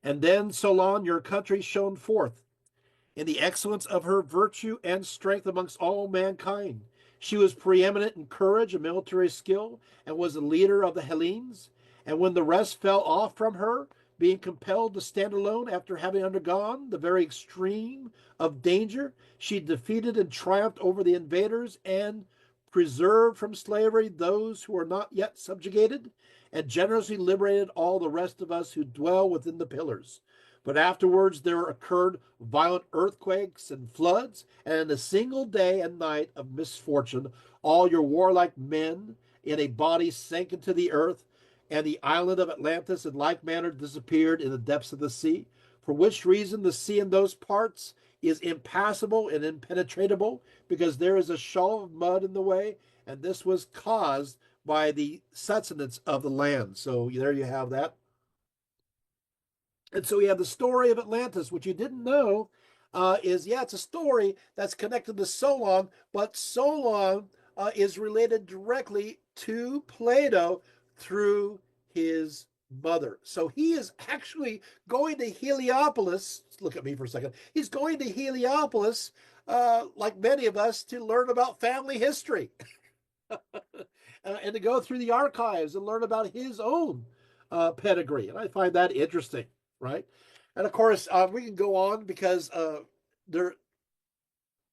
And then, Solon, your country shone forth in the excellence of her virtue and strength amongst all mankind. She was preeminent in courage and military skill, and was the leader of the Hellenes. And when the rest fell off from her, being compelled to stand alone after having undergone the very extreme of danger, she defeated and triumphed over the invaders, and preserved from slavery those who were not yet subjugated, and generously liberated all the rest of us who dwell within the pillars. But afterwards there occurred violent earthquakes and floods, and in a single day and night of misfortune all your warlike men in a body sank into the earth, and the island of Atlantis in like manner disappeared in the depths of the sea, for which reason the sea in those parts is impassable and impenetrable, because there is a shoal of mud in the way, and this was caused by the sustenance of the land. So there you have that. And so we have the story of Atlantis, which you didn't know is, yeah, it's a story that's connected to Solon, but Solon is related directly to Plato through his mother. So he is actually going to Heliopolis. Look at me for a second. He's going to Heliopolis, like many of us, to learn about family history and to go through the archives and learn about his own pedigree. And I find that interesting, right? And of course, we can go on because there,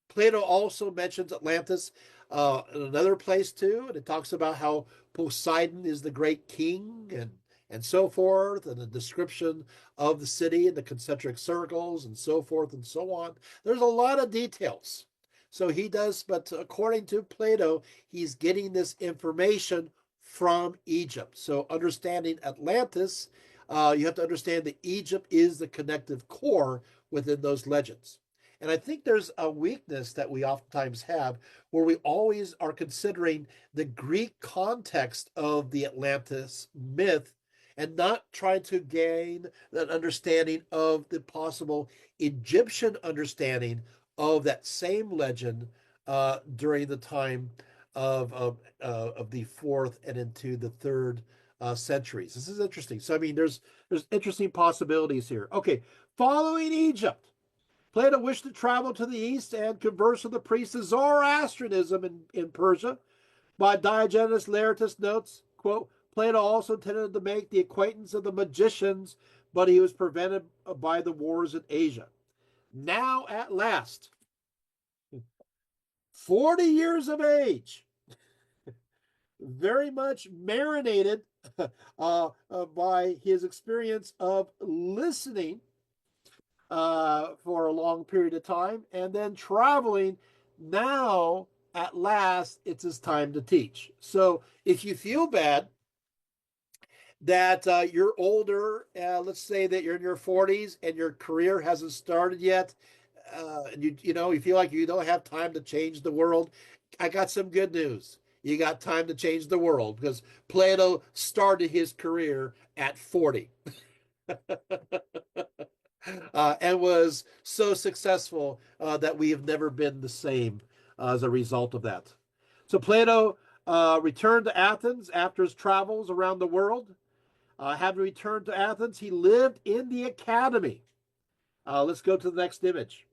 Plato also mentions Atlantis in another place too, and it talks about how Poseidon is the great king and so forth, and a description of the city and the concentric circles and so forth and so on. There's a lot of details. So he does, but according to Plato, he's getting this information from Egypt. So understanding Atlantis, you have to understand that Egypt is the connective core within those legends. And I think there's a weakness that we oftentimes have where we always are considering the Greek context of the Atlantis myth and not trying to gain an understanding of the possible Egyptian understanding of that same legend during the time of the fourth and into the third centuries. This is interesting. So I mean, there's interesting possibilities here. Okay, following Egypt. Plato wished to travel to the east and converse with the priests of Zoroastrianism in Persia. By Diogenes Laertius notes, quote, Plato also intended to make the acquaintance of the magicians, but he was prevented by the wars in Asia. Now at last, 40 years of age, very much marinated by his experience of listening for a long period of time and then traveling. Now, at last, it's his time to teach. So if you feel bad that you're older, let's say that you're in your 40s and your career hasn't started yet, and you feel like you don't have time to change the world, I got some good news. You got time to change the world because Plato started his career at 40. And was so successful that we have never been the same as a result of that. So Plato returned to Athens after his travels around the world. Having returned to Athens, he lived in the academy. Let's go to the next image.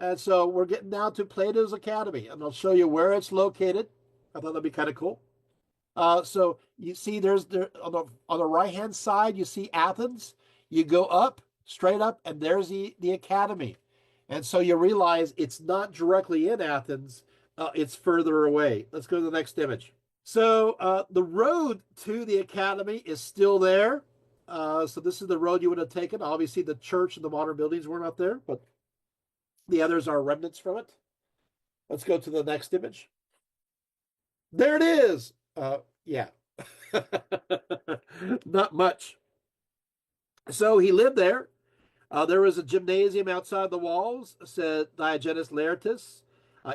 And so we're getting now to Plato's Academy, and I'll show you where it's located. I thought that'd be kind of cool. So you see, there's there on the right hand side, you see Athens. You go up, straight up, and there's the academy. And so you realize it's not directly in Athens; it's further away. Let's go to the next image. So the road to the academy is still there. So this is the road you would have taken. Obviously, the church and the modern buildings were not there, but the others are remnants from it. Let's go to the next image. There it is. Yeah, not much. So he lived there. There was a gymnasium outside the walls, said Diogenes Laertius,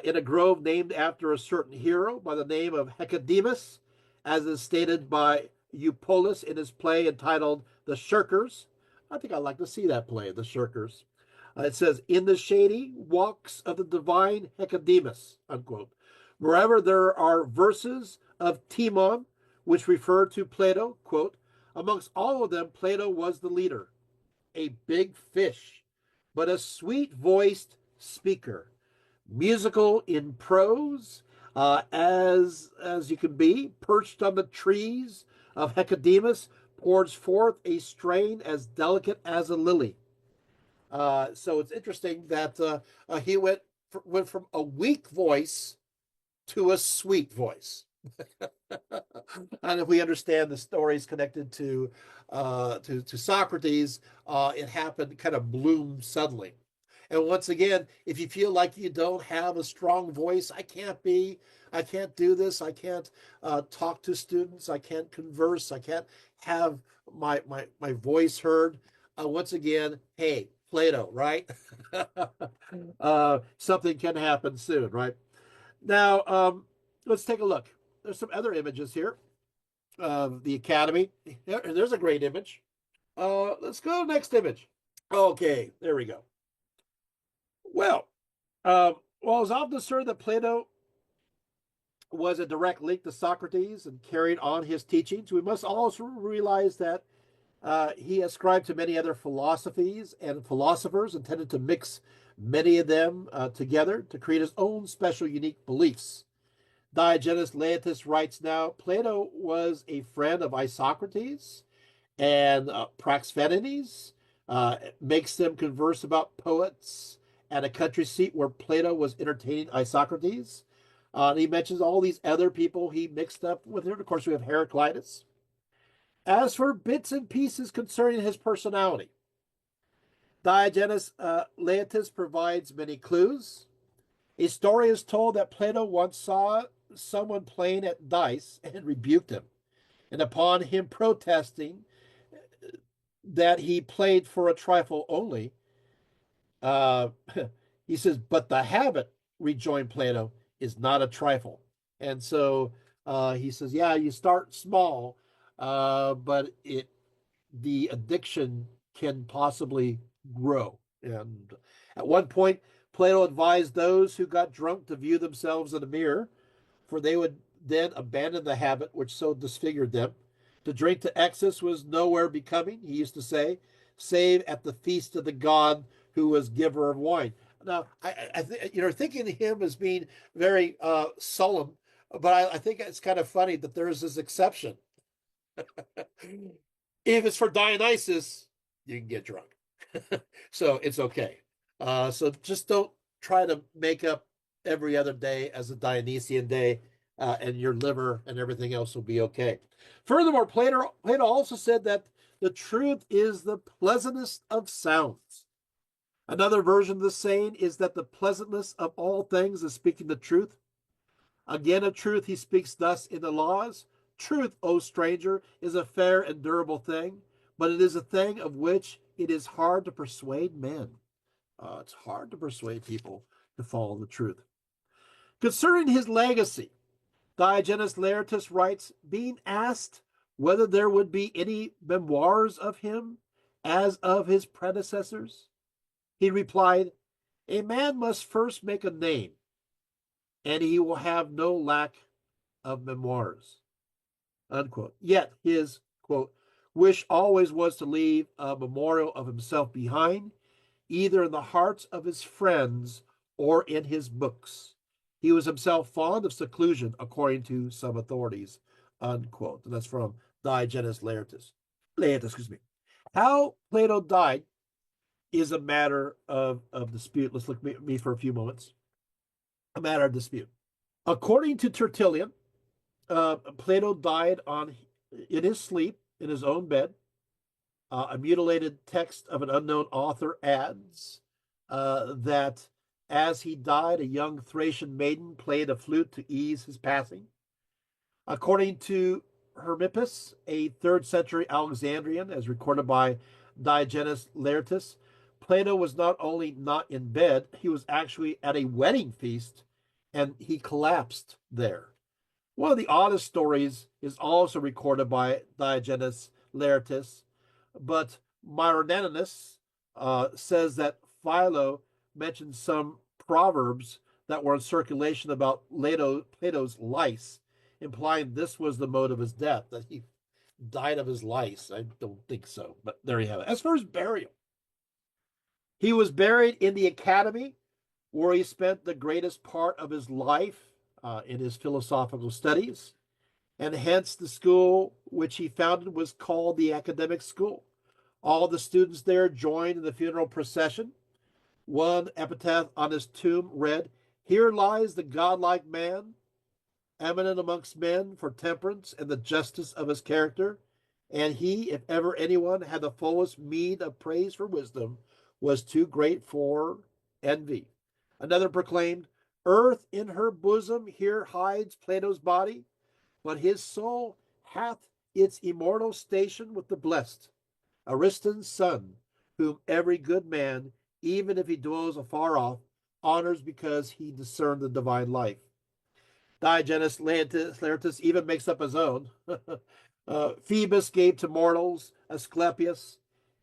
in a grove named after a certain hero by the name of Hecademus, as is stated by Eupolis in his play entitled The Shirkers. I think I'd like to see that play, The Shirkers. It says, in the shady walks of the divine Hecademus, unquote. Wherever there are verses of Timon, which refer to Plato, quote, amongst all of them, Plato was the leader, a big fish, but a sweet-voiced speaker, musical in prose, as you can be, perched on the trees of Hecademus, pours forth a strain as delicate as a lily. So it's interesting that he went from a weak voice to a sweet voice. And if we understand the stories connected to Socrates, it happened kind of bloomed suddenly. And once again, if you feel like you don't have a strong voice, I can't do this, I can't talk to students, I can't converse, I can't have my voice heard. Once again, hey, Plato, right? Something can happen soon, right? Now, let's take a look. There's some other images here of the academy. There's a great image. Let's go to the next image. Okay, there we go. Well, while it's often asserted that Plato was a direct link to Socrates and carried on his teachings, we must also realize that he ascribed to many other philosophies and philosophers, intended to mix many of them together to create his own special, unique beliefs. Diogenes Laertius writes now Plato was a friend of Isocrates and Praxiteles, makes them converse about poets at a country seat where Plato was entertaining Isocrates. And he mentions all these other people he mixed up with him. Of course, we have Heraclitus. As for bits and pieces concerning his personality, Diogenes Laertius provides many clues. A story is told that Plato once saw someone playing at dice and rebuked him. And upon him protesting that he played for a trifle only, uh, he says, but the habit, rejoined Plato, is not a trifle. And so he says, yeah, you start small, but the addiction can possibly grow. And at one point, Plato advised those who got drunk to view themselves in a mirror, for they would then abandon the habit which so disfigured them. To drink to excess was nowhere becoming, he used to say, save at the feast of the god who was giver of wine. Now, thinking of him as being very sullen, but I think it's kind of funny that there is this exception. If it's for Dionysus, you can get drunk. So it's okay. So just don't try to make up every other day as a Dionysian day, and your liver and everything else will be okay. Furthermore, Plato also said that the truth is the pleasantest of sounds. Another version of the saying is that the pleasantness of all things is speaking the truth. Again, of truth he speaks thus in the laws. Truth, O stranger, is a fair and durable thing, but it is a thing of which it is hard to persuade men. It's hard to persuade people to follow the truth. Concerning his legacy, Diogenes Laertius writes, being asked whether there would be any memoirs of him as of his predecessors, he replied, a man must first make a name, and he will have no lack of memoirs. Unquote. Yet his, quote, wish always was to leave a memorial of himself behind, either in the hearts of his friends or in his books. He was himself fond of seclusion, according to some authorities, unquote. And that's from Diogenes Laertius. Excuse me. How Plato died is a matter of dispute. Let's look at me for a few moments. A matter of dispute. According to Tertullian, Plato died in his sleep in his own bed. A mutilated text of an unknown author adds that as he died, a young Thracian maiden played a flute to ease his passing. According to Hermippus, a 3rd century Alexandrian, as recorded by Diogenes Laertius, Plato was not only not in bed, he was actually at a wedding feast and he collapsed there. One of the oddest stories is also recorded by Diogenes Laertius, but Myronianus says that Philo mentioned some proverbs that were in circulation about Plato's lice, implying this was the mode of his death, that he died of his lice. I don't think so, but there you have it. As for his burial, he was buried in the academy where he spent the greatest part of his life in his philosophical studies, and hence the school which he founded was called the academic school. All the students there joined in the funeral procession. One epitaph on his tomb read, here lies the godlike man, eminent amongst men for temperance and the justice of his character, and he, if ever anyone had the fullest meed of praise for wisdom, was too great for envy. Another proclaimed, earth in her bosom here hides Plato's body, but his soul hath its immortal station with the blessed, Ariston's son, whom every good man, even if he dwells afar off, honors because he discerned the divine life. Diogenes Laertius even makes up his own. Phoebus gave to mortals Asclepius,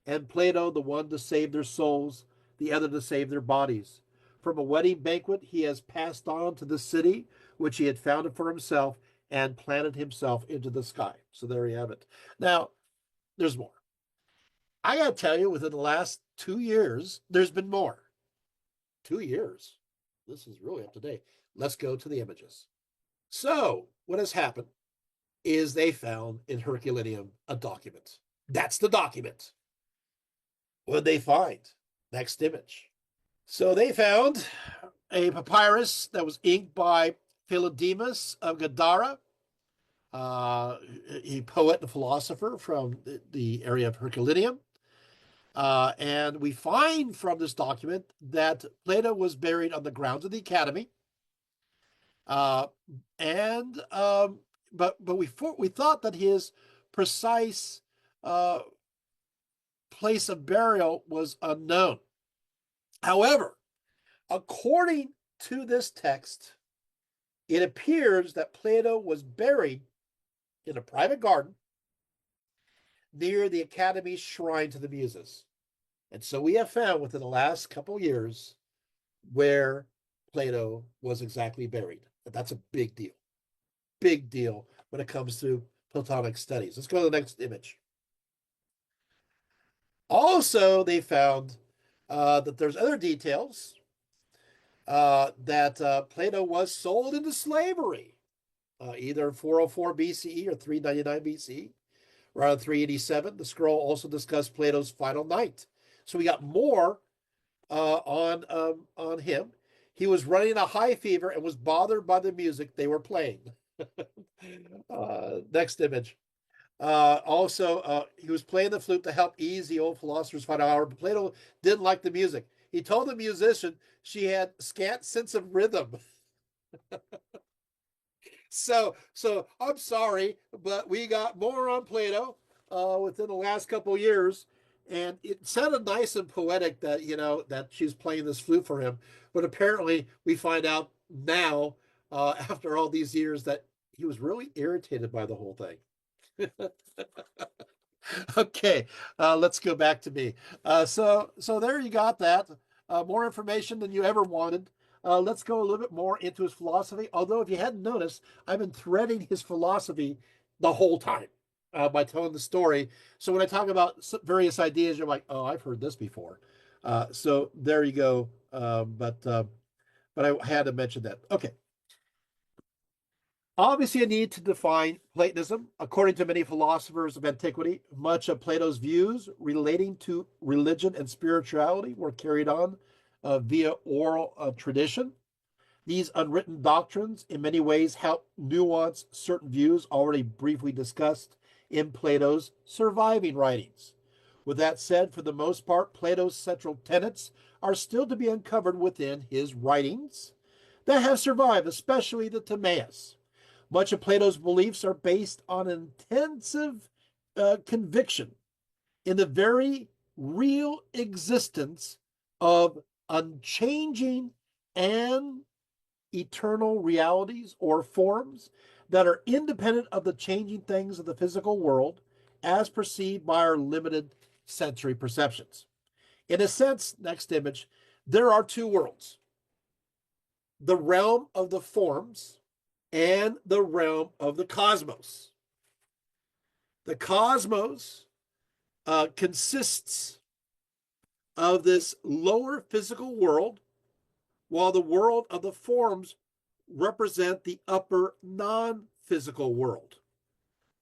and Plato the one to save their souls, the other to save their bodies. From a wedding banquet he has passed on to the city which he had founded for himself and planted himself into the sky. So there you have it. Now, there's more. I got to tell you, within the last 2 years, there's been more. 2 years. This is really up to date. Let's go to the images. So, what has happened is they found in Herculaneum a document. That's the document. What did they find? Next image. So, they found a papyrus that was inked by Philodemus of Gadara, a poet and philosopher from the area of Herculaneum. And we find from this document that Plato was buried on the grounds of the academy. And but we thought that his precise place of burial was unknown. However, according to this text, it appears that Plato was buried in a private garden near the Academy's shrine to the Muses. And so we have found within the last couple years where Plato was exactly buried. That's a big deal. Big deal when it comes to Platonic studies. Let's go to the next image. Also, they found that there's other details that Plato was sold into slavery, either 404 BCE or 399 BCE. Around 387, the scroll also discussed Plato's final night. So we got more on him. He was running a high fever and was bothered by the music they were playing. Next image. Also, he was playing the flute to help ease the old philosopher's final hour, but Plato didn't like the music. He told the musician she had scant sense of rhythm. So I'm sorry, but we got more on Plato within the last couple of years, and it sounded nice and poetic that that she's playing this flute for him, but apparently we find out now after all these years that he was really irritated by the whole thing. Okay, let's go back to me. So there you got that. More information than you ever wanted. Let's go a little bit more into his philosophy. Although, if you hadn't noticed, I've been threading his philosophy the whole time by telling the story. So when I talk about various ideas, you're like, "Oh, I've heard this before." So there you go. But I had to mention that. Okay. Obviously, a need to define Platonism. According to many philosophers of antiquity, much of Plato's views relating to religion and spirituality were carried on via oral tradition. These unwritten doctrines, in many ways, help nuance certain views already briefly discussed in Plato's surviving writings. With that said, for the most part, Plato's central tenets are still to be uncovered within his writings that have survived, especially the Timaeus. Much of Plato's beliefs are based on intensive conviction in the very real existence of unchanging and eternal realities or forms that are independent of the changing things of the physical world as perceived by our limited sensory perceptions. In a sense, next image, there are two worlds: the realm of the forms and the realm of the cosmos. The cosmos consists of this lower physical world, while the world of the forms represent the upper non-physical world.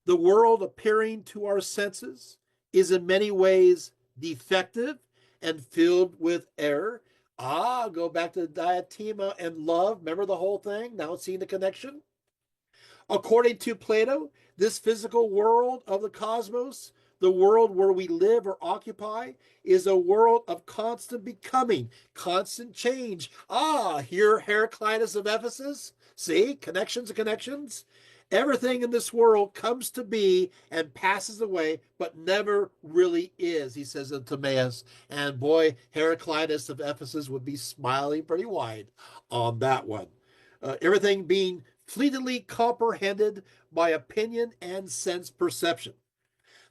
The world appearing to our senses is in many ways defective and filled with error. Go back to diatima and love. Remember the whole thing? Now seeing the connection? According to Plato, this physical world of the cosmos, The world where we live or occupy is a world of constant becoming, constant change. Ah, here Heraclitus of Ephesus. See, connections and connections. Everything in this world comes to be and passes away, but never really is, he says in Timaeus. And boy, Heraclitus of Ephesus would be smiling pretty wide on that one. Everything being fleetingly comprehended by opinion and sense perception.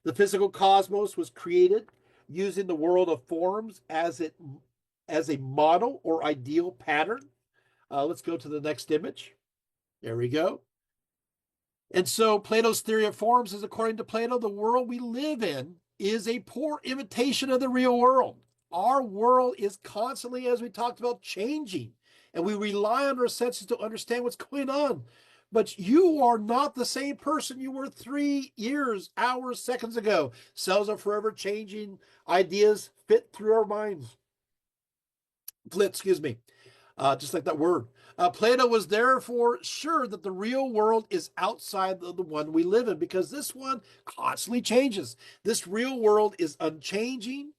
The physical cosmos was created using the world of forms as a model or ideal pattern. Let's go to the next image. There we go. And so Plato's theory of forms is, according to Plato, the world we live in is a poor imitation of the real world. Our world is constantly, as we talked about, changing, and we rely on our senses to understand what's going on. But you are not the same person you were 3 years, hours, seconds ago. Cells are forever changing. Ideas fit through our minds. Excuse me. Just like that word. Plato was therefore sure that the real world is outside of the one we live in, because this one constantly changes. This real world is unchanging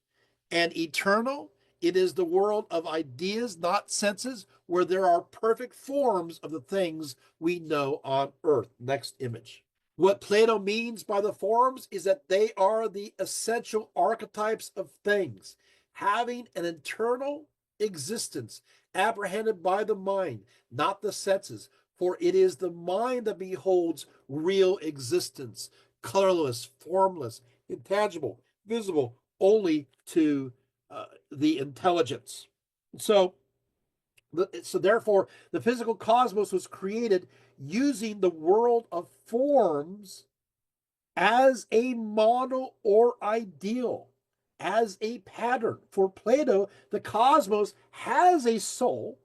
and eternal. It is the world of ideas, not senses, where there are perfect forms of the things we know on earth. Next image. What Plato means by the forms is that they are the essential archetypes of things, having an internal existence apprehended by the mind, not the senses, for it is the mind that beholds real existence, colorless, formless, intangible, visible only to the intelligence. So therefore, the physical cosmos was created using the world of forms as a model or ideal, as a pattern. For Plato, the cosmos has a soul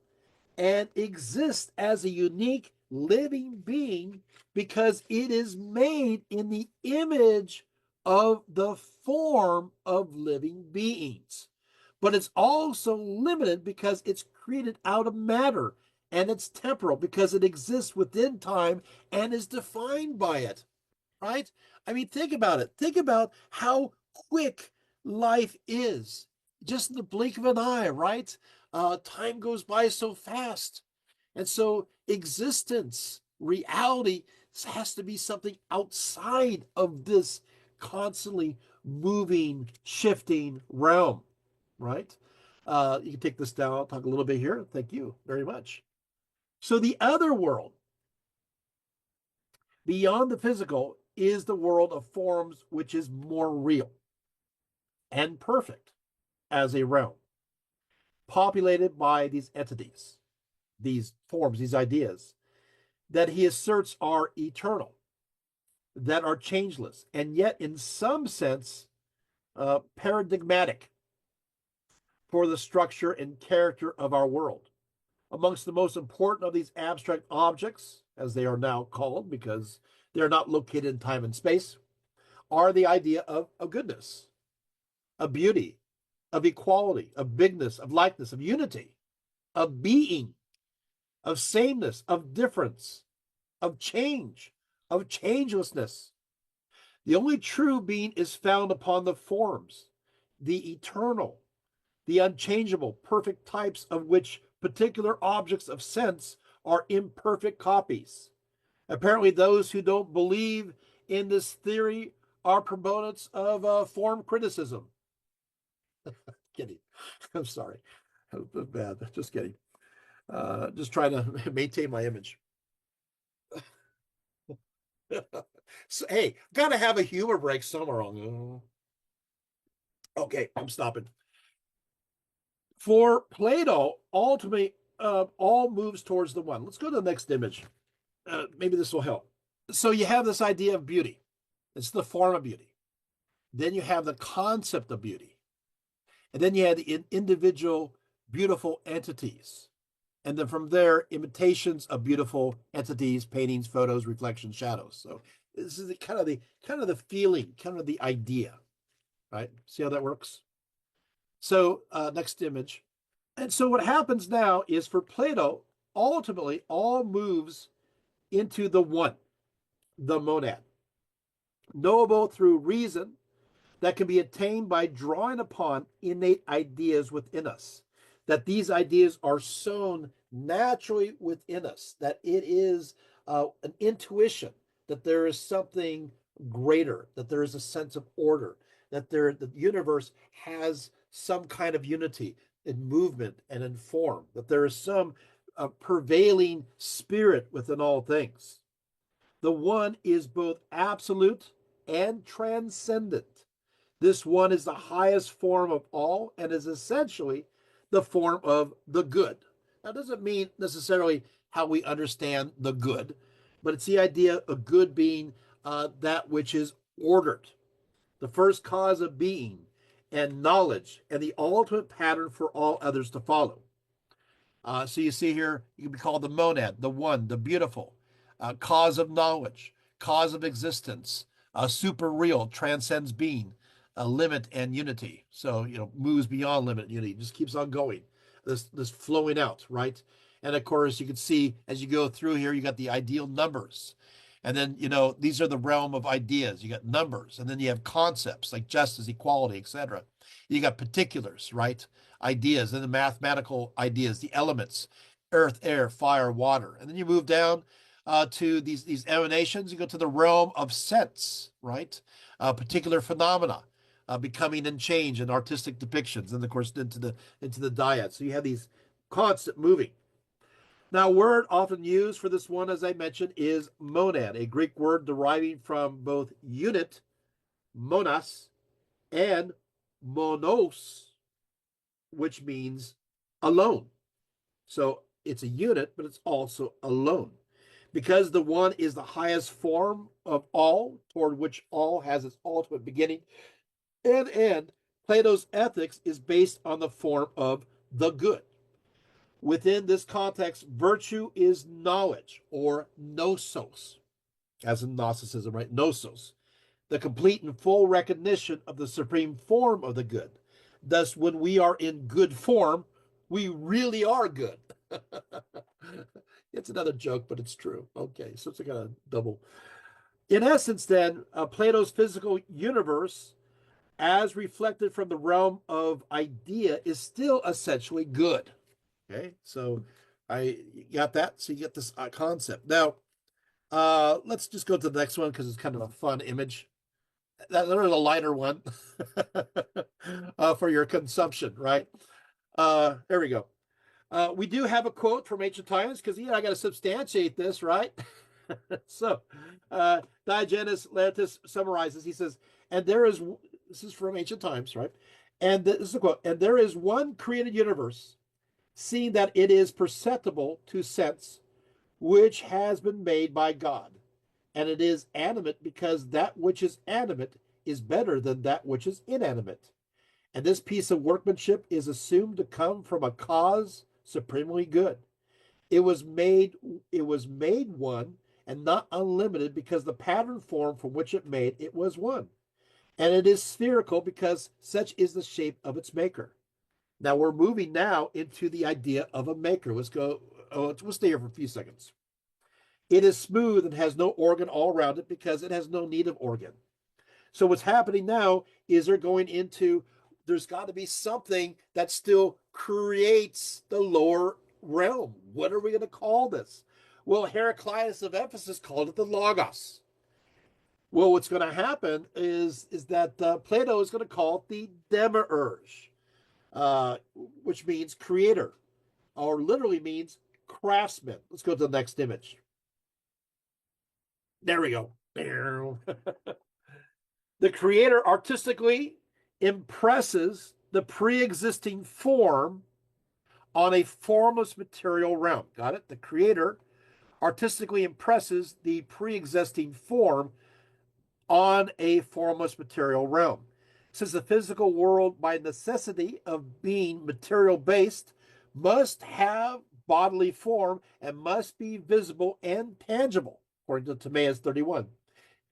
and exists as a unique living being because it is made in the image of the form of living beings. But it's also limited because it's created out of matter, and it's temporal because it exists within time and is defined by it, right? I mean, think about it. Think about how quick life is. Just in the blink of an eye, right? Time goes by so fast. And so existence, reality, has to be something outside of this constantly moving, shifting realm, right? You can take this down. I'll talk a little bit here. Thank you very much. So the other world, beyond the physical, is the world of forms, which is more real and perfect as a realm, populated by these entities, these forms, these ideas that he asserts are eternal, that are changeless, and yet in some sense paradigmatic for the structure and character of our world. Amongst the most important of these abstract objects, as they are now called because they're not located in time and space, are the idea of goodness, of beauty, of equality, of bigness, of likeness, of unity, of being, of sameness, of difference, of change, of changelessness. The only true being is found upon the forms, the eternal, the unchangeable, perfect types of which particular objects of sense are imperfect copies. Apparently, those who don't believe in this theory are proponents of form criticism. Kidding. I'm sorry. That was bad. Just kidding. Just trying to maintain my image. So, hey, gotta have a humor break somewhere on. Okay, I'm stopping. For Plato, ultimately, all moves towards the one. Let's go to the next image. Maybe this will help. So you have this idea of beauty. It's the form of beauty. Then you have the concept of beauty. And then you have the individual beautiful entities. And then from there, imitations of beautiful entities, paintings, photos, reflections, shadows. So this is the feeling, kind of the idea, right? See how that works? So next image. And so what happens now is for Plato, ultimately all moves into the one, the monad, knowable through reason, that can be attained by drawing upon innate ideas within us, that these ideas are sown naturally within us, that it is an intuition, that there is something greater, that there is a sense of order, that the universe has some kind of unity in movement and in form, that there is some prevailing spirit within all things. The one is both absolute and transcendent. This one is the highest form of all and is essentially the form of the good. That doesn't mean necessarily how we understand the good, but it's the idea of good being that which is ordered, the first cause of being and knowledge, and the ultimate pattern for all others to follow. So you see here, you can be called the monad, the one, the beautiful, cause of knowledge, cause of existence, super real, transcends being, limit and unity. So, moves beyond limit and unity, just keeps on going, this flowing out, right? And of course, you can see as you go through here, you got the ideal numbers. And then, these are the realm of ideas. You got numbers, and then you have concepts like justice, equality, etc. You got particulars, right? Ideas, and the mathematical ideas, the elements, earth, air, fire, water. And then you move down to these emanations. You go to the realm of sense, right? Particular phenomena, becoming and change and artistic depictions, and of course into the dyad. So you have these constant moving. Now, a word often used for this one, as I mentioned, is monad, a Greek word deriving from both unit, monas, and monos, which means alone. So it's a unit, but it's also alone. Because the one is the highest form of all, toward which all has its ultimate beginning and end, Plato's ethics is based on the form of the good. Within this context, virtue is knowledge, or gnosos, as in Gnosticism, right? Gnosos, the complete and full recognition of the supreme form of the good. Thus, when we are in good form, we really are good. It's another joke, but it's true. Okay, so it's a kind of double. In essence, then, Plato's physical universe, as reflected from the realm of idea, is still essentially good. Okay, so I got that. So you get this concept. Now, let's just go to the next one because it's kind of a fun image. There is a lighter one for your consumption, right? There we go. We do have a quote from ancient times because I got to substantiate this, right? So, Diogenes Laertius summarizes. He says, "And there is this is from ancient times, right? And this is a quote. And there is one created universe, seeing that it is perceptible to sense, which has been made by God, and it is animate because that which is animate is better than that which is inanimate. And this piece of workmanship is assumed to come from a cause supremely good. It was made one and not unlimited because the pattern form from which it made it was one. And it is spherical because such is the shape of its maker." Now we're moving now into the idea of a maker. Let's go. We'll stay here for a few seconds. It is smooth and has no organ all around it because it has no need of organ. So what's happening now is they're going into, there's got to be something that still creates the lower realm. What are we going to call this? Well, Heraclitus of Ephesus called it the Logos. Well, what's going to happen is that Plato is going to call it the Demiurge, which means creator, or literally means craftsman. Let's go to the next image. There we go. The creator artistically impresses the pre-existing form on a formless material realm. Got it? The creator artistically impresses the pre-existing form on a formless material realm. Since the physical world, by necessity of being material based, must have bodily form and must be visible and tangible, according to Timaeus 31.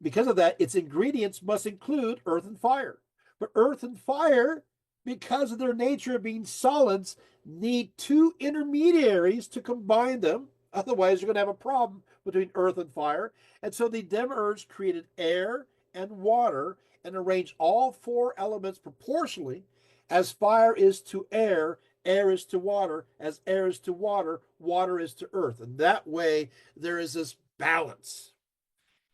Because of that, its ingredients must include earth and fire. But earth and fire, because of their nature of being solids, need two intermediaries to combine them. Otherwise, you're going to have a problem between earth and fire. And so the Demiurge created air and water and arrange all four elements proportionally, as fire is to air, air is to water, as air is to water, water is to earth. And that way, there is this balance.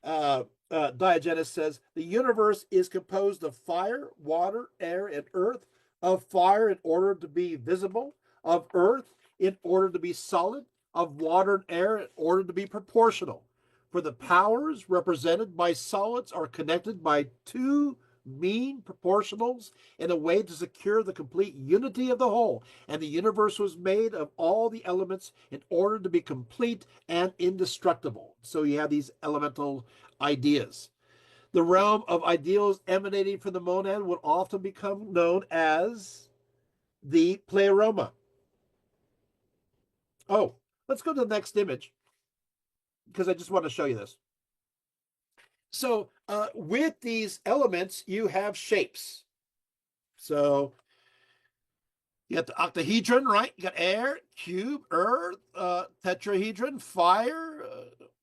Diogenes says the universe is composed of fire, water, air, and earth, of fire in order to be visible, of earth in order to be solid, of water and air in order to be proportional. For the powers represented by solids are connected by two mean proportionals in a way to secure the complete unity of the whole. And the universe was made of all the elements in order to be complete and indestructible. So you have these elemental ideas. The realm of ideals emanating from the monad would often become known as the pleroma. Oh, let's go to the next image because I just want to show you this. So with these elements, you have shapes. So you got the octahedron, right? You got air, cube, earth, tetrahedron, fire,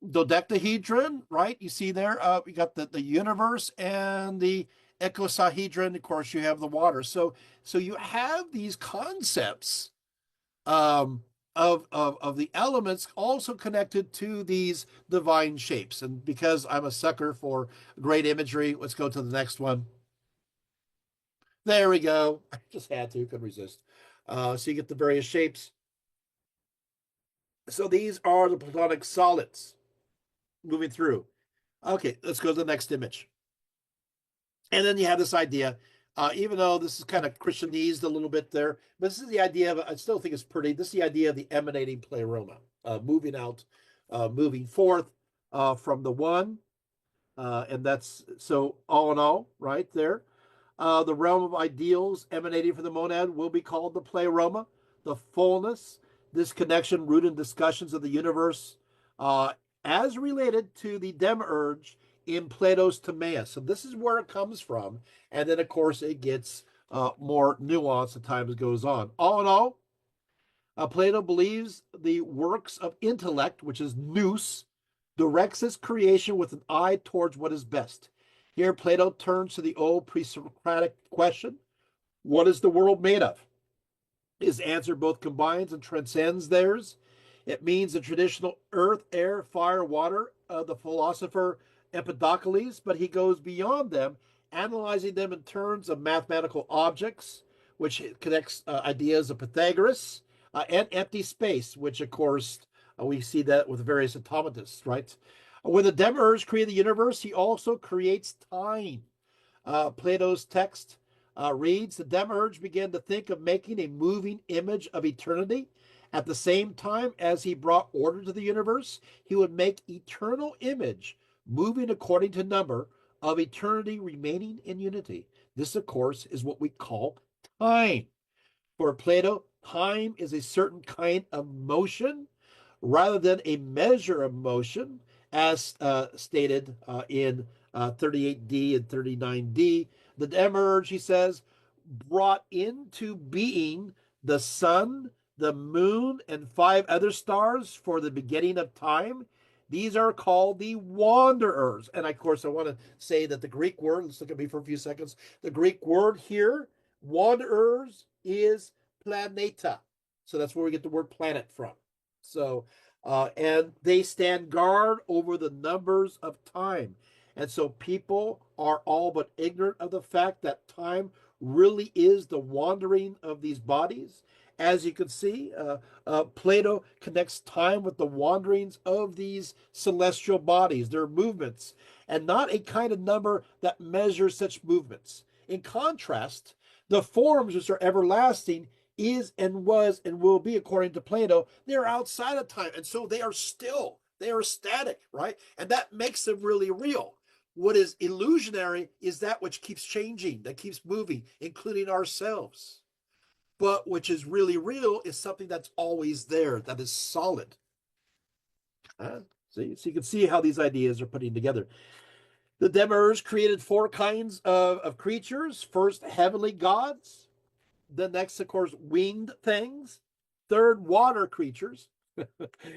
dodecahedron, right? You see there, you got the universe and the icosahedron. Of course, you have the water. So you have these concepts of the elements also connected to these divine shapes. And because I'm a sucker for great imagery, let's go to the next one. There we go. I just had to, couldn't resist. So you get the various shapes. So these are the Platonic solids moving through. Okay, let's go to the next image. And then you have this idea, even though this is kind of Christianized a little bit there, but this is the idea of, I still think it's pretty, this is the idea of the emanating pleroma, moving out, moving forth from the one. And that's, so all in all, right there. The realm of ideals emanating from the monad will be called the pleroma, the fullness, this connection rooted in discussions of the universe as related to the demiurge in Plato's Timaeus. So this is where it comes from. And then, of course, it gets more nuanced as time goes on. All in all, Plato believes the works of intellect, which is nous, directs his creation with an eye towards what is best. Here, Plato turns to the old pre-Socratic question, what is the world made of? His answer both combines and transcends theirs. It means the traditional earth, air, fire, water of the philosopher Empedocles, but he goes beyond them, analyzing them in terms of mathematical objects, which connects ideas of Pythagoras, and empty space, which, of course, we see that with various automatists, right? When the demiurge created the universe, he also creates time. Plato's text reads, the demiurge began to think of making a moving image of eternity. At the same time as he brought order to the universe, he would make eternal image, moving according to number, of eternity remaining in unity. This, of course, is what we call time. For Plato, time is a certain kind of motion rather than a measure of motion, as stated in 38D and 39D. The demiurge, he says, brought into being the sun, the moon, and 5 other stars for the beginning of time. These are called the wanderers. And of course, I want to say that the Greek word, let's look at me for a few seconds. The Greek word here, wanderers, is planeta. So that's where we get the word planet from. So, and they stand guard over the numbers of time. And so people are all but ignorant of the fact that time really is the wandering of these bodies. As you can see, Plato connects time with the wanderings of these celestial bodies, their movements, and not a kind of number that measures such movements. In contrast, the forms which are everlasting is and was and will be, according to Plato, they're outside of time. And so they are still, they are static, right? And that makes them really real. What is illusionary is that which keeps changing, that keeps moving, including ourselves. But which is really real is something that's always there, that is solid. So you can see how these ideas are putting together. The demiurge created 4 kinds of creatures. First, heavenly gods. The next, of course, winged things. Third, water creatures.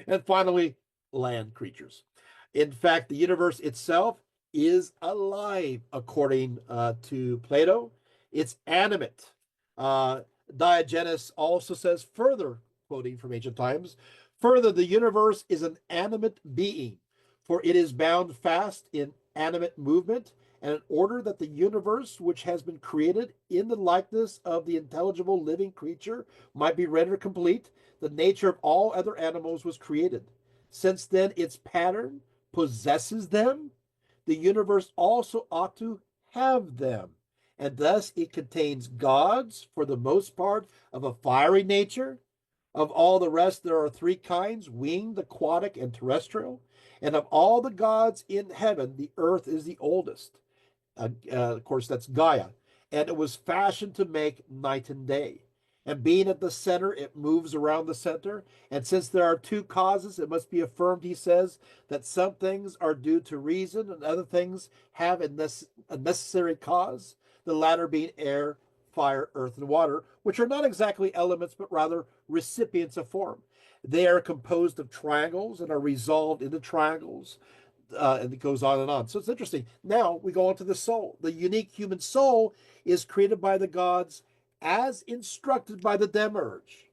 And finally, land creatures. In fact, the universe itself is alive, according to Plato. It's animate. Uh, Diogenes also says further, quoting from ancient times, further, the universe is an animate being, for it is bound fast in animate movement, and in order that the universe, which has been created in the likeness of the intelligible living creature, might be rendered complete, the nature of all other animals was created. Since then, its pattern possesses them, the universe also ought to have them. And thus it contains gods, for the most part, of a fiery nature. Of all the rest, there are three kinds: winged, aquatic, and terrestrial. And of all the gods in heaven, the earth is the oldest. Of course, that's Gaia. And it was fashioned to make night and day. And being at the center, it moves around the center. And since there are two causes, it must be affirmed, he says, that some things are due to reason and other things have a necessary cause, the latter being air, fire, earth, and water, which are not exactly elements, but rather recipients of form. They are composed of triangles and are resolved into triangles, and it goes on and on. So it's interesting. Now we go on to the soul. The unique human soul is created by the gods as instructed by the demiurge.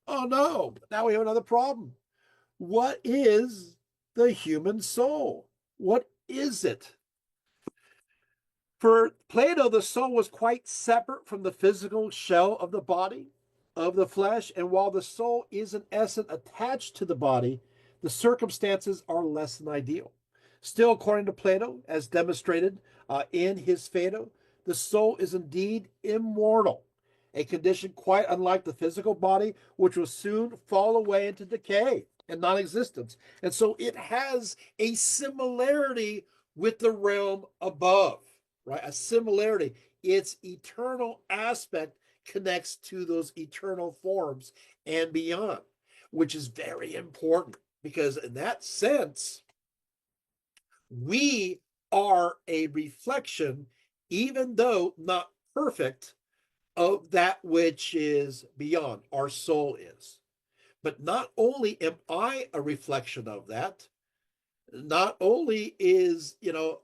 Oh no, now we have another problem. What is the human soul? What is it? For Plato, the soul was quite separate from the physical shell of the body, of the flesh, and while the soul is in essence attached to the body, the circumstances are less than ideal. Still, according to Plato, as demonstrated in his Phaedo, the soul is indeed immortal, a condition quite unlike the physical body, which will soon fall away into decay and non existence. And so it has a similarity with the realm above, right? A similarity. Its eternal aspect connects to those eternal forms and beyond, which is very important because, in that sense, we are a reflection, even though not perfect, of that which is beyond. Our soul is. But not only am I a reflection of that, not only is,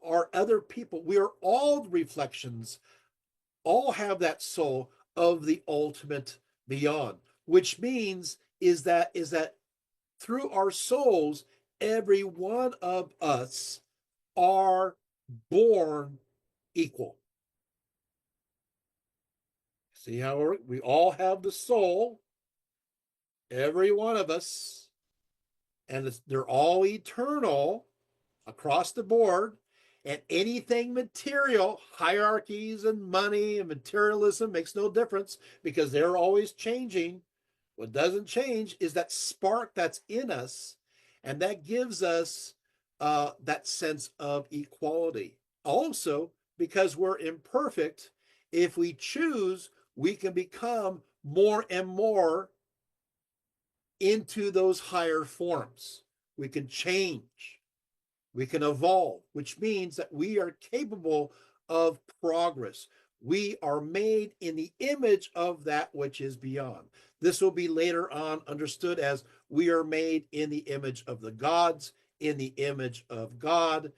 are other people, we are all reflections, all have that soul of the ultimate beyond, which means is that through our souls, every one of us are born equal. See how we all have the soul, every one of us, and they're all eternal across the board. And anything material, hierarchies and money and materialism makes no difference because they're always changing. What doesn't change is that spark that's in us, and that gives us that sense of equality. Also, because we're imperfect, if we choose, we can become more and more into those higher forms. We can change, we can evolve, which means that we are capable of progress. We are made in the image of that which is beyond. This will be later on understood as we are made in the image of the gods, in the image of God.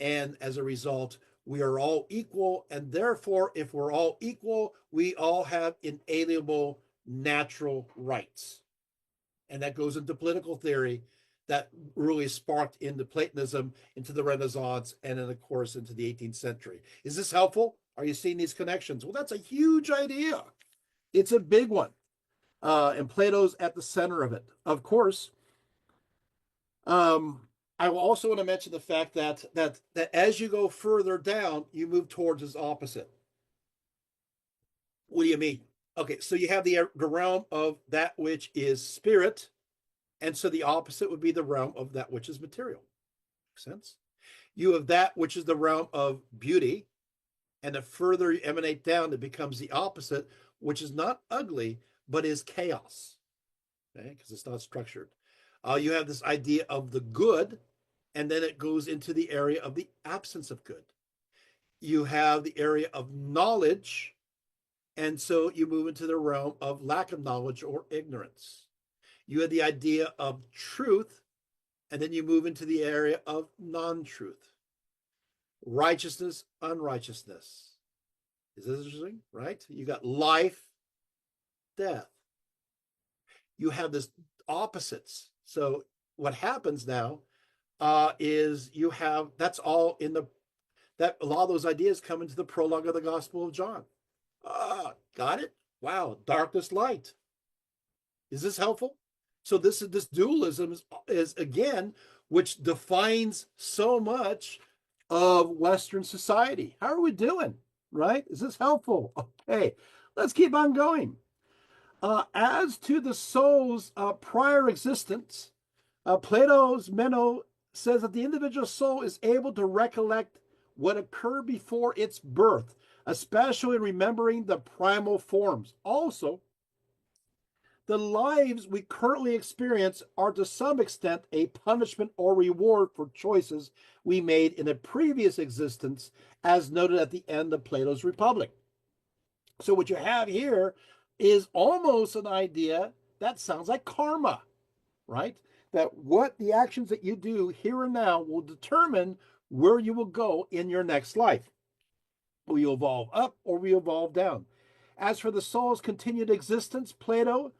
And as a result, we are all equal. And therefore, if we're all equal, we all have inalienable natural rights. And that goes into political theory that really sparked into Platonism, into the Renaissance, and then, of course, into the 18th century. Is this helpful? Are you seeing these connections? Well, that's a huge idea. It's a big one. And Plato's at the center of it. Of course, I will also want to mention the fact that as you go further down, you move towards his opposite. What do you mean? Okay, so you have the realm of that which is spirit, and so the opposite would be the realm of that which is material. Makes sense? You have that which is the realm of beauty, and the further you emanate down, it becomes the opposite, which is not ugly, but is chaos, okay? Because it's not structured. You have this idea of the good, and then it goes into the area of the absence of good. You have the area of knowledge, and so you move into the realm of lack of knowledge or ignorance. You have the idea of truth, and then you move into the area of non-truth. righteousness, unrighteousness. Is this interesting? Right? You got life, death. You have this opposites. So what happens now is you have that's all in the that a lot of those ideas come into the prologue of the Gospel of John. Got it? Wow, darkness, light. Is this helpful? So this dualism is again, which defines so much of Western society. How are we doing? Right? Is this helpful? Okay, let's keep on going. As to the soul's prior existence, Plato's Meno says that the individual soul is able to recollect what occurred before its birth, especially remembering the primal forms. Also, the lives we currently experience are to some extent a punishment or reward for choices we made in a previous existence, as noted at the end of Plato's Republic. So, what you have here is almost an idea that sounds like karma, right? That what the actions that you do here and now will determine where you will go in your next life. Will you evolve up or will you evolve down? As for the soul's continued existence, Plato,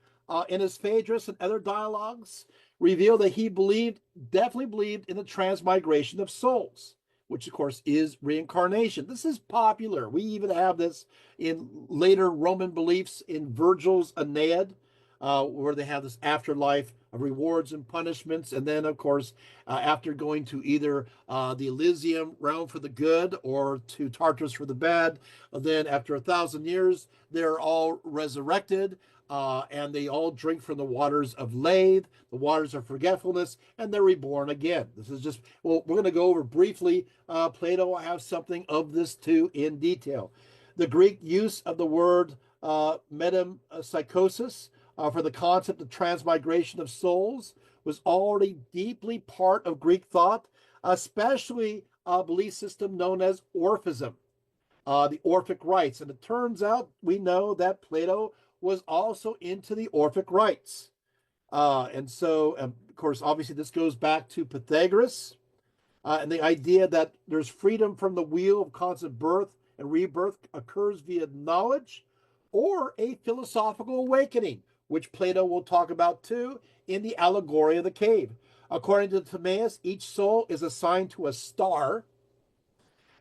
in his Phaedrus and other dialogues, revealed that he definitely believed in the transmigration of souls, which of course is reincarnation. This is popular. We even have this in later Roman beliefs in Virgil's Aeneid, where they have this afterlife of rewards and punishments. And then, of course, after going to either the Elysium realm for the good or to Tartarus for the bad, then after 1,000 years, they're all resurrected. And they all drink from the waters of Lethe, the waters of forgetfulness, and they're reborn again. This is just, well, we're going to go over briefly. Plato has something of this too in detail. The Greek use of the word metempsychosis for the concept of transmigration of souls was already deeply part of Greek thought, especially a belief system known as Orphism, the Orphic rites. And it turns out we know that Plato was also into the Orphic rites. And so, of course, obviously, this goes back to Pythagoras and the idea that there's freedom from the wheel of constant birth and rebirth occurs via knowledge or a philosophical awakening, which Plato will talk about too in the allegory of the cave. According to Timaeus, each soul is assigned to a star.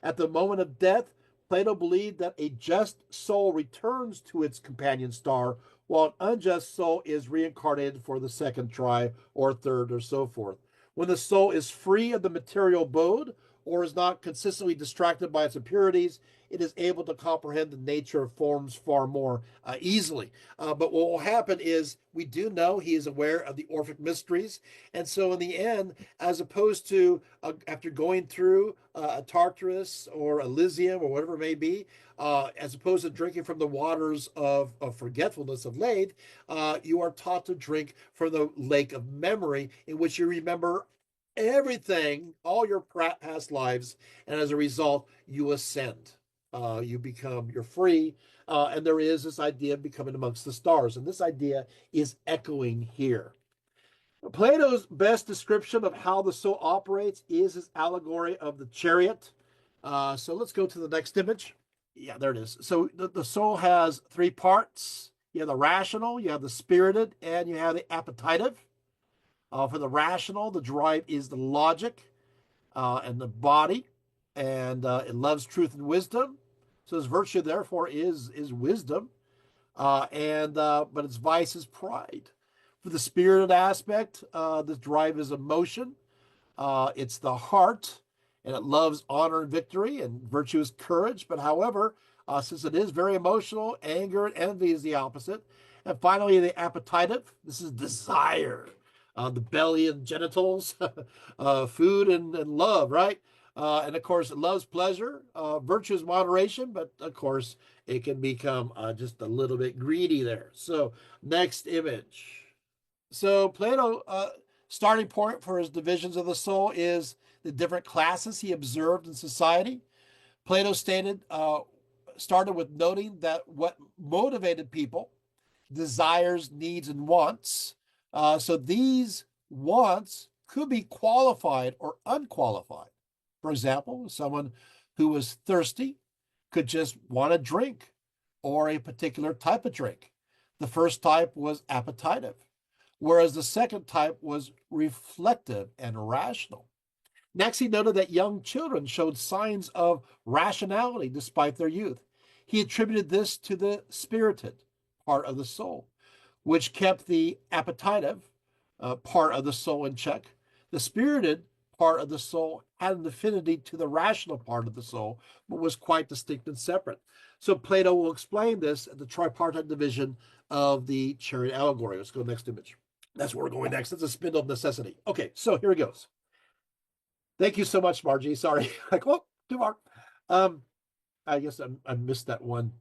At the moment of death, Plato believed that a just soul returns to its companion star, while an unjust soul is reincarnated for the second try or third or so forth. When the soul is free of the material abode or is not consistently distracted by its impurities, it is able to comprehend the nature of forms far more easily. But what will happen is we do know he is aware of the Orphic mysteries. And so, in the end, as opposed to after going through a Tartarus or Elysium or whatever it may be, as opposed to drinking from the waters of forgetfulness of Lethe, you are taught to drink from the lake of memory, in which you remember everything, all your past lives, and as a result, you ascend. You're free, and there is this idea of becoming amongst the stars, and this idea is echoing here. Plato's best description of how the soul operates is his allegory of the chariot. So let's go to the next image. Yeah, there it is. So the soul has three parts. You have the rational, you have the spirited, and you have the appetitive. For the rational, the drive is the logic and the body, and it loves truth and wisdom. So its virtue, therefore, is wisdom, but its vice is pride. For the spirited aspect, the drive is emotion. It's the heart, and it loves honor and victory, and virtue is courage. But however, since it is very emotional, anger and envy is the opposite. And finally, the appetitive. This is desire, the belly and genitals, food and love, right? And of course, it loves pleasure. Virtue is moderation, but of course, it can become just a little bit greedy there. So, next image. So Plato, starting point for his divisions of the soul is the different classes he observed in society. Plato started with noting that what motivated people, desires, needs, and wants. So these wants could be qualified or unqualified. For example, someone who was thirsty could just want a drink or a particular type of drink. The first type was appetitive, whereas the second type was reflective and rational. Next, he noted that young children showed signs of rationality despite their youth. He attributed this to the spirited part of the soul, which kept the appetitive part of the soul in check. The spirited part of the soul had an affinity to the rational part of the soul, but was quite distinct and separate. So Plato will explain this at the tripartite division of the chariot allegory. Let's go next image. That's where we're going next. It's a spindle of necessity. Okay, so here he goes. Thank you so much, Margie. Sorry. Like, oh, too far. I guess I missed that one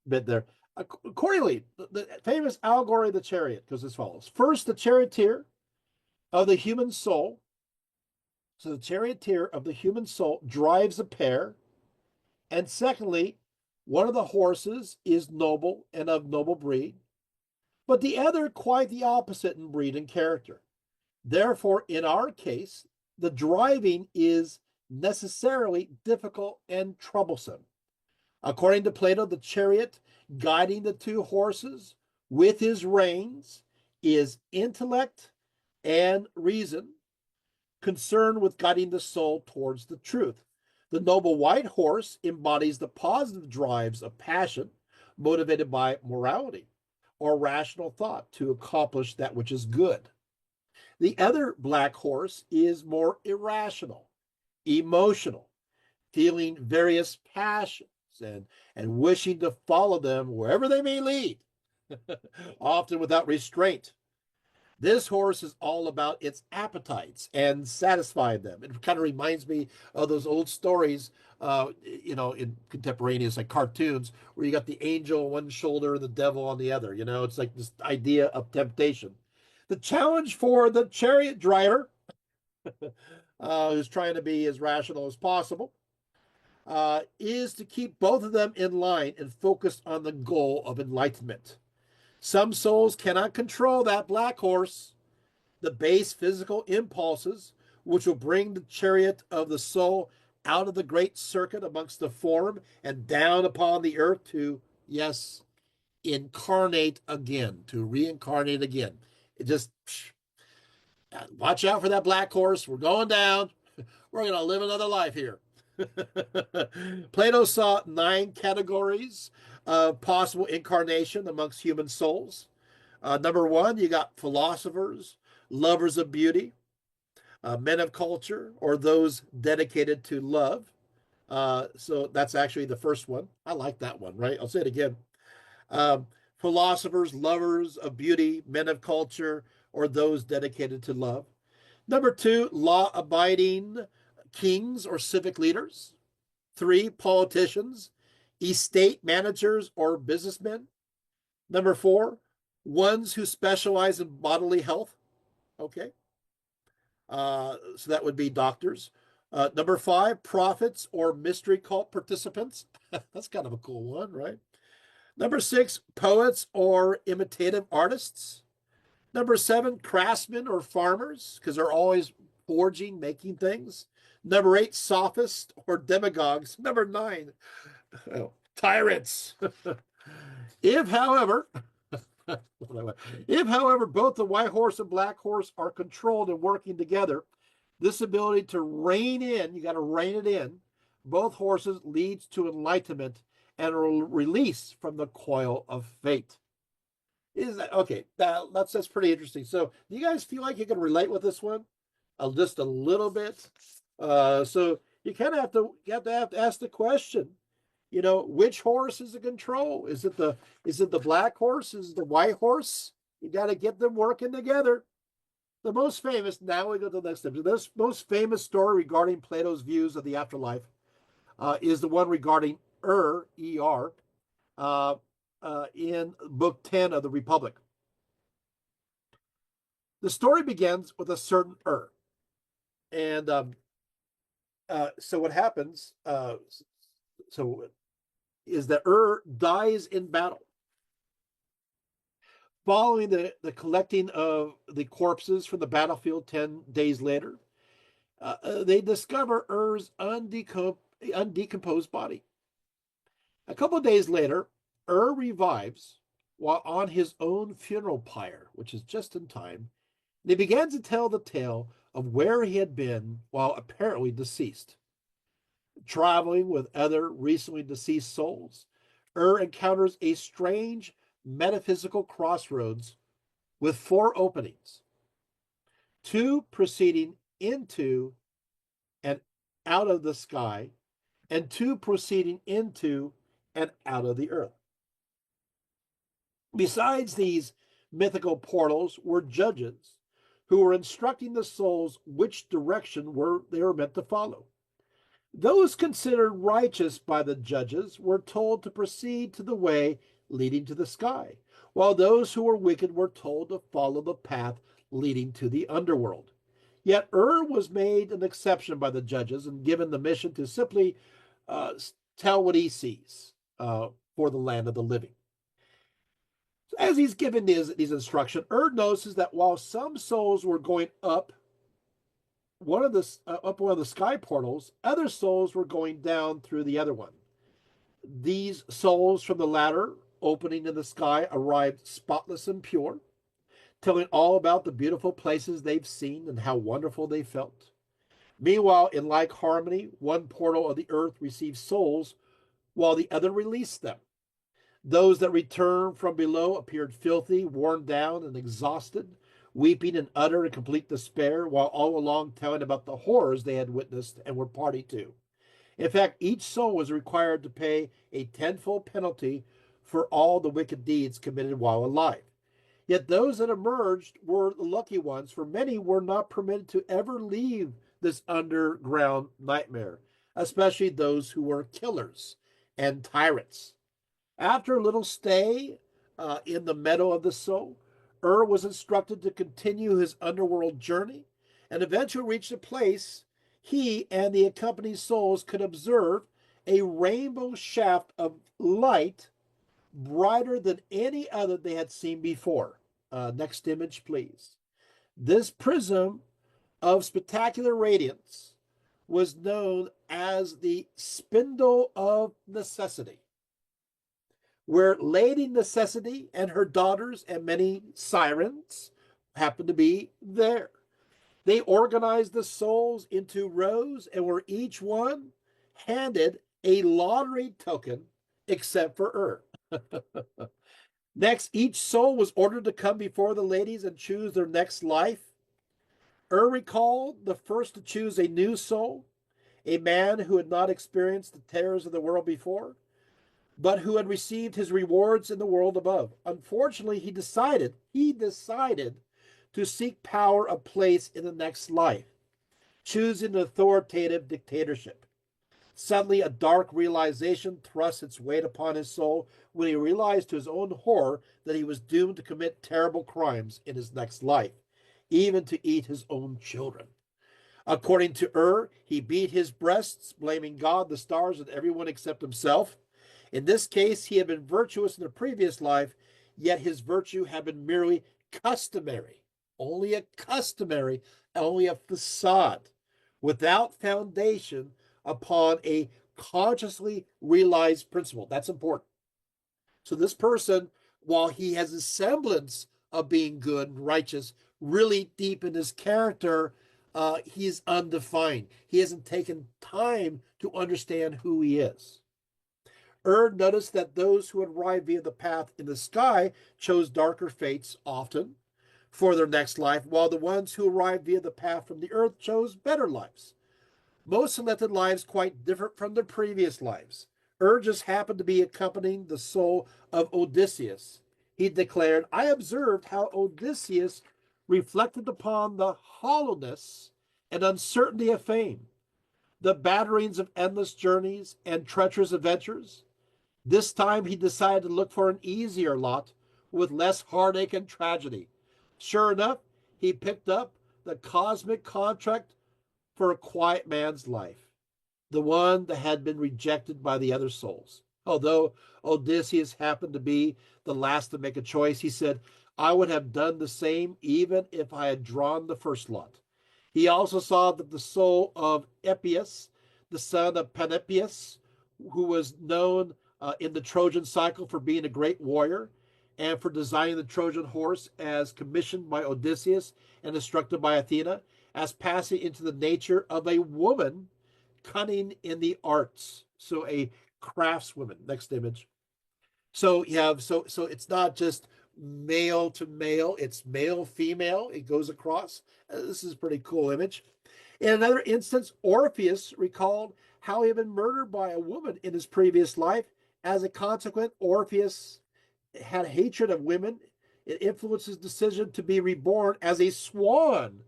bit there. Accordingly, the famous allegory of the chariot goes as follows. First, the charioteer of the human soul. So the charioteer of the human soul drives a pair. And secondly, one of the horses is noble and of noble breed, but the other quite the opposite in breed and character. Therefore, in our case, the driving is necessarily difficult and troublesome. According to Plato, the chariot guiding the two horses with his reins is intellect and reason, concerned with guiding the soul towards the truth. The noble white horse embodies the positive drives of passion motivated by morality or rational thought to accomplish that which is good. The other black horse is more irrational, emotional, feeling various passions and wishing to follow them wherever they may lead, often without restraint. This horse is all about its appetites and satisfying them. It kind of reminds me of those old stories, in contemporaneous like cartoons, where you got the angel on one shoulder and the devil on the other. It's like this idea of temptation. The challenge for the chariot driver, who's trying to be as rational as possible, is to keep both of them in line and focused on the goal of enlightenment. Some souls cannot control that black horse, the base physical impulses, which will bring the chariot of the soul out of the great circuit amongst the form and down upon the earth to, yes, incarnate again, to reincarnate again. It just, watch out for that black horse. We're going down. We're going to live another life here. Plato saw 9 categories of possible incarnation amongst human souls. Number 1, you got philosophers, lovers of beauty, men of culture, or those dedicated to love. So that's actually the first one. I like that one, right? I'll say it again. Philosophers, lovers of beauty, men of culture, or those dedicated to love. Number 2, law-abiding kings or civic leaders. 3, politicians, estate managers or businessmen. Number 4, ones who specialize in bodily health. Okay. So that would be doctors. Number 5, prophets or mystery cult participants. That's kind of a cool one, right? Number 6, poets or imitative artists. Number 7, craftsmen or farmers, because they're always forging, making things. Number 8, sophists or demagogues. Number 9, tyrants. If, however, both the white horse and black horse are controlled and working together, this ability to rein in, you got to rein it in, both horses leads to enlightenment and a release from the coil of fate. Is that okay? That's pretty interesting. So, do you guys feel like you can relate with this one, just a little bit? So you kind of have to ask the question, which horse is in control? Is it the black horse? Is it the white horse? You got to get them working together. The most famous. Now we go to the next step. The most famous story regarding Plato's views of the afterlife is the one regarding E-R, in Book 10 of the Republic. The story begins with a certain and so what happens? Is that dies in battle. Following the collecting of the corpses from the battlefield 10 days later, They discover undecomposed body. A couple of days later, revives while on his own funeral pyre, which is just in time, and he began to tell the tale of where he had been while apparently deceased. Traveling with other recently deceased souls, encounters a strange metaphysical crossroads with four openings, two proceeding into and out of the sky, and two proceeding into and out of the earth. Besides these mythical portals were judges who were instructing the souls which direction they were meant to follow. Those considered righteous by the judges were told to proceed to the way leading to the sky, while those who were wicked were told to follow the path leading to the underworld. Yet was made an exception by the judges and given the mission to simply uh, tell what he sees for the land of the living. As he's given these instructions, notices that while some souls were going up one of the sky portals, other souls were going down through the other one. These souls from the latter opening in the sky arrived spotless and pure, telling all about the beautiful places they've seen and how wonderful they felt. Meanwhile, in like harmony, one portal of the earth received souls while the other released them. Those that returned from below appeared filthy, worn down, and exhausted, weeping in utter and complete despair, while all along telling about the horrors they had witnessed and were party to. In fact, each soul was required to pay a tenfold penalty for all the wicked deeds committed while alive. Yet those that emerged were the lucky ones, for many were not permitted to ever leave this underground nightmare, especially those who were killers and tyrants. After a little stay in the meadow of the soul, was instructed to continue his underworld journey and eventually reach a place he and the accompanying souls could observe a rainbow shaft of light brighter than any other they had seen before. Next image, please. This prism of spectacular radiance was known as the spindle of necessity, where Lady Necessity and her daughters and many sirens happened to be there. They organized the souls into rows and were each one handed a lottery token except for Next, each soul was ordered to come before the ladies and choose their next life. Recalled the first to choose a new soul, a man who had not experienced the terrors of the world before, but who had received his rewards in the world above. Unfortunately, he decided to seek power of place in the next life, choosing an authoritative dictatorship. Suddenly, a dark realization thrust its weight upon his soul when he realized to his own horror that he was doomed to commit terrible crimes in his next life, even to eat his own children. According to he beat his breasts, blaming God, the stars, and everyone except himself. In this case, he had been virtuous in the previous life, yet his virtue had been merely customary, only a facade, without foundation upon a consciously realized principle. That's important. So this person, while he has a semblance of being good and righteous, really deep in his character, he is undefined. He hasn't taken time to understand who he is. Noticed that those who had arrived via the path in the sky chose darker fates often for their next life, while the ones who arrived via the path from the earth chose better lives. Most selected lives quite different from their previous lives. Just happened to be accompanying the soul of Odysseus. He declared, I observed how Odysseus reflected upon the hollowness and uncertainty of fame, the batterings of endless journeys and treacherous adventures. This time he decided to look for an easier lot with less heartache and tragedy. Sure enough, he picked up the cosmic contract for a quiet man's life, the one that had been rejected by the other souls. Although Odysseus happened to be the last to make a choice, he said, I would have done the same even if I had drawn the first lot. He also saw that the soul of Epius, the son of Panopeus, who was known in the Trojan cycle for being a great warrior and for designing the Trojan horse as commissioned by Odysseus and instructed by Athena, as passing into the nature of a woman cunning in the arts. So a craftswoman. Next image. So you have so it's not just male to male, it's male female. It goes across. This is a pretty cool image. In another instance, Orpheus recalled how he had been murdered by a woman in his previous life. As a consequence, Orpheus had hatred of women. It influenced his decision to be reborn as a swan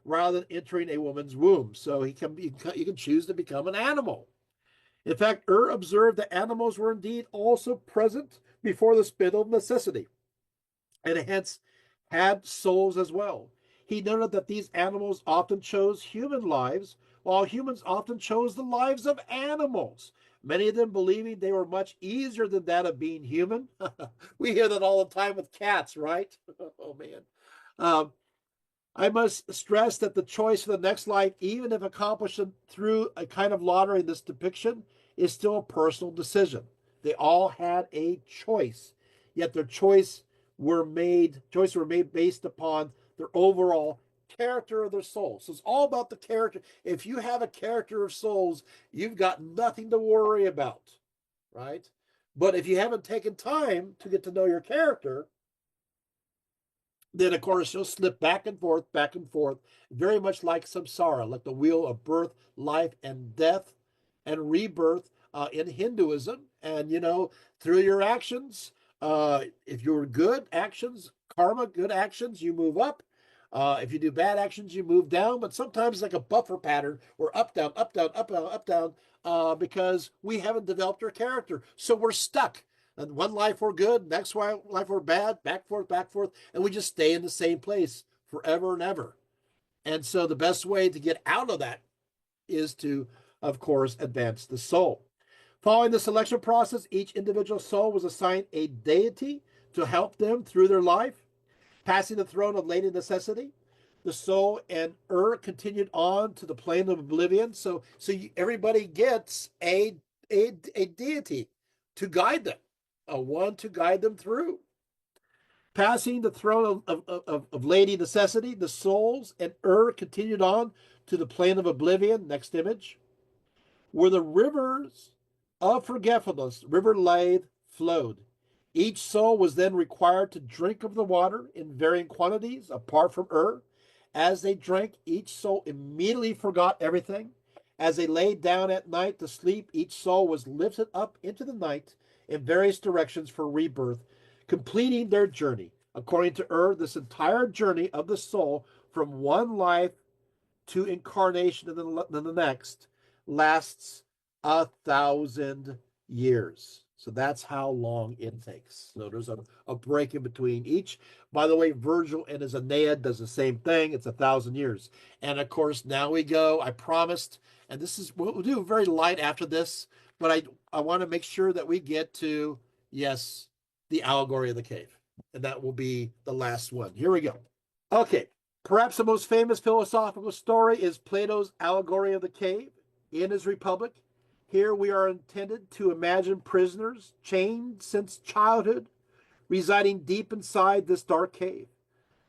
rather than entering a woman's womb. So you can choose to become an animal. In fact, observed that animals were indeed also present before the spittle of necessity, and hence had souls as well. He noted that these animals often chose human lives, while humans often chose the lives of animals, many of them believing they were much easier than that of being human. We hear that all the time with cats, right? Oh, man. Um, I must stress that the choice for the next life, even if accomplished through a kind of lottery in this depiction, is still a personal decision. They all had a choice, yet their choices were made based upon their overall character of their soul. So it's all about the character. If you have a character of souls, you've got nothing to worry about, right? But if you haven't taken time to get to know your character, then of course you'll slip back and forth, very much like samsara, like the wheel of birth, life, and death, and rebirth in Hinduism. And through your actions, if you're good actions, karma, good actions, you move up. If you do bad actions, you move down. But sometimes it's like a buffer pattern, or up, down, up, down, up, down, up, down, because we haven't developed our character, so we're stuck. And one life we're good, next life we're bad, back forth, and we just stay in the same place forever and ever. And so the best way to get out of that is to, of course, advance the soul. Following the selection process, each individual soul was assigned a deity to help them through their life, passing the throne of lady necessity. The soul and continued on to the plane of oblivion. So everybody gets a deity to guide them, a one to guide them through. Passing the throne of lady necessity, the souls and continued on to the plane of oblivion. Next image. Where the rivers of forgetfulness, river Lethe, flowed. Each soul was then required to drink of the water in varying quantities apart from As they drank, each soul immediately forgot everything. As they lay down at night to sleep, each soul was lifted up into the night in various directions for rebirth, completing their journey. According to this entire journey of the soul from one life to incarnation in the next lasts 1,000 years. So that's how long it takes. So there's a break in between each. By the way, Virgil and his Aeneid does the same thing. It's 1,000 years. And of course, now we go. I promised, and this is we'll do very light after this, but I want to make sure that we get to, yes, the allegory of the cave. And that will be the last one. Here we go. Okay, perhaps the most famous philosophical story is Plato's allegory of the cave in his Republic. Here we are intended to imagine prisoners chained since childhood, residing deep inside this dark cave.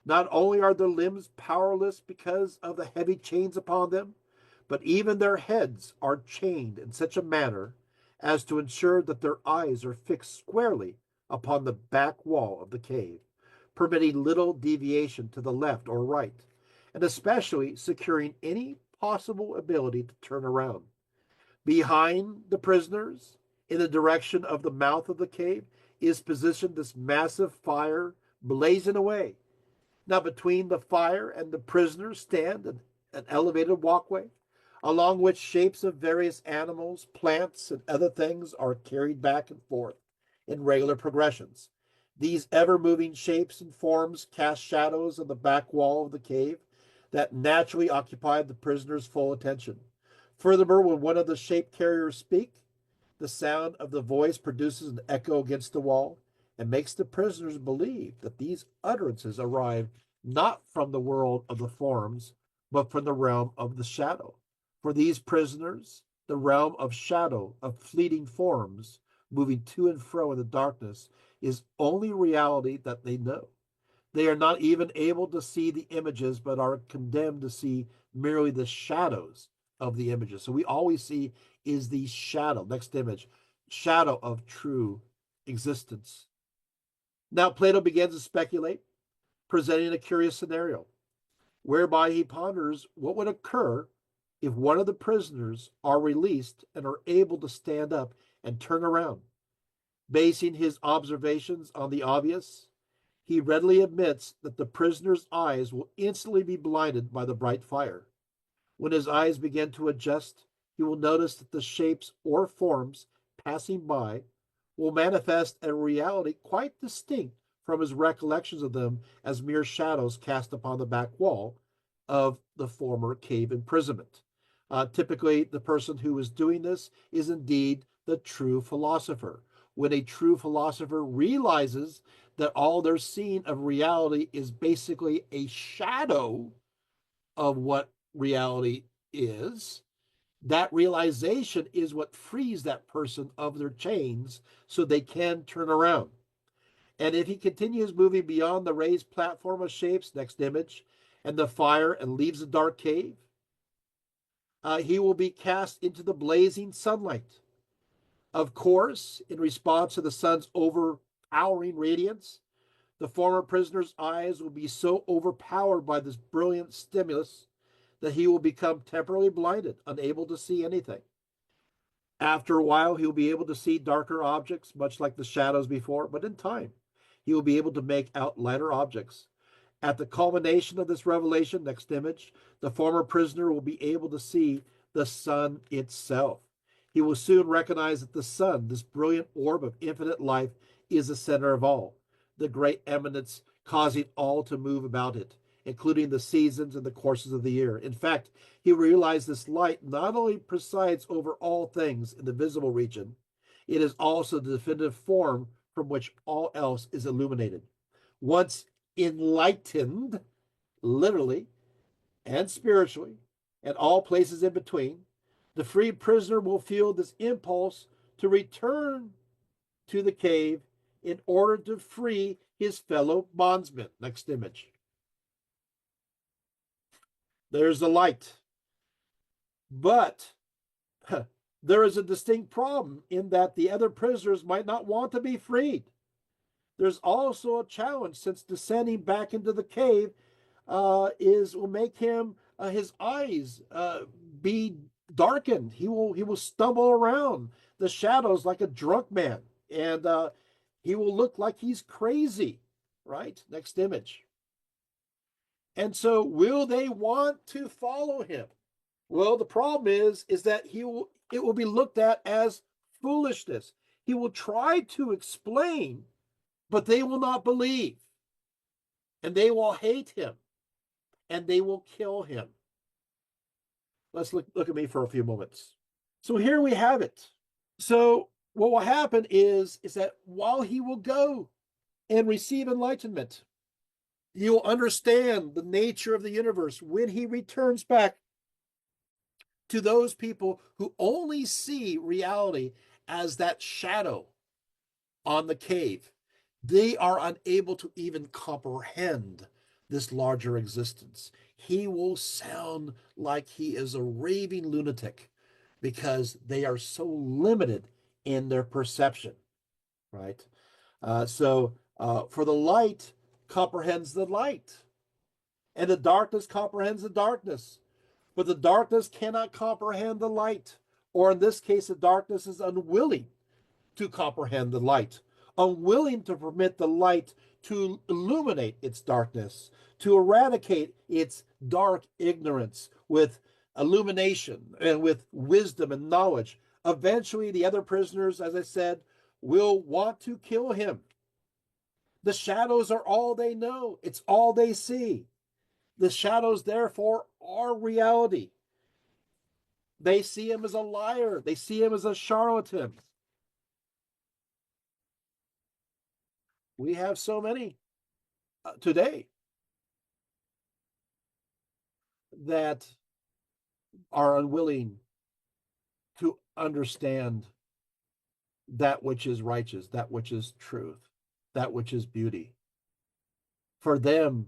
Not only are their limbs powerless because of the heavy chains upon them, but even their heads are chained in such a manner as to ensure that their eyes are fixed squarely upon the back wall of the cave, permitting little deviation to the left or right, and especially securing any possible ability to turn around. Behind the prisoners, in the direction of the mouth of the cave, is positioned this massive fire blazing away. Now, between the fire and the prisoners stand an elevated walkway, along which shapes of various animals, plants, and other things are carried back and forth in regular progressions. These ever-moving shapes and forms cast shadows on the back wall of the cave that naturally occupied the prisoner's full attention. Furthermore, when one of the shape carriers speak, the sound of the voice produces an echo against the wall and makes the prisoners believe that these utterances arrive not from the world of the forms, but from the realm of the shadow. For these prisoners, the realm of shadow, of fleeting forms, moving to and fro in the darkness, is only reality that they know. They are not even able to see the images, but are condemned to see merely the shadows of the images. So we always see is the shadow, next image, shadow of true existence. Now Plato begins to speculate, presenting a curious scenario, whereby he ponders what would occur if one of the prisoners are released and are able to stand up and turn around. Basing his observations on the obvious, he readily admits that the prisoner's eyes will instantly be blinded by the bright fire. When his eyes begin to adjust, he will notice that the shapes or forms passing by will manifest a reality quite distinct from his recollections of them as mere shadows cast upon the back wall of the former cave imprisonment. Typically, the person who is doing this is indeed the true philosopher. When a true philosopher realizes that all they're seeing of reality is basically a shadow of what reality is, that realization is what frees that person of their chains so they can turn around. And if he continues moving beyond the raised platform of shapes, next image, and the fire and leaves the dark cave, he will be cast into the blazing sunlight. Of course, in response to the sun's overpowering radiance, the former prisoner's eyes will be so overpowered by this brilliant stimulus that he will become temporarily blinded, unable to see anything. After a while, he will be able to see darker objects, much like the shadows before, but in time, he will be able to make out lighter objects. At the culmination of this revelation, next image, the former prisoner will be able to see the sun itself. He will soon recognize that the sun, this brilliant orb of infinite life, is the center of all, the great eminence causing all to move about it, including the seasons and the courses of the year. In fact, he will realize this light not only presides over all things in the visible region, it is also the definitive form from which all else is illuminated. Once enlightened, literally and spiritually, and all places in between, the freed prisoner will feel this impulse to return to the cave in order to free his fellow bondsmen. Next image. There's the light. But there is a distinct problem in that the other prisoners might not want to be freed. There's also a challenge since descending back into the cave will make him his eyes be darkened. He will stumble around the shadows like a drunk man, and he will look like he's crazy. Right? Next image. And so, will they want to follow him? Well, the problem is that it will be looked at as foolishness. He will try to explain, but they will not believe, and they will hate him, and they will kill him. Let's look at me for a few moments. So here we have it. So what will happen is that while he will go and receive enlightenment, he will understand the nature of the universe when he returns back to those people who only see reality as that shadow on the cave. They are unable to even comprehend this larger existence. He will sound like he is a raving lunatic because they are so limited in their perception, right? For the light comprehends the light, and the darkness comprehends the darkness. But the darkness cannot comprehend the light, or in this case, the darkness is unwilling to comprehend the light, unwilling to permit the light to illuminate its darkness, to eradicate its dark ignorance with illumination and with wisdom and knowledge. Eventually, the other prisoners, as I said, will want to kill him. The shadows are all they know, it's all they see. The shadows, therefore, are reality. They see him as a liar. They see him as a charlatan. We have so many today. that are unwilling to understand that which is righteous, that which is truth, that which is beauty. For them,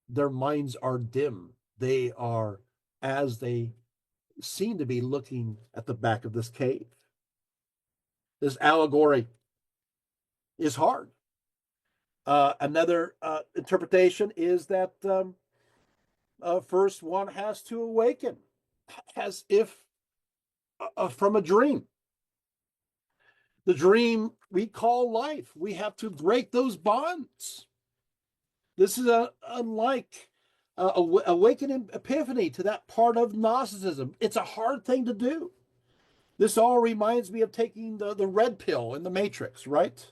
their minds are dim. They are, as they seem to be, looking at the back of this cave. This allegory is hard. Another interpretation is that first one has to awaken as if from a dream. The dream we call life. We have to break those bonds. This is unlike awakening epiphany to that part of Gnosticism. It's a hard thing to do. This all reminds me of taking the red pill in the Matrix, right?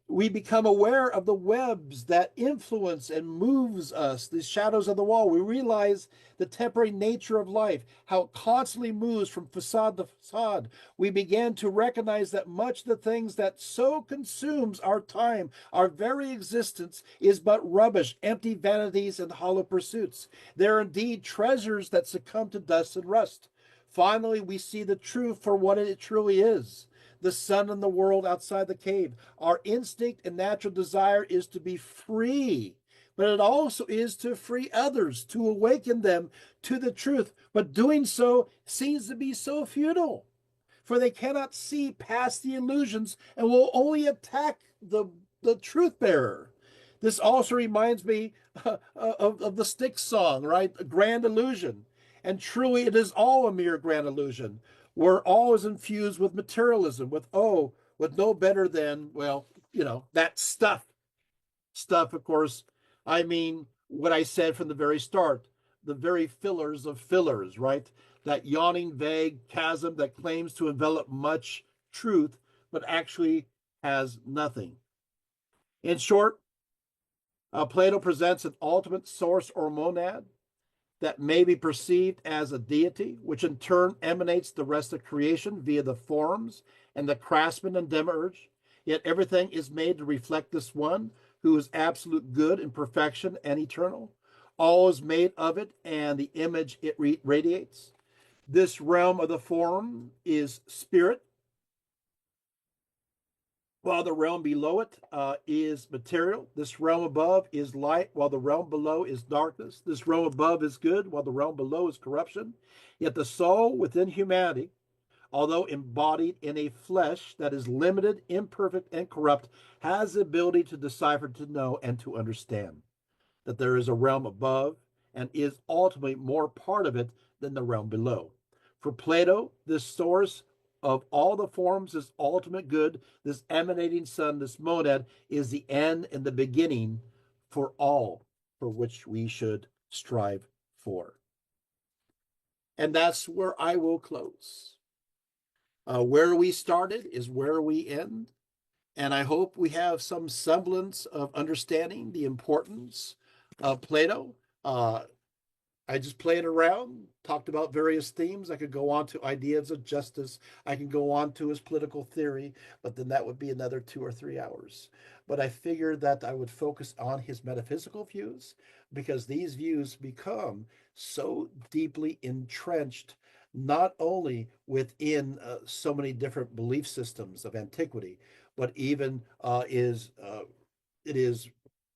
We become aware of the webs that influence and moves us, the shadows of the wall. We realize the temporary nature of life, how it constantly moves from facade to facade. We begin to recognize that much of the things that so consumes our time, our very existence, is but rubbish, empty vanities, and hollow pursuits. They're indeed treasures that succumb to dust and rust. Finally, we see the truth for what it truly is, the sun and the world outside the cave. Our instinct and natural desire is to be free, but it also is to free others, to awaken them to the truth. But doing so seems to be so futile, for they cannot see past the illusions and will only attack the truth bearer. This also reminds me of the Styx song, right? A grand illusion. And truly, it is all a mere grand illusion, where all is infused with materialism, with no better than, well, that stuff. Stuff, of course, I mean what I said from the very start, the very fillers of fillers, right? That yawning, vague chasm that claims to envelop much truth, but actually has nothing. In short, Plato presents an ultimate source or monad that may be perceived as a deity, which in turn emanates the rest of creation via the forms and the craftsman and demiurge. Yet everything is made to reflect this one who is absolute good and perfection and eternal. All is made of it and the image it radiates. This realm of the form is spirit, while the realm below it is material. This realm above is light, while the realm below is darkness. This realm above is good, while the realm below is corruption. Yet the soul within humanity, although embodied in a flesh that is limited, imperfect, and corrupt, has the ability to decipher, to know, and to understand that there is a realm above and is ultimately more part of it than the realm below. For Plato, this source of all the forms, this ultimate good, this emanating sun, this monad, is the end and the beginning for all for which we should strive for. And that's where I will close. Where we started is where we end. And I hope we have some semblance of understanding the importance of Plato. I just played around, talked about various themes. I could go on to ideas of justice. I can go on to his political theory, but then that would be another 2 or 3 hours. But I figured that I would focus on his metaphysical views because these views become so deeply entrenched, not only within so many different belief systems of antiquity, but even it is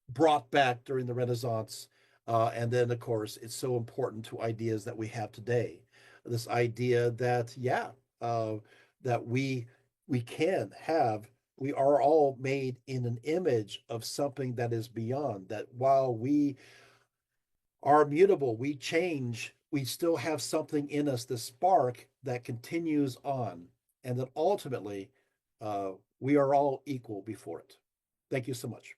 brought back during the Renaissance, and then, of course, it's so important to ideas that we have today. This idea that, yeah, uh, that we can have, we are all made in an image of something that is beyond. That while we are mutable, we change, we still have something in us, the spark that continues on, and that ultimately we are all equal before it. Thank you so much.